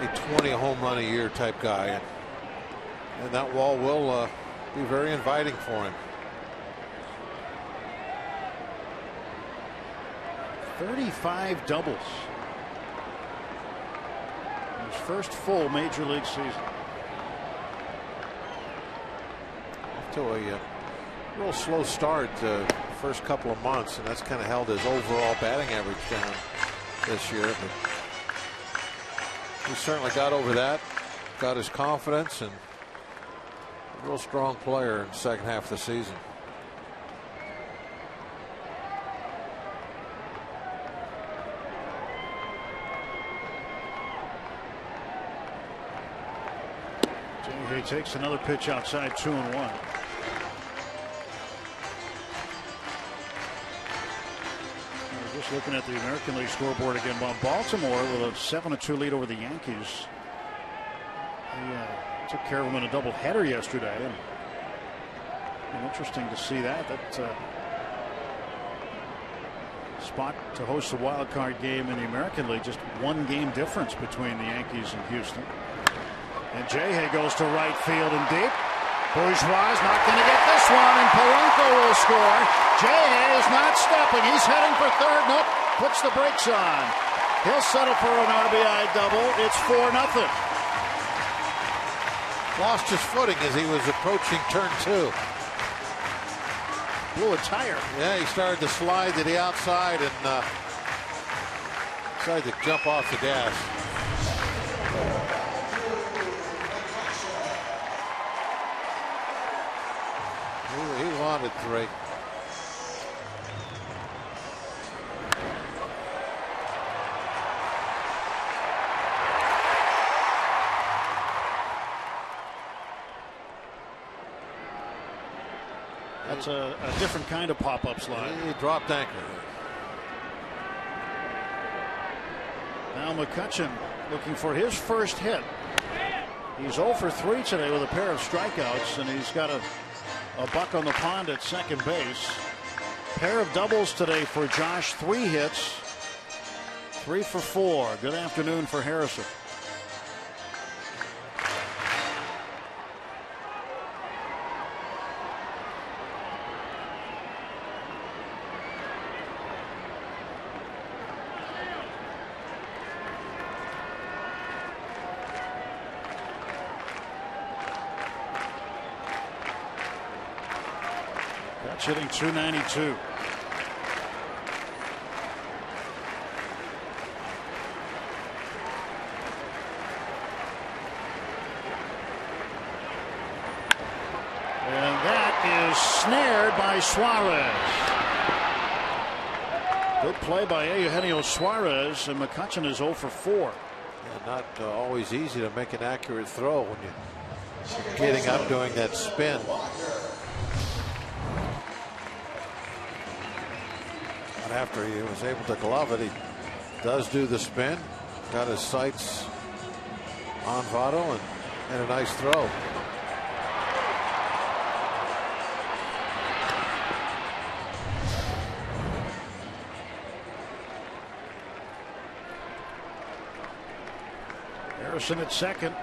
a 20 home run a year type guy, and that wall will be very inviting for him. 35 doubles. His first full major league season. Off to a real slow start first couple of months, and that's kind of held his overall batting average down this year. But he certainly got over that, got his confidence, and a real strong player in the second half of the season. He takes another pitch outside, 2-1. Just looking at the American League scoreboard again, while Baltimore with a 7-2 lead over the Yankees. They took care of them in a doubleheader yesterday, and interesting to see that. That spot to host a wild card game in the American League, just one game difference between the Yankees and Houston. And Jay goes to right field and deep. Bourgeois is not going to get this one, and Polanco will score. Jay is not stepping. He's heading for third. Nope. Puts the brakes on. He'll settle for an RBI double. It's 4-0. Lost his footing as he was approaching turn 2. Blew a tire. Yeah, he started to slide to the outside and decided to jump off the gas. He wanted 3. That's a different kind of pop-up slide. He dropped anchor. Now McCutchen looking for his first hit. He's 0 for 3 today with a pair of strikeouts, and he's got a buck on the pond at second base. Pair of doubles today for Josh. 3 hits. 3 for 4. Good afternoon for Harrison. Hitting .292. And that is snared by Suarez. Good play by Eugenio Suarez, and McCutchen is 0 for 4. Yeah, not always easy to make an accurate throw when you're getting up doing that spin. After he was able to glove it, he does do the spin. Got his sights on Votto and a nice throw. Harrison at second,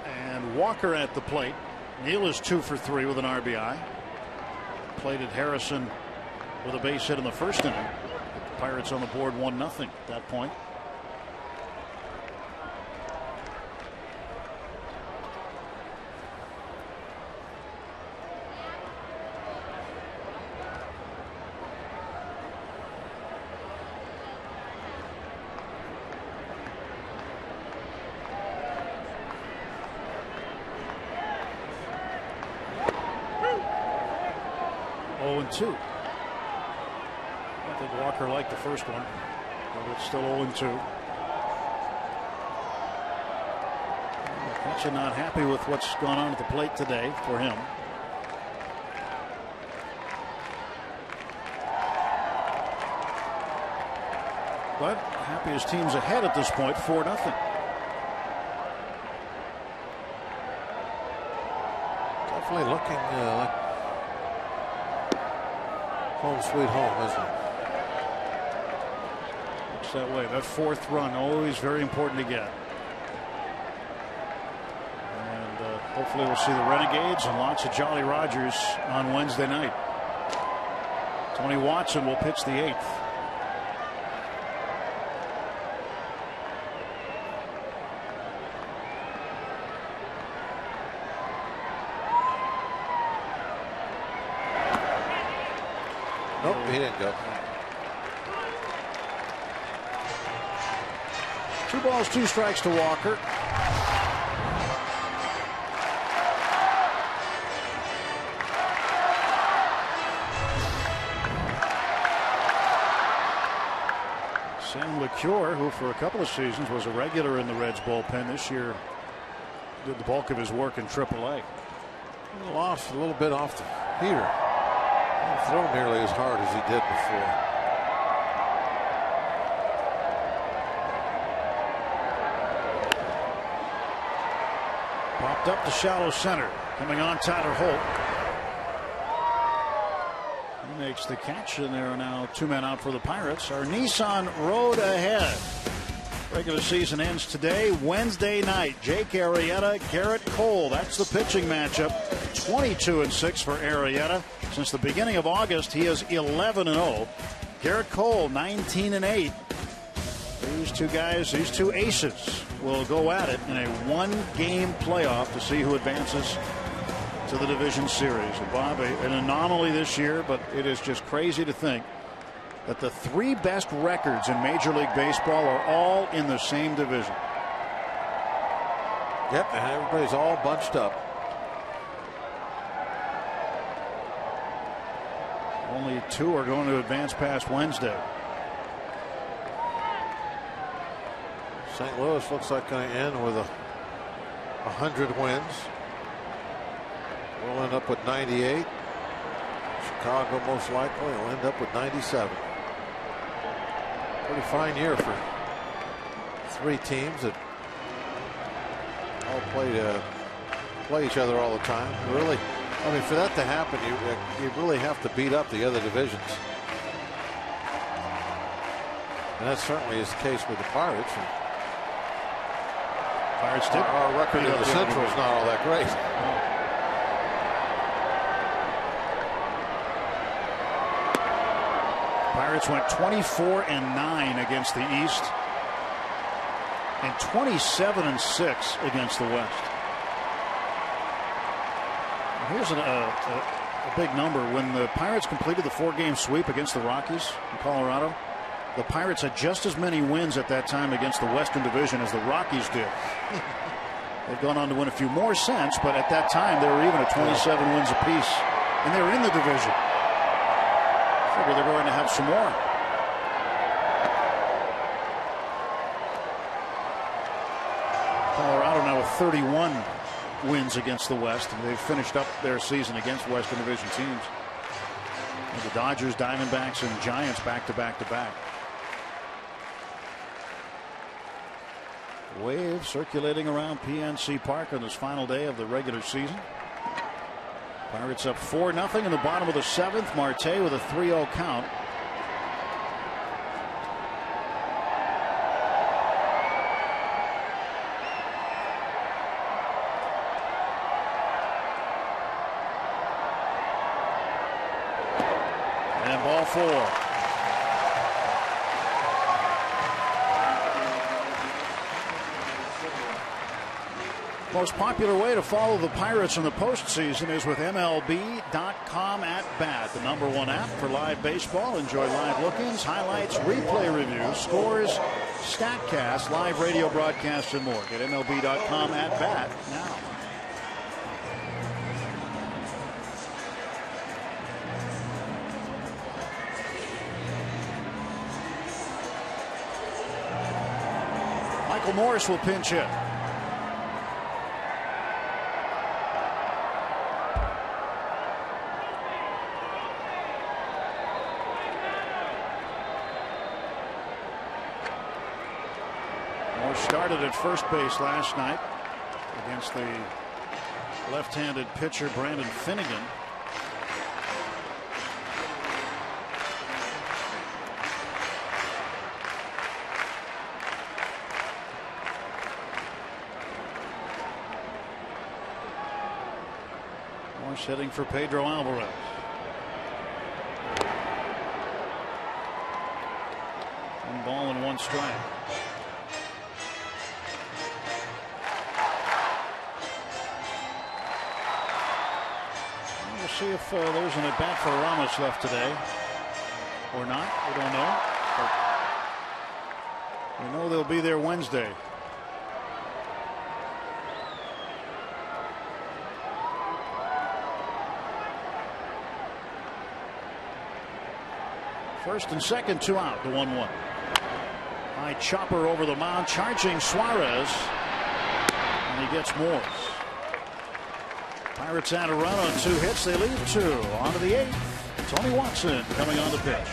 and Walker at the plate. Neal is 2 for 3 with an RBI. Plated Harrison with a base hit in the first inning. The Pirates on the board 1-0 at that point. Two. I think Walker liked the first one, but it's still 0-2. Actually not happy with what's gone on at the plate today for him. But happy his team's ahead at this point, 4-0. Definitely looking like home sweet home, isn't it? Looks that way. That fourth run, always very important to get. And hopefully we'll see the Renegades and lots of Jolly Rogers on Wednesday night. Tony Watson will pitch the 8th. Nope, he didn't go. 2 balls, 2 strikes to Walker. Sam LeCure, who for a couple of seasons was a regular in the Reds bullpen, this year did the bulk of his work in AAA. Lost a little bit off the heater. Didn't throw nearly as hard as he did before. Popped up to shallow center. Coming on, Tyler Holt. He makes the catch, and there are now 2 men out for the Pirates. Our Nissan road ahead. Regular season ends today, Wednesday night. Jake Arrieta, Garrett Cole. That's the pitching matchup. 22-6 for Arrieta. Since the beginning of August, he is 11-0. Garrett Cole, 19-8. These 2 guys, these 2 aces, will go at it in a 1-game playoff to see who advances to the division series. And Bob, an anomaly this year, but it is just crazy to think that the 3 best records in Major League Baseball are all in the same division. Yep, and everybody's all bunched up. Only 2 are going to advance past Wednesday. St. Louis looks like going to end with 100 wins. We'll end up with 98. Chicago most likely will end up with 97. Pretty fine year for 3 teams that all play each other all the time. Really, I mean, for that to happen, you really have to beat up the other divisions. And that certainly is the case with the Pirates. Pirates did. Our record in the Central is not all that great. Pirates went 24-9 against the East and 27-6 against the West. Here's a big number. When the Pirates completed the 4-game sweep against the Rockies in Colorado, the Pirates had just as many wins at that time against the Western Division as the Rockies did. They've gone on to win a few more since, but at that time they were even at 27 wins apiece, and they were in the division. Figure they're going to have some more. Colorado now with 31 wins against the West, and they've finished up their season against Western Division teams. And the Dodgers, Diamondbacks, and Giants back to back to back. Wave circulating around PNC Park on this final day of the regular season. Pirates up 4-0 in the bottom of the 7th. Marte with a 3-0 count. And ball 4. Most popular way to follow the Pirates in the postseason is with MLB.com at bat, the #1 app for live baseball. Enjoy live look-ins, highlights, replay reviews, scores, StatCast, live radio broadcasts, and more. Get MLB.com at bat now. Michael Morris will pinch hit. Moore started at first base last night against the left-handed pitcher Brandon Finnegan. Morse hitting for Pedro Alvarez. One ball and one strike. We'll see if there's an at-bat for Ramos left today or not. We don't know. But we know they'll be there Wednesday. First and second, 2 out, the 1-1. High chopper over the mound, charging Suarez, and he gets Morse. Pirates add a run on 2 hits. They lead 2. On to the 8th. Tony Watson coming on the pitch.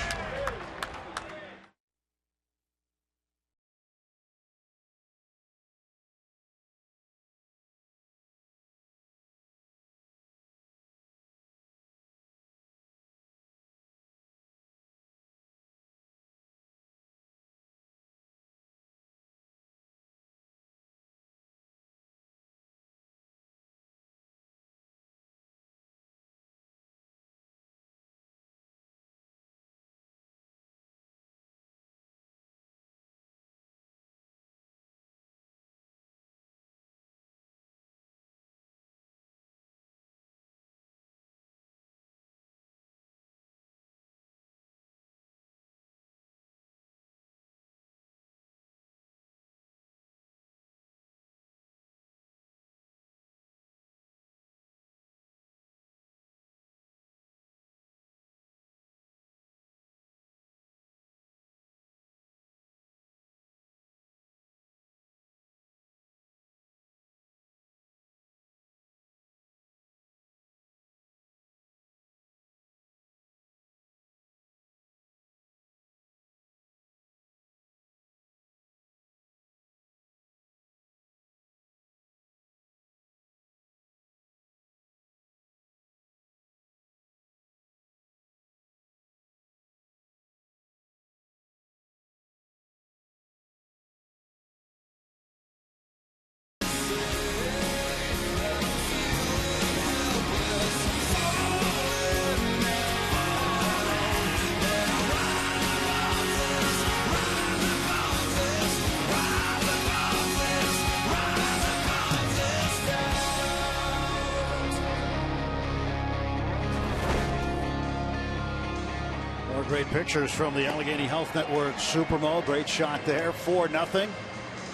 Great pictures from the Allegheny Health Network Supermo. Great shot there. 4-0.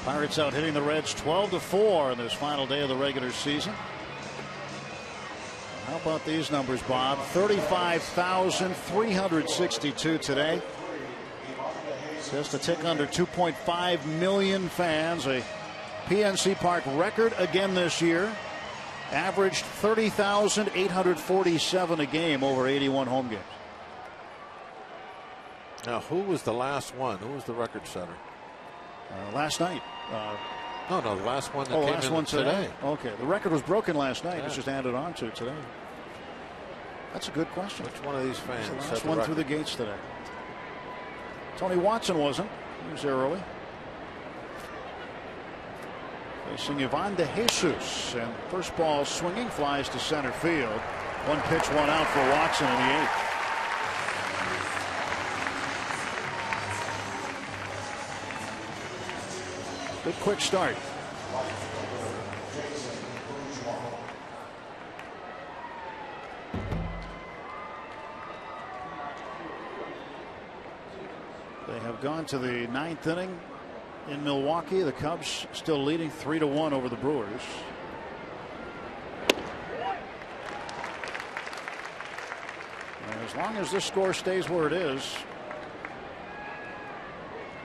Pirates out hitting the Reds 12-4 in this final day of the regular season. How about these numbers, Bob? 35,362 today. Just a tick under 2.5 million fans. A PNC Park record again this year. Averaged 30,847 a game over 81 home games. Now, who was the last one? Who was the record setter? Last night. No, the last one that came in today. Okay, the record was broken last night. Yeah. It's just added on to today. That's a good question. Which one of these fans the set last the one record? through the gates today? Tony Watson wasn't. He was there early. Facing Ivan De Jesus, and first ball swinging, flies to center field. 1 pitch, 1 out for Watson in the 8th. Good quick start. They have gone to the 9th inning in Milwaukee. The Cubs still leading 3-1 over the Brewers. And as long as this score stays where it is,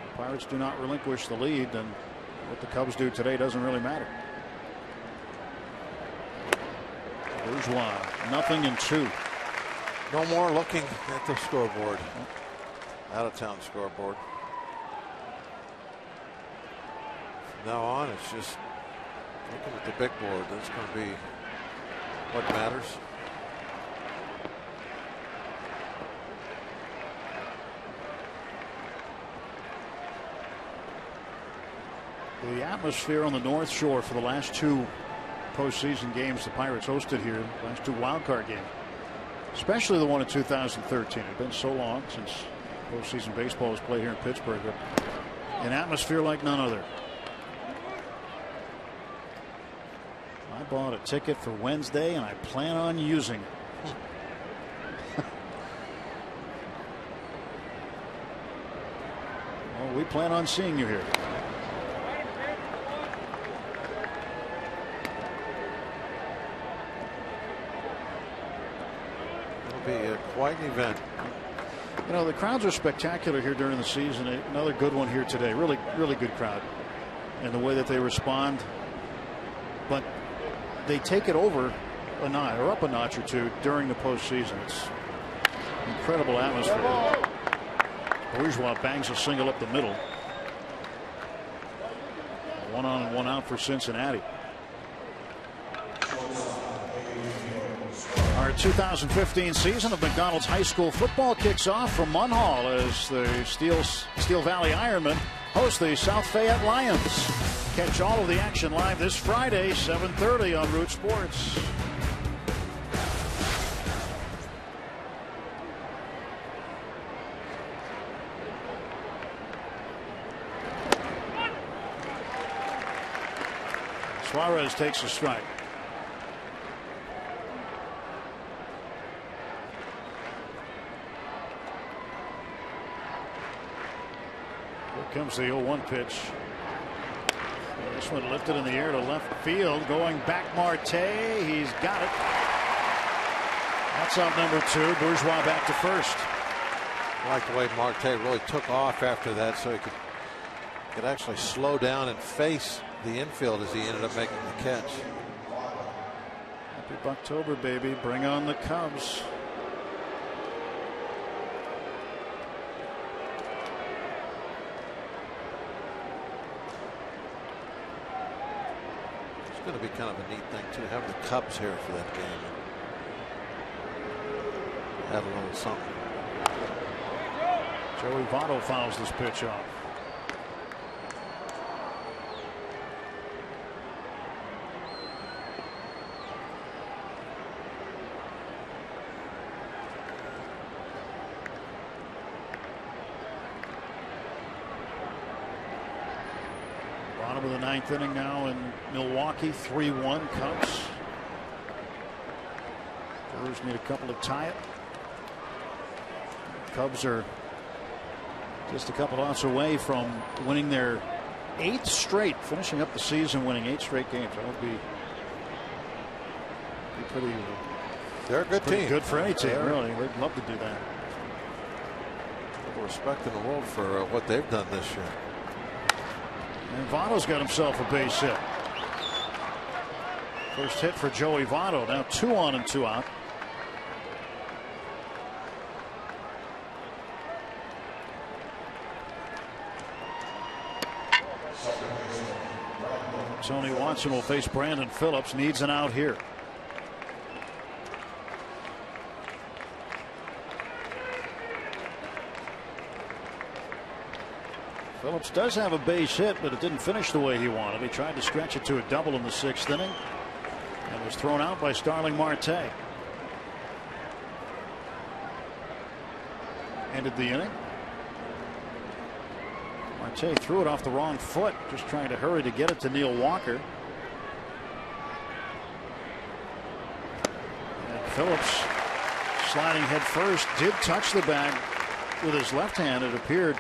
the Pirates do not relinquish the lead, and what the Cubs do today doesn't really matter. There's 1. 0-2. No more looking at the scoreboard. Out of town scoreboard. Now on, it's just looking at the big board. That's going to be what matters. The atmosphere on the North Shore for the last 2 postseason games the Pirates hosted here, last 2 wild card games, especially the one in 2013. It's been so long since postseason baseball was played here in Pittsburgh. An atmosphere like none other. I bought a ticket for Wednesday and I plan on using it. Well, we plan on seeing you here. It'll be quite an event. You know, the crowds are spectacular here during the season. Another good one here today. Really, really good crowd. And the way that they respond. But they take it over a notch or up a notch or two during the postseason. It's incredible atmosphere. Bourgeois bangs a single up the middle. 1 on and 1 out for Cincinnati. Our 2015 season of McDonald's High School football kicks off from Munhall as the Steel Valley Ironmen host the South Fayette Lions. Catch all of the action live this Friday, 7:30 on Root Sports. Suarez takes a strike. Here comes the 0-1 pitch. This one lifted in the air to left field. Going back, Marte. He's got it. That's out number 2. Bourgeois back to first. I like the way Marte really took off after that, so he could actually slow down and face the infield as he ended up making the catch. Happy Bucktober, baby. Bring on the Cubs. It's going to be kind of a neat thing too, have the Cubs here for that game. Add a little something. Joey Votto fouls this pitch off. Bottom of the 9th inning now in Milwaukee. 3-1 Cubs. Brewers need a couple to tie it. Cubs are just a couple outs away from winning their 8th straight, finishing up the season winning 8 straight games. That would be pretty. They're a good team. Good for any team, really. They'd love to do that. People respect in the world for what they've done this year. And Votto's got himself a base hit. First hit for Joey Votto. Now 2 on and 2 out. Tony Watson will face Brandon Phillips. Needs an out here. Phillips does have a base hit, but it didn't finish the way he wanted. He tried to stretch it to a double in the 6th inning and was thrown out by Starling Marte. Ended the inning. Marte threw it off the wrong foot, just trying to hurry to get it to Neil Walker. And Phillips, sliding head first, did touch the bag with his left hand, it appeared,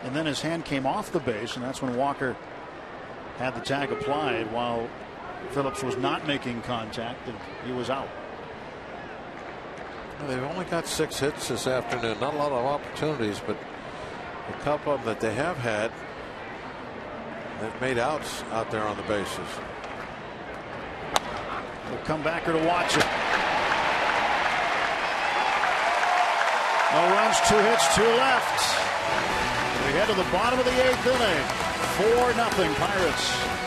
and then his hand came off the base, and that's when Walker had the tag applied while Phillips was not making contact, and he was out. Well, they've only got 6 hits this afternoon. Not a lot of opportunities, but a couple of them that they have had, they've made outs out there on the bases. We'll come back here to watch it. No runs, 2 hits, 2 left. We head to the bottom of the 8th inning. 4-0 Pirates.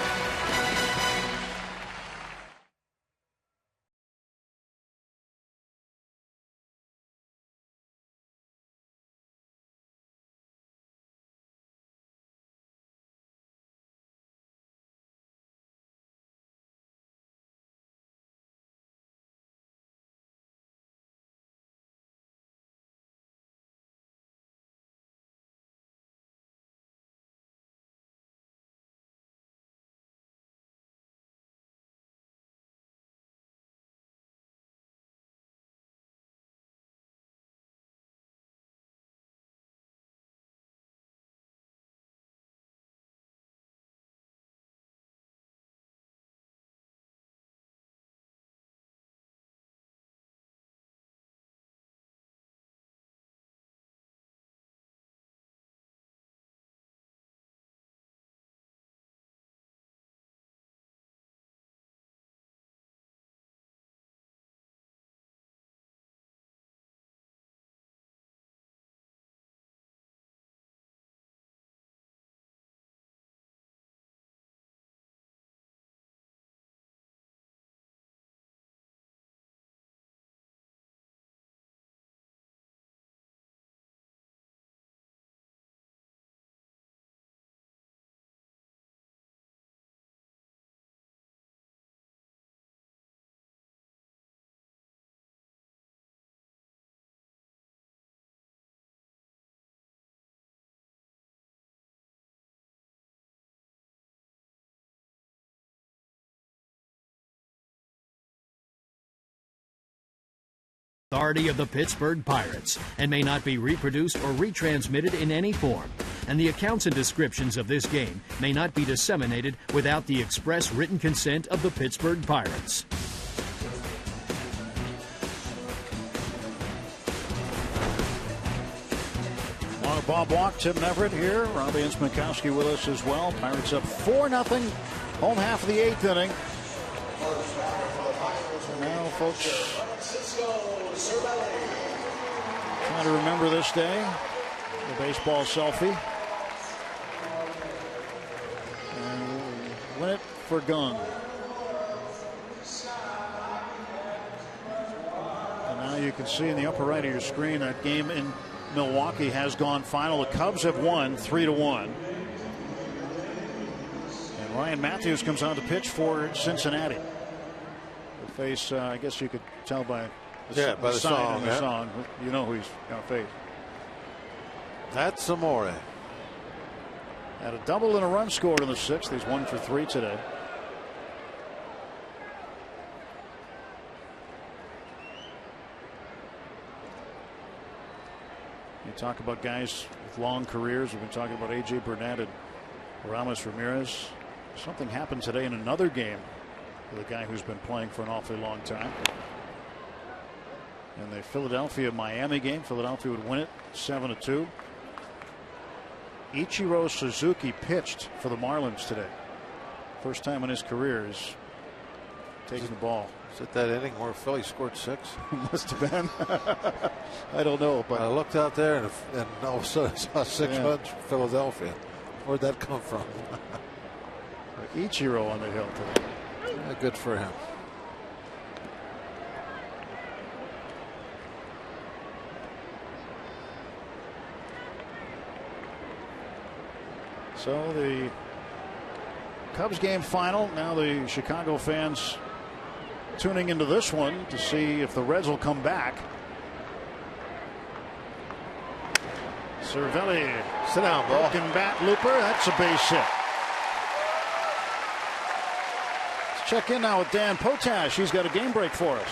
Authority of the Pittsburgh Pirates and may not be reproduced or retransmitted in any form. And the accounts and descriptions of this game may not be disseminated without the express written consent of the Pittsburgh Pirates. Long ball walk, Tim Everett here. Robbie Innsmikowski with us as well. Pirates up 4-0. Home half of the 8th inning. Now, folks, trying to remember this day. The baseball selfie. And win it for Gung. And now you can see in the upper right of your screen that game in Milwaukee has gone final. The Cubs have won 3-1. And Ryan Matthews comes on to pitch for Cincinnati. The face, I guess you could tell by the song. The song. You know who he's going to face. That's Amore. Had a double and a run scored in the 6th. He's 1 for 3 today. You talk about guys with long careers. We've been talking about A.J. Burnett and Ramos Ramirez. Something happened today in another game with a guy who's been playing for an awfully long time. In the Philadelphia-Miami game, Philadelphia would win it 7-2. Ichiro Suzuki pitched for the Marlins today. First time in his career he's taking the ball. Is it that inning where Philly scored 6? Must have been. I don't know, but I looked out there and all of a sudden I saw 6 runs from Philadelphia. Where'd that come from? Ichiro on the hill today. Yeah, good for him. So the Cubs game final. Now the Chicago fans tuning into this one to see if the Reds will come back. Cervelli. Sit down, ball. Broken bat looper. That's a base hit. Let's check in now with Dan Potash. He's got a game break for us.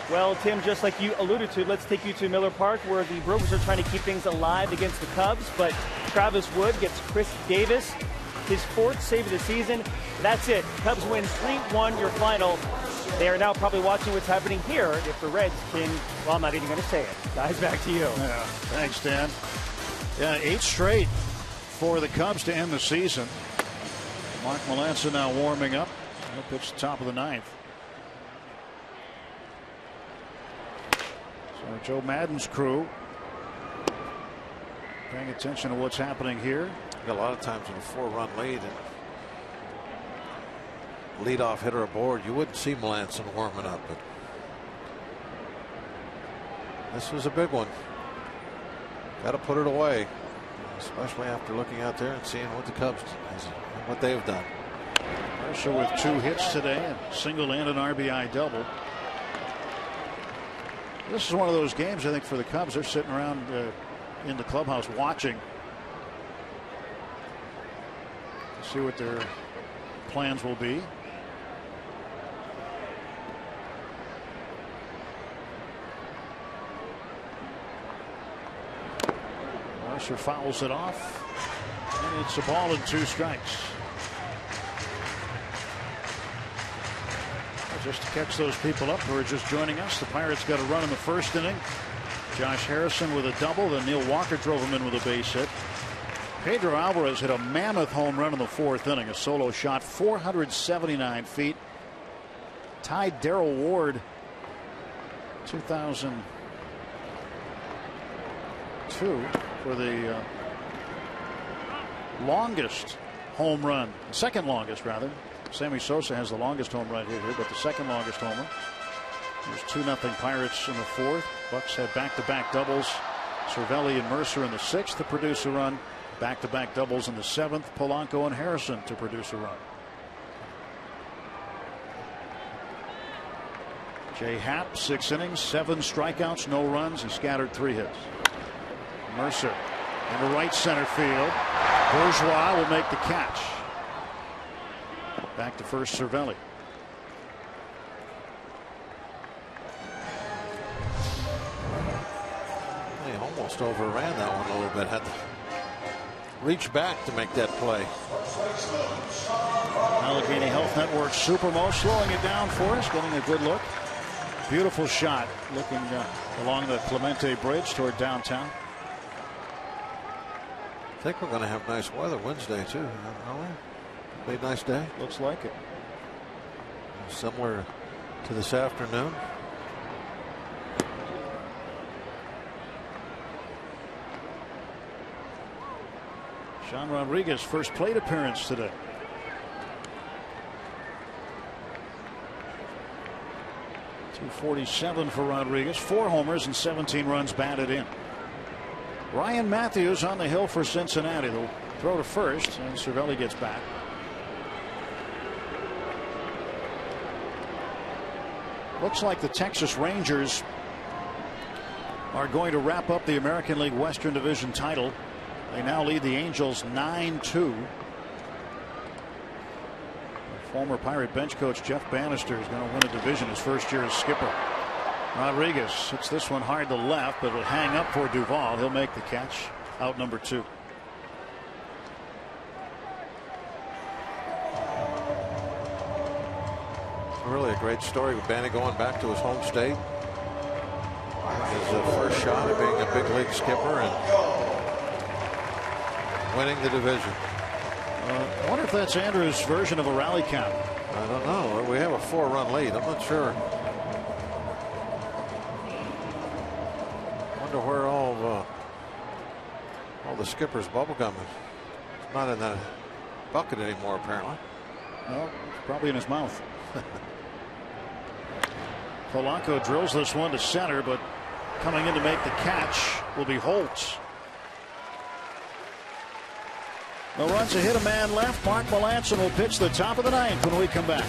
Well, Tim, just like you alluded to, let's take you to Miller Park, where the Brewers are trying to keep things alive against the Cubs. But Travis Wood gets Chris Davis, his 4th save of the season. That's it. Cubs win 3-1, your final. They are now probably watching what's happening here if the Reds can, well, I'm not even going to say it. Guys, back to you. Yeah, thanks, Dan. Yeah, 8 straight for the Cubs to end the season. Mark Melancon now warming up. He'll pitch the top of the 9th. So Joe Madden's crew paying attention to what's happening here. A lot of times in a 4-run lead and leadoff hitter aboard, you wouldn't see Melanson warming up, but this was a big one. Got to put it away, especially after looking out there and seeing what the Cubs, what they've done. Mercer with 2 hits today, a single and an RBI double. This is one of those games, I think, for the Cubs. They're sitting around in the clubhouse watching to see what their plans will be. Mercer fouls it off, and it's a ball and 2 strikes. Just to catch those people up who are just joining us, the Pirates got a run in the first inning. Josh Harrison with a double, then Neil Walker drove him in with a base hit. Pedro Alvarez hit a mammoth home run in the 4th inning, a solo shot, 479 feet. Tied Darrell Ward 2002 for the longest home run, second longest rather. Sammy Sosa has the longest home run hit here, but the second longest homer. It was 2-0 Pirates in the 4th. Bucks had back-to-back doubles. Cervelli and Mercer in the 6th to produce a run. Back-to-back doubles in the 7th. Polanco and Harrison to produce a run. Jay Happ, 6 innings, 7 strikeouts, no runs. He scattered 3 hits. Mercer into right center field. Bourgeois will make the catch. Back to first, Cervelli. He almost overran that one a little bit. Had to reach back to make that play. Allegheny Health Network Supermo slowing it down for us, getting a good look. Beautiful shot looking along the Clemente Bridge toward downtown. I think we're going to have nice weather Wednesday too, aren't we? Be a nice day. Looks like it. Similar to this afternoon. Sean Rodriguez, first plate appearance today. .247 for Rodriguez, 4 homers and 17 runs batted in. Ryan Matthews on the hill for Cincinnati. They'll throw to first, and Cervelli gets back. Looks like the Texas Rangers are going to wrap up the American League Western Division title. They now lead the Angels 9-2. Former Pirate bench coach Jeff Bannister is going to win a division his first year as skipper. Rodriguez hits this one hard to left, but it'll hang up for Duvall. He'll make the catch. Out number 2. Really a great story with Banny going back to his home state. His first shot at being a big league skipper and winning the division. I wonder if that's Andrew's version of a rally cap. I don't know. We have a 4-run lead. I'm not sure. Wonder where all the skipper's bubble gum is. It's not in that bucket anymore, apparently. No, it's probably in his mouth. Polanco drills this one to center, but coming in to make the catch will be Holtz. No runs, a hit, a man left. Mark Melanson will pitch the top of the 9th when we come back.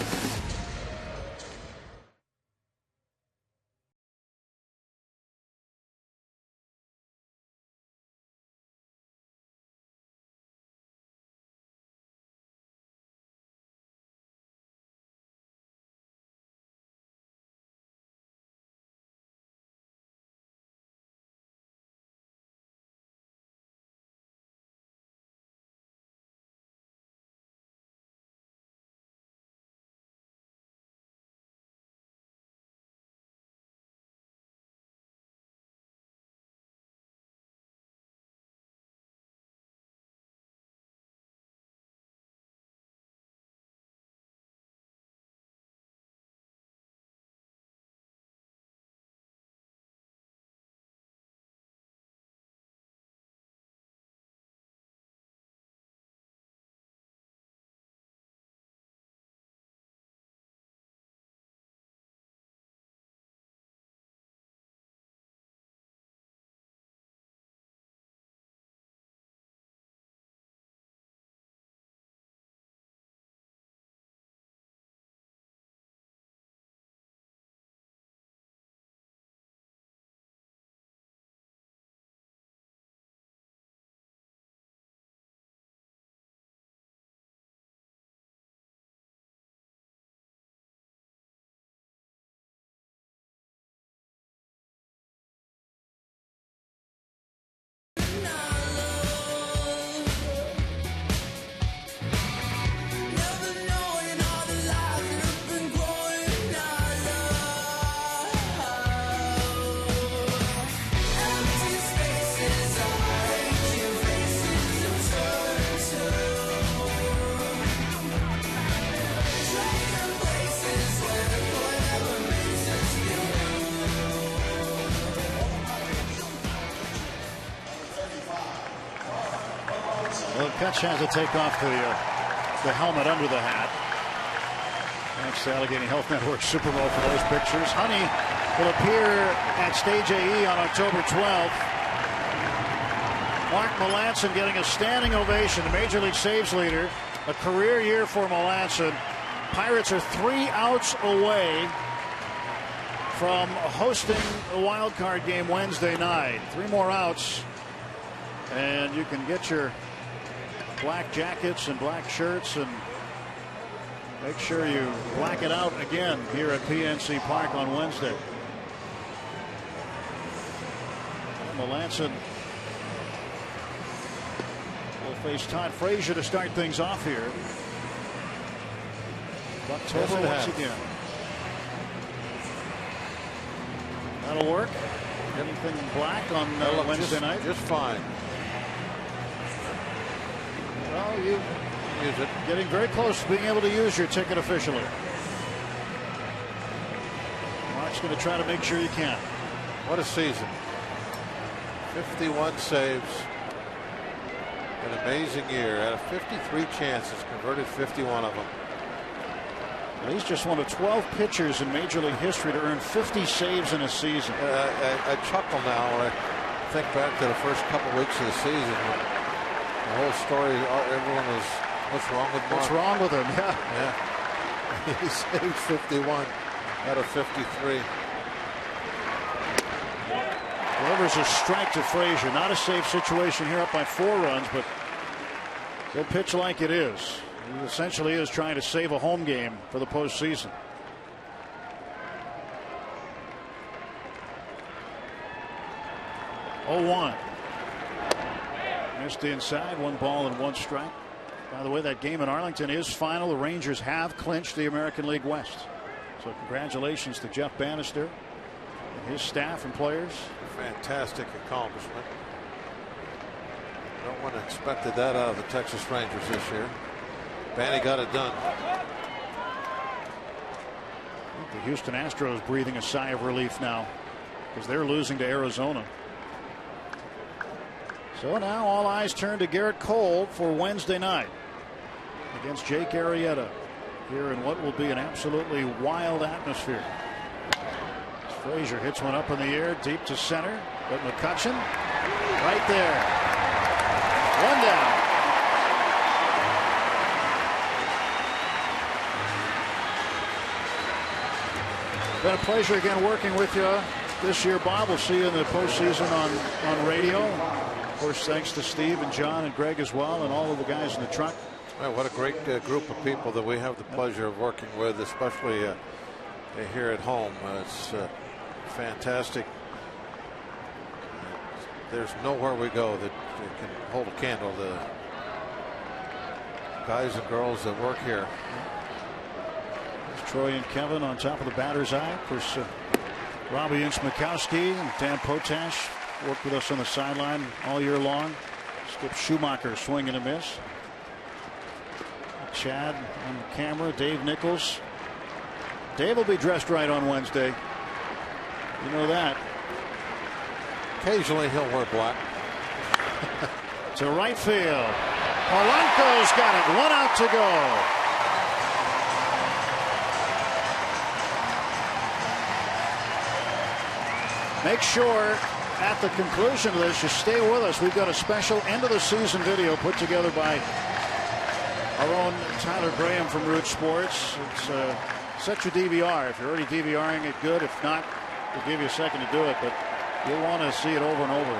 McCutch has to take off the helmet under the hat. Thanks to Allegheny Health Network Super Bowl for those pictures. Honey will appear at Stage AE on October 12th. Mark Melancon getting a standing ovation, the Major League Saves leader. A career year for Melancon. Pirates are 3 outs away from hosting a wild card game Wednesday night. 3 more outs, and you can get your black jackets and black shirts, and make sure you black it out again here at PNC Park on Wednesday. Melancon will face Todd Frazier to start things off here. October once again. That'll work. Anything black on Wednesday night? Just fine. Well, you use it. Getting very close to being able to use your ticket officially. Mark's going to try to make sure you can. What a season. 51 saves. An amazing year. Out of 53 chances, converted 51 of them. He's just one of 12 pitchers in Major League history to earn 50 saves in a season. I chuckle now when I think back to the first couple weeks of the season. The whole story, everyone was, what's wrong with Mark? What's wrong with him? Yeah. He saved 51 out of 53. Delivers a strike to Frazier. Not a safe situation here, up by 4 runs, but he'll pitch like it is. He essentially is trying to save a home game for the postseason. Oh, 1. Missed inside. 1 ball and 1 strike. By the way, that game in Arlington is final. The Rangers have clinched the American League West. So congratulations to Jeff Bannister and his staff and players. Fantastic accomplishment. No one expected that out of the Texas Rangers this year. Banny got it done. The Houston Astros breathing a sigh of relief now because they're losing to Arizona. So now all eyes turn to Garrett Cole for Wednesday night against Jake Arrieta here in what will be an absolutely wild atmosphere. Frazier hits one up in the air deep to center, but McCutchen right there. 1 down. Been a pleasure again working with you this year, Bob. We'll see you in the postseason on radio. Of course, thanks to Steve and John and Greg as well, and all of the guys in the truck. Well, what a great group of people that we have the pleasure of working with, especially here at home. It's fantastic. There's nowhere we go that can hold a candle to the guys and girls that work here. Troy and Kevin on top of the batter's eye. Of course, Robbie Inchmakowski and Dan Potash worked with us on the sideline all year long. Skip Schumacher swing and a miss. Chad on the camera. Dave Nichols. Dave will be dressed right on Wednesday. You know that. Occasionally he'll wear black. To right field. Polanco's got it. 1 out to go. Make sure at the conclusion of this you stay with us. We've got a special end of the season video put together by our own Tyler Graham from Root Sports. It's set your DVR. If you're already DVRing it, good. If not, we'll give you a second to do it, but you'll want to see it over and over.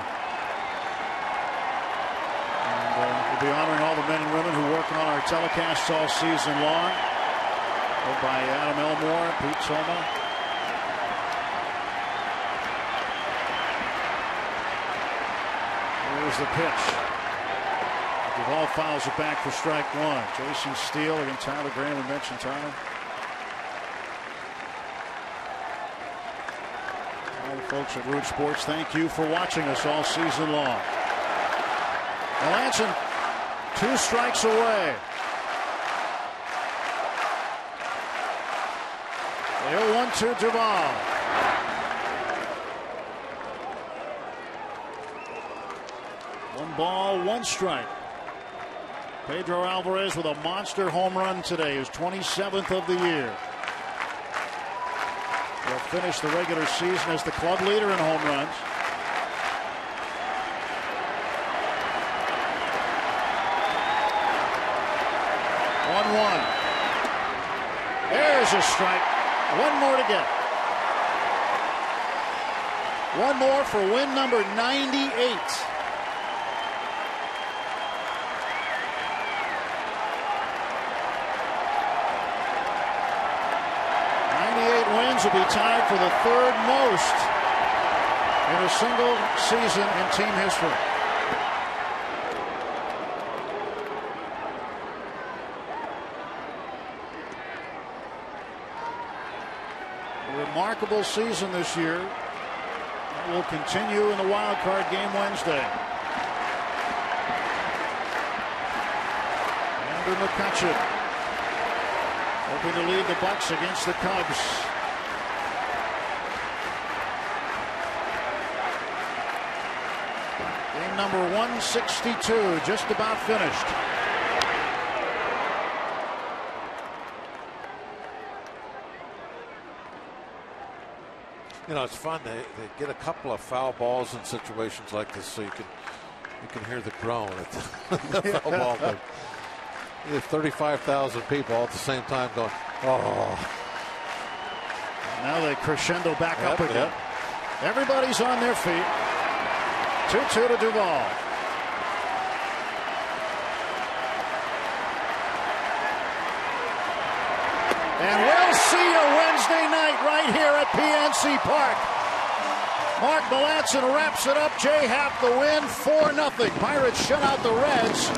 And we'll be honoring all the men and women who work on our telecasts all season long. Led by Adam Elmore, Pete Soma. Here's the pitch. Duvall fouls it back for strike 1. Jason Steele against Tyler Graham. We mentioned Tyler. All the folks at Root Sports, thank you for watching us all season long. Melancon 2 strikes away. The 0-1 to Duvall. One ball, 1 strike. Pedro Alvarez with a monster home run today, his 27th of the year. He'll finish the regular season as the club leader in home runs. There's a strike. One more to get. One more for win number 98. 98 wins will be tied for the third most in a single season in team history. Remarkable season this year. It will continue in the wild card game Wednesday. Andrew McCutcheon hoping to lead the Bucks against the Cubs. Game number 162 just about finished. You know, it's fun. They get a couple of foul balls in situations like this, so you can hear the groan at the foul ball. But you have 35,000 people all at the same time going, oh. Now they crescendo back up again. Everybody's on their feet. 2-2 to Duvall. And we'll see you Wednesday night right here at PNC Park. Mark Melancon wraps it up. Jay Happ the win, 4-0. Pirates shut out the Reds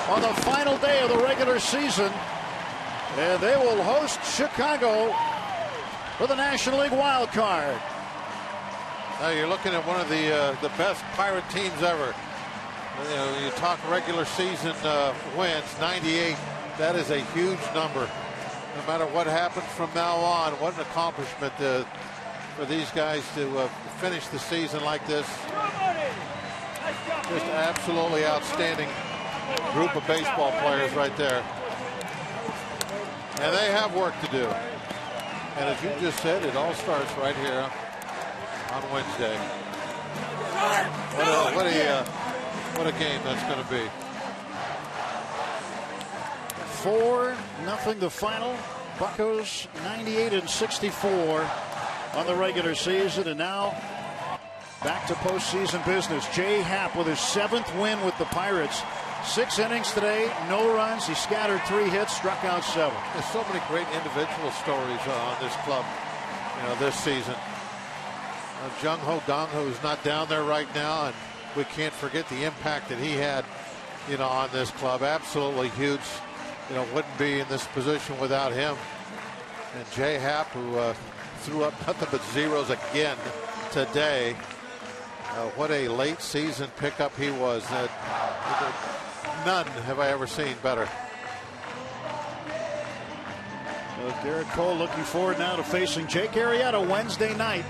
on the final day of the regular season. And they will host Chicago for the National League wild card. Now you're looking at one of the best Pirate teams ever. You know, you talk regular season wins, 98. That is a huge number. No matter what happens from now on, what an accomplishment for these guys to finish the season like this. Just absolutely outstanding group of baseball players right there. And they have work to do. And as you just said, it all starts right here on Wednesday. What a game that's going to be. 4-0 the final. Buccos 98-64 on the regular season, and now back to postseason business. Jay Happ with his 7th win with the Pirates. 6 innings today, no runs. He scattered 3 hits, struck out 7. There's so many great individual stories on this club, you know, this season. Jung Ho Dong, who's not down there right now, and we can't forget the impact that he had, you know, on this club. Absolutely huge. You know, wouldn't be in this position without him. And Jay Happ, who threw up nothing but zeros again today. What a late season pickup he was. None have I ever seen better. Garrett Cole looking forward now to facing Jake Arrieta Wednesday night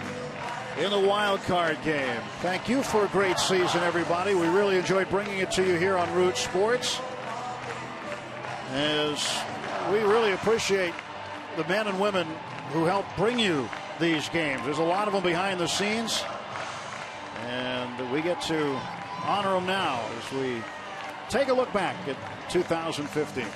in the wild card game. Thank you for a great season, everybody. We really enjoyed bringing it to you here on Root Sports, as we really appreciate the men and women who help bring you these games. There's a lot of them behind the scenes, and we get to honor them now as we take a look back at 2015.